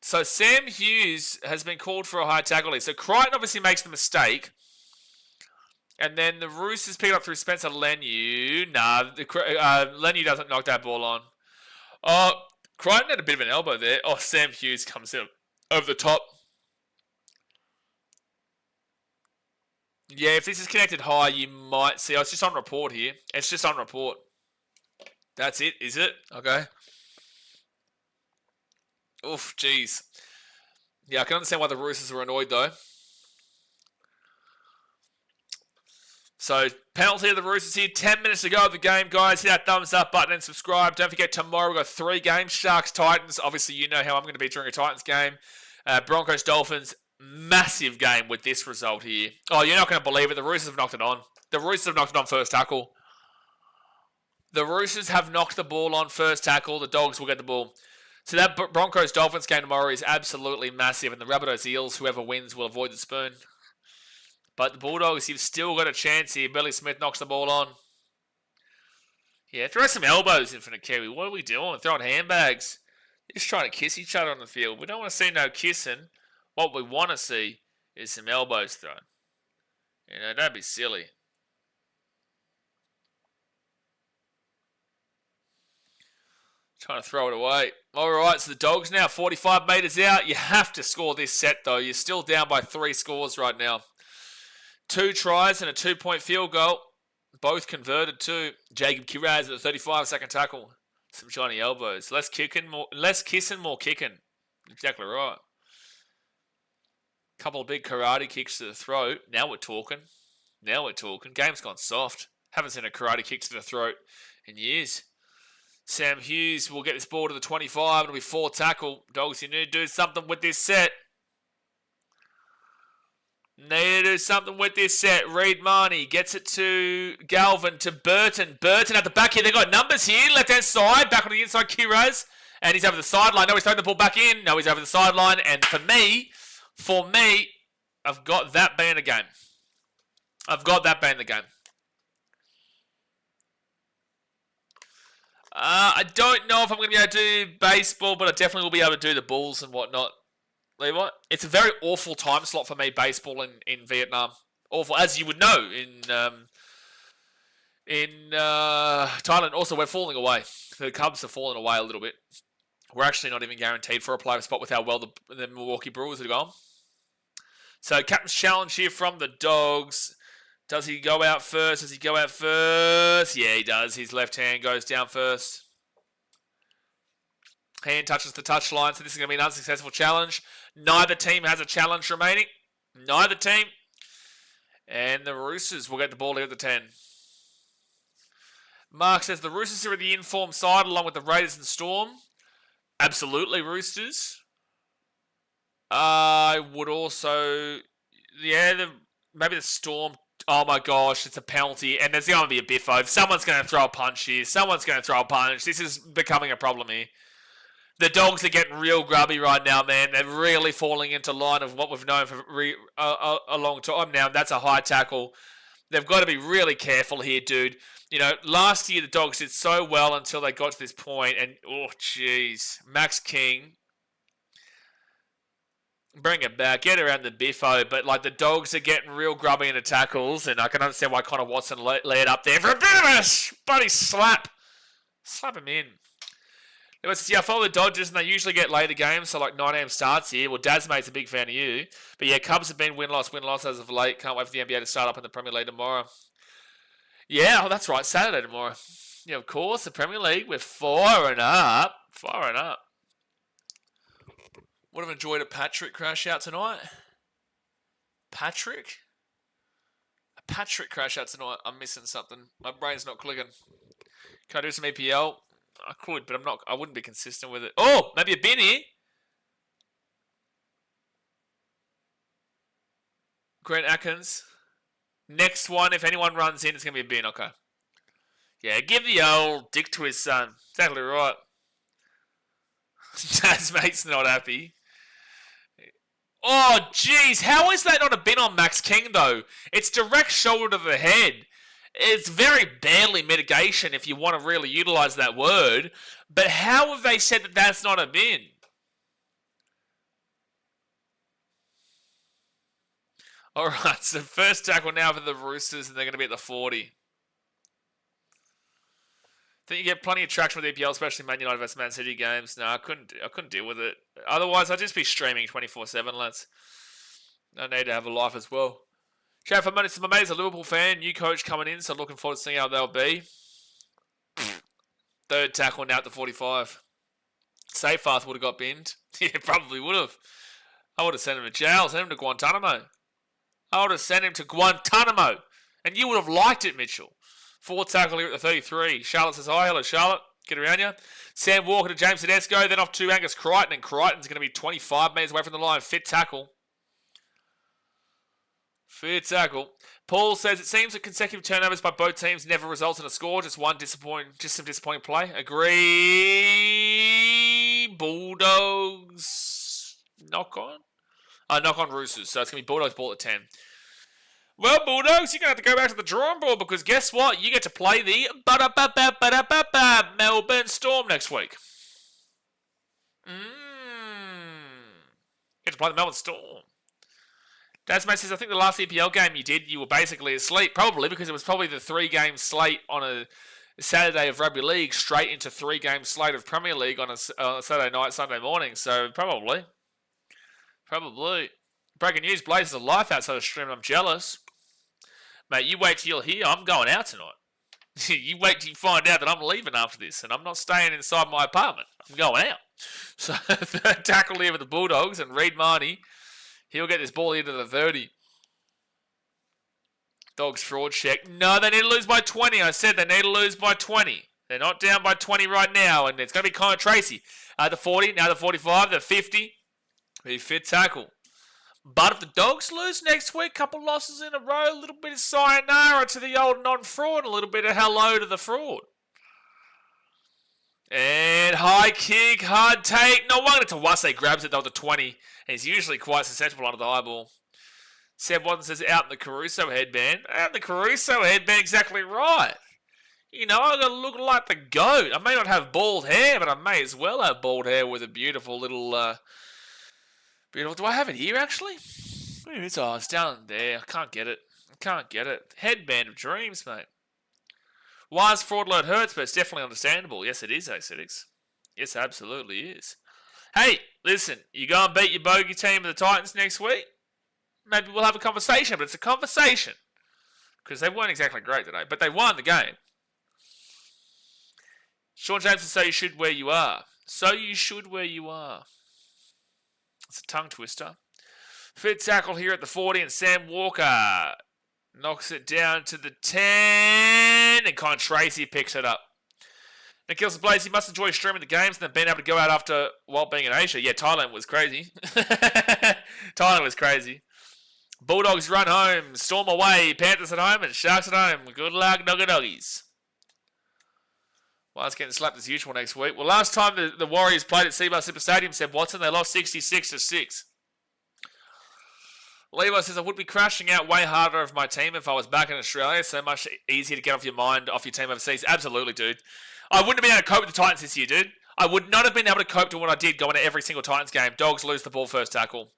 So Sam Hughes has been called for a high tackle. So Crichton obviously makes the mistake. And then the Roosters pick it up through Spencer Leniu. Nah, Leniu doesn't knock that ball on. Crichton had a bit of an elbow there. Oh, Sam Hughes comes in over the top. Yeah, if this is connected high, you might see. Oh, it's just on report here. It's just on report. That's it, is it? Okay. Oof, jeez. Yeah, I can understand why the Roosters were annoyed, though. So, penalty of the Roosters here. 10 minutes to go of the game, guys. Hit that thumbs up button and subscribe. Don't forget, tomorrow we've got 3 games. Sharks, Titans. Obviously, you know how I'm going to be during a Titans game. Broncos, Dolphins. Massive game with this result here. Oh, you're not going to believe it. The Roosters have knocked it on. The Roosters have knocked it on first tackle. The Roosters have knocked the ball on first tackle. The Dogs will get the ball. So that Broncos-Dolphins game tomorrow is absolutely massive. And the Rabbitohs-Eels, whoever wins, will avoid the spoon. But the Bulldogs, you've still got a chance here. Billy Smith knocks the ball on. Yeah, throw some elbows in front of Kerry. What are we doing? Throwing handbags. They're just trying to kiss each other on the field. We don't want to see no kissing. What we want to see is some elbows thrown. You know, don't be silly. Trying to throw it away. All right, so the Dogs now 45 metres out. You have to score this set, though. You're still down by 3 scores right now. 2 tries and a 2-point field goal. Both converted too. Jacob Kiraz at the 35, second tackle. Some shiny elbows. Less kissing, more kicking. Exactly right. Couple of big karate kicks to the throat. Now we're talking. Game's gone soft. Haven't seen a karate kick to the throat in years. Sam Hughes will get this ball to the 25. It'll be 4 tackle. Dogs, you need to do something with this set. Reed Marnie gets it to Galvin, to Burton. Burton at the back here. They've got numbers here. Left-hand side. Back on the inside, Kiraz. And he's over the sideline. No, he's throwing the ball back in. No, he's over the sideline. And for me, I've got that being the game. I don't know if I'm going to be able to do baseball, but I definitely will be able to do the Bulls and whatnot. Levi, it's a very awful time slot for me, baseball in Vietnam. Awful, as you would know, in Thailand. Also, we're falling away. The Cubs are falling away a little bit. We're actually not even guaranteed for a playoff spot with how well the Milwaukee Brewers are going. So, captain's challenge here from the Dogs. Does he go out first? Yeah, he does. His left hand goes down first. Hand touches the touchline, so this is going to be an unsuccessful challenge. Neither team has a challenge remaining. Neither team. And the Roosters will get the ball here at the 10. Mark says the Roosters are the informed side along with the Raiders and Storm. Absolutely, Roosters. I would also... Yeah, maybe the Storm... Oh my gosh, it's a penalty, and there's going to be a biffo. Someone's going to throw a punch here. This is becoming a problem here. The Dogs are getting real grubby right now, man. They're really falling into line of what we've known for a long time now. That's a high tackle. They've got to be really careful here, dude. You know, last year the Dogs did so well until they got to this point, and oh, jeez. Max King. Bring it back. Get around the biffo. But, like, the Dogs are getting real grubby in the tackles, and I can understand why Connor Watson led up there for a bit of a bloody slap. Slap him in. I follow the Dodgers, and they usually get later games, so like 9 a.m. starts here. Well, Dazmate's a big fan of you. But yeah, Cubs have been win-loss as of late. Can't wait for the NBA to start up in the Premier League tomorrow. Yeah, that's right, Saturday tomorrow. Yeah, of course, the Premier League. We're firing up. Would have enjoyed a Patrick crash out tonight. Patrick crash out tonight. I'm missing something. My brain's not clicking. Can I do some EPL? I could, but I wouldn't be consistent with it. Oh, maybe a bin here. Grant Atkins. Next one, if anyone runs in, it's going to be a bin. Okay. Yeah, give the old dick to his son. Exactly right. Dad's mate's not happy. Oh, jeez. How is that not a bin on Max King, though? It's direct shoulder to the head. It's very barely mitigation if you want to really utilize that word. But how have they said that that's not a bin? All right, so first tackle now for the Roosters, and they're going to be at the 40. Think you get plenty of traction with EPL, especially Man United vs Man City games. No, I couldn't deal with it. Otherwise, I'd just be streaming 24/7, lads. I need to have a life as well. Chat for money, some amazing Liverpool fan, new coach coming in, so looking forward to seeing how they'll be. Third tackle now at the 45. Safepath would have got binned. Yeah, probably would have. I would have sent him to jail, sent him to Guantanamo. And you would have liked it, Mitchell. Fourth tackle here at the 33. Charlotte says hi. Hello, Charlotte. Get around you. Sam Walker to James Tedesco, then off to Angus Crichton, and Crichton's going to be 25 metres away from the line. Fit tackle. Paul says it seems that consecutive turnovers by both teams never results in a score. Just some disappointing play. Agree. Bulldogs. Knock on Roosters. So it's going to be Bulldogs ball at 10. Well, Bulldogs, you're going to have to go back to the drawing board because guess what? You get to play the Melbourne Storm next week. You get to play the Melbourne Storm. Dasmate says, I think the last EPL game you did, you were basically asleep. Probably, because it was probably the 3-game slate on a Saturday of rugby league straight into 3-game slate of Premier League on a Saturday night, Sunday morning. So probably. Breaking news, Blazers are life outside of stream. I'm jealous. Mate, you wait till you'll hear. I'm going out tonight. You wait till you find out that I'm leaving after this, and I'm not staying inside my apartment. I'm going out. So third tackle here with the Bulldogs, and Reid Marnie, he'll get this ball into the 30. Dogs fraud check. No, they need to lose by 20. I said they need to lose by 20. They're not down by 20 right now, and it's going to be Connor Tracy. The 40, now the 45, the 50. Very fit tackle. But if the Dogs lose next week, couple losses in a row, a little bit of sayonara to the old non-fraud, a little bit of hello to the fraud. And high kick, hard take. No wonder Tawase grabs it though, the 20. And he's usually quite susceptible under the eyeball. Seb Watson says out in the Caruso headband. Out in the Caruso headband, exactly right. You know, I'm going to look like the GOAT. I may not have bald hair, but I may as well have bald hair with a beautiful little... Beautiful. Do I have it here, actually? Where is it? Oh, it's down there. I can't get it. Headband of dreams, mate. Why is fraud alert hurts, but it's definitely understandable. Yes, it is, Acidics. Yes, absolutely is. Hey, listen, you go and beat your bogey team of the Titans next week? Maybe we'll have a conversation, but it's a conversation. Because they weren't exactly great today, but they won the game. Sean James says, so you should where you are. So you should where you are. It's a tongue twister. Fit tackle here at the 40, and Sam Walker knocks it down to the 10, and Con Tracy picks it up. Nikhil says, Blaze, you must enjoy streaming the games and then being able to go out after while being in Asia. Yeah, Thailand was crazy. Thailand was crazy. Bulldogs run home, storm away, Panthers at home, and Sharks at home. Good luck, doggies. Well, it's getting slapped as usual next week. Well, last time the Warriors played at Seabar Super Stadium, said Watson, they lost 66-6. Levi says, I would be crashing out way harder of my team if I was back in Australia. So much easier to get off your mind, off your team overseas. Absolutely, dude. I wouldn't have been able to cope with the Titans this year, dude. I would not have been able to cope to what I did going to every single Titans game. Dogs lose the ball first tackle.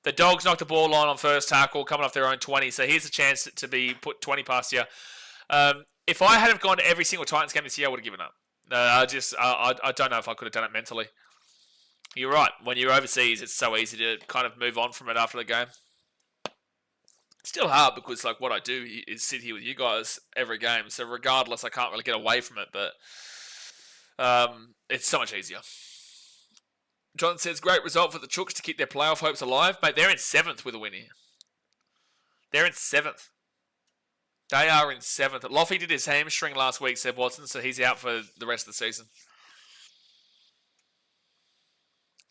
The Dogs knocked the ball on first tackle, coming off their own 20. So here's a chance to be put 20 past you. If I had have gone to every single Titans game this year, I would have given up. No, I don't know if I could have done it mentally. You're right. When you're overseas, it's so easy to kind of move on from it after the game. It's still hard because like what I do is sit here with you guys every game. So regardless, I can't really get away from it. But it's so much easier. John says, great result for the Chooks to keep their playoff hopes alive. Mate, they're in 7th with a win here. They're in 7th. They are in 7th. Loffy did his hamstring last week, said Watson, so he's out for the rest of the season.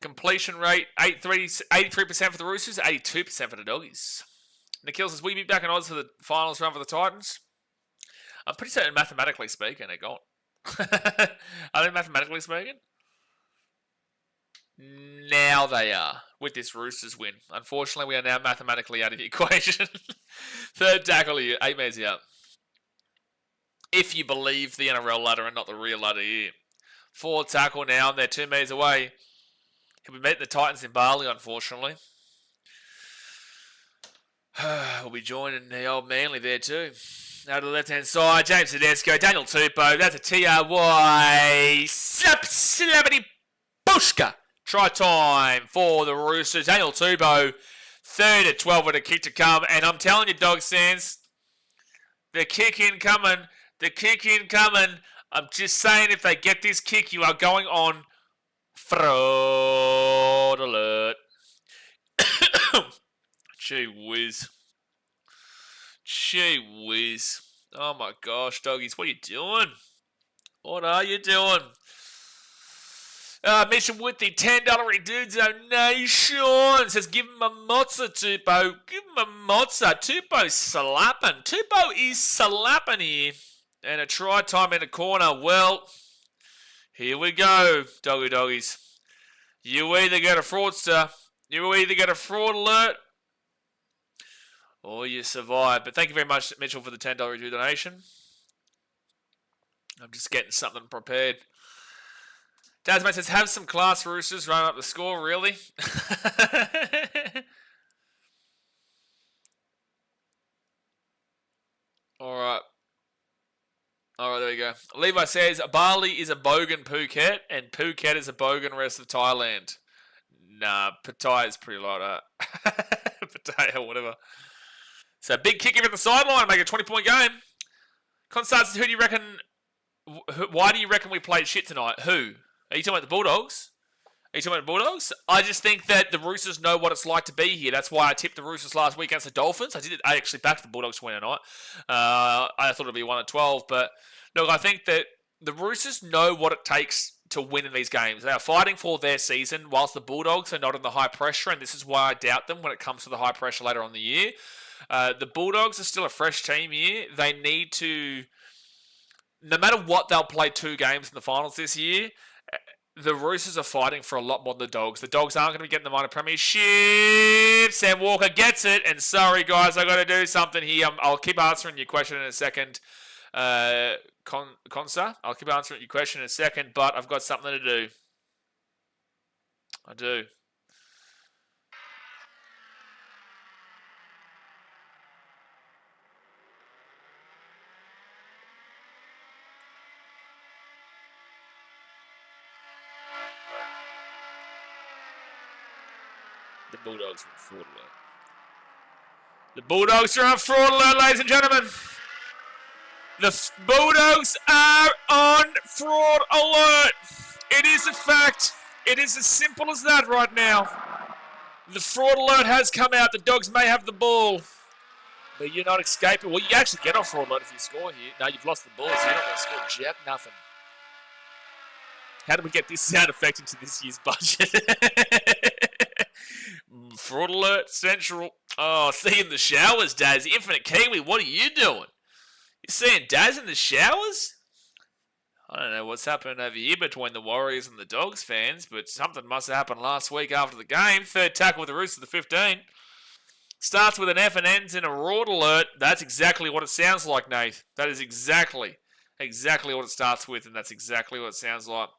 Completion rate, 83% for the Roosters, 82% for the Doggies. Nikhil says, will you be back in odds for the finals run for the Titans? I'm pretty certain mathematically speaking, they're gone. I think mathematically speaking, now they are with this Roosters win. Unfortunately, we are now mathematically out of the equation. Third tackle here, 8 metres out. If you believe the NRL ladder and not the real ladder here. Fourth tackle now, and they're 2 metres away. He'll be meeting the Titans in Bali, unfortunately. We'll be joining the old Manly there too. Now to the left-hand side, James Tedesco, Daniel Tupou. That's a TRY. Slappity Bushka. Try time for the Roosters. Daniel Tupou, 3-12 with a kick to come. And I'm telling you, Dog fans, the kick in coming. The kick in coming. I'm just saying, if they get this kick, you are going on fraud alert. Gee whiz. Gee whiz. Oh my gosh, Doggies, what are you doing? What are you doing? Mission with the $10 Dudes Nation says, give him a mozza, Tupou. Give him a mozza. Tupou's slapping. Tupou is slapping here. And a try time in the corner. Well, here we go, doggies. You either get a fraudster, you either get a fraud alert, or you survive. But thank you very much, Mitchell, for the $10 donation. I'm just getting something prepared. Dasmate says, have some class, Roosters. Run up the score, really? All right. All right, there we go. Levi says, Bali is a bogan Phuket, and Phuket is a bogan rest of Thailand. Nah, Pattaya is pretty like that. Pattaya, whatever. So, big kicker at the sideline, make a 20-point game. Constance, who do you reckon... Why do you reckon we played shit tonight? Who? Are you talking about the Bulldogs? Are you talking about the Bulldogs? I just think that the Roosters know what it's like to be here. That's why I tipped the Roosters last week against the Dolphins. I actually backed the Bulldogs to win tonight. I thought it'd be 1-12, but look, I think that the Roosters know what it takes to win in these games. They are fighting for their season, whilst the Bulldogs are not in the high pressure, and this is why I doubt them when it comes to the high pressure later on in the year. The Bulldogs are still a fresh team here. They need to, no matter what, they'll play 2 games in the finals this year. The Roosters are fighting for a lot more than the Dogs. The Dogs aren't going to be getting the minor premiership. Sam Walker gets it. And sorry, guys, I got to do something here. I'll keep answering your question in a second. Consa, I'll keep answering your question in a second, but I've got something to do. I do. The Bulldogs are on fraud alert. The Bulldogs are on fraud alert, ladies and gentlemen. The Bulldogs are on fraud alert. It is a fact. It is as simple as that right now. The fraud alert has come out. The Dogs may have the ball, but you're not escaping. Well, you actually get off fraud alert if you score here. No, you've lost the ball, so you're not going to score jack nothing. How do we get this sound effect into this year's budget? Fraud alert central. Oh, see in the showers, Daz. Infinite Kiwi, what are you doing? You seeing Daz in the showers? I don't know what's happening over here between the Warriors and the Dogs fans, but something must have happened last week after the game. 3rd tackle with the Roosters, the 15. Starts with an F and ends in a fraud alert. That's exactly what it sounds like, Nath. That is exactly what it starts with, and that's exactly what it sounds like.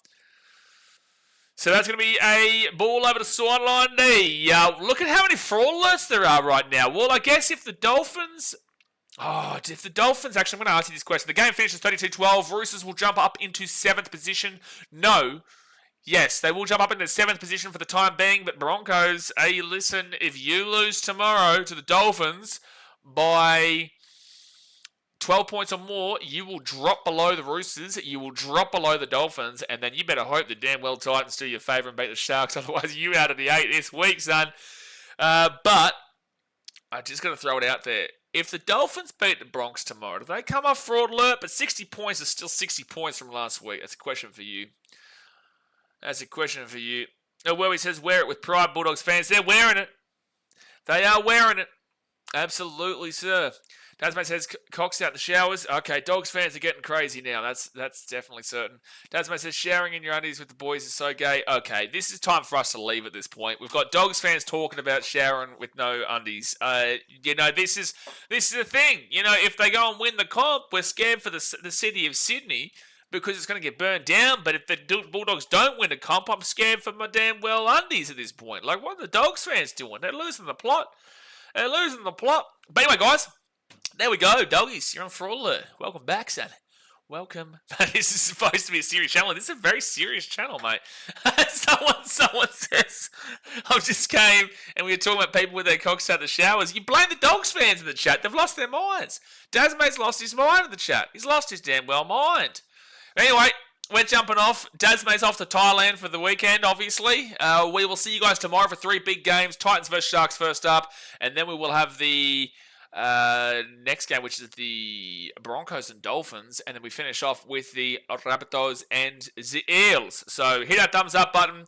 So that's going to be a ball over the sideline D. Look at how many fraud alerts there are right now. Well, I guess if the Dolphins... actually, I'm going to ask you this question. The game finishes 32-12. Roosters will jump up into 7th position. No. Yes, they will jump up into 7th position for the time being, but Broncos, hey, listen, if you lose tomorrow to the Dolphins by 12 points or more, you will drop below the Roosters, you will drop below the Dolphins, and then you better hope the damn well Titans do you a favour and beat the Sharks, otherwise you out of the 8 this week, son. But I'm just going to throw it out there. If the Dolphins beat the Bronx tomorrow, do they come off fraud alert? But 60 points is still 60 points from last week. That's a question for you. Where he says, wear it with pride, Bulldogs fans. They're wearing it. They are wearing it. Absolutely, sir. Tasman says, Cox out in the showers. Okay, Dogs fans are getting crazy now. That's definitely certain. Tasman says, showering in your undies with the boys is so gay. Okay, this is time for us to leave at this point. We've got Dogs fans talking about showering with no undies. This is the thing. If they go and win the comp, we're scared for the city of Sydney because it's going to get burned down. But if the Bulldogs don't win the comp, I'm scared for my damn well undies at this point. Like, what are the Dogs fans doing? They're losing the plot. But anyway, guys. There we go, Doggies. You're on fraud alert. Welcome back, son. Welcome. This is supposed to be a serious channel. This is a very serious channel, mate. Someone says, I just came and we were talking about people with their cocks out the showers. You blame the Dogs fans in the chat. They've lost their minds. Dazmate's lost his mind in the chat. He's lost his damn well mind. Anyway, we're jumping off. Dazmate's off to Thailand for the weekend, obviously. We will see you guys tomorrow for 3 big games. Titans versus Sharks first up. And then we will have the next game, which is the Broncos and Dolphins, and then we finish off with the Rabbitohs and the Eels. So hit that thumbs up button,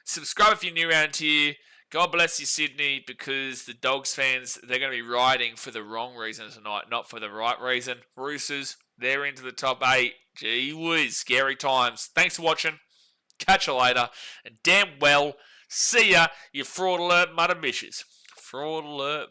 subscribe if you're new around here. God bless you, Sydney, because the Dogs fans, they're going to be riding for the wrong reason tonight, not for the right reason. Roosters, they're into the top 8. Gee whiz, scary times. Thanks for watching. Catch you later. And damn well, see ya, you fraud alert mother bitches. Fraud alert.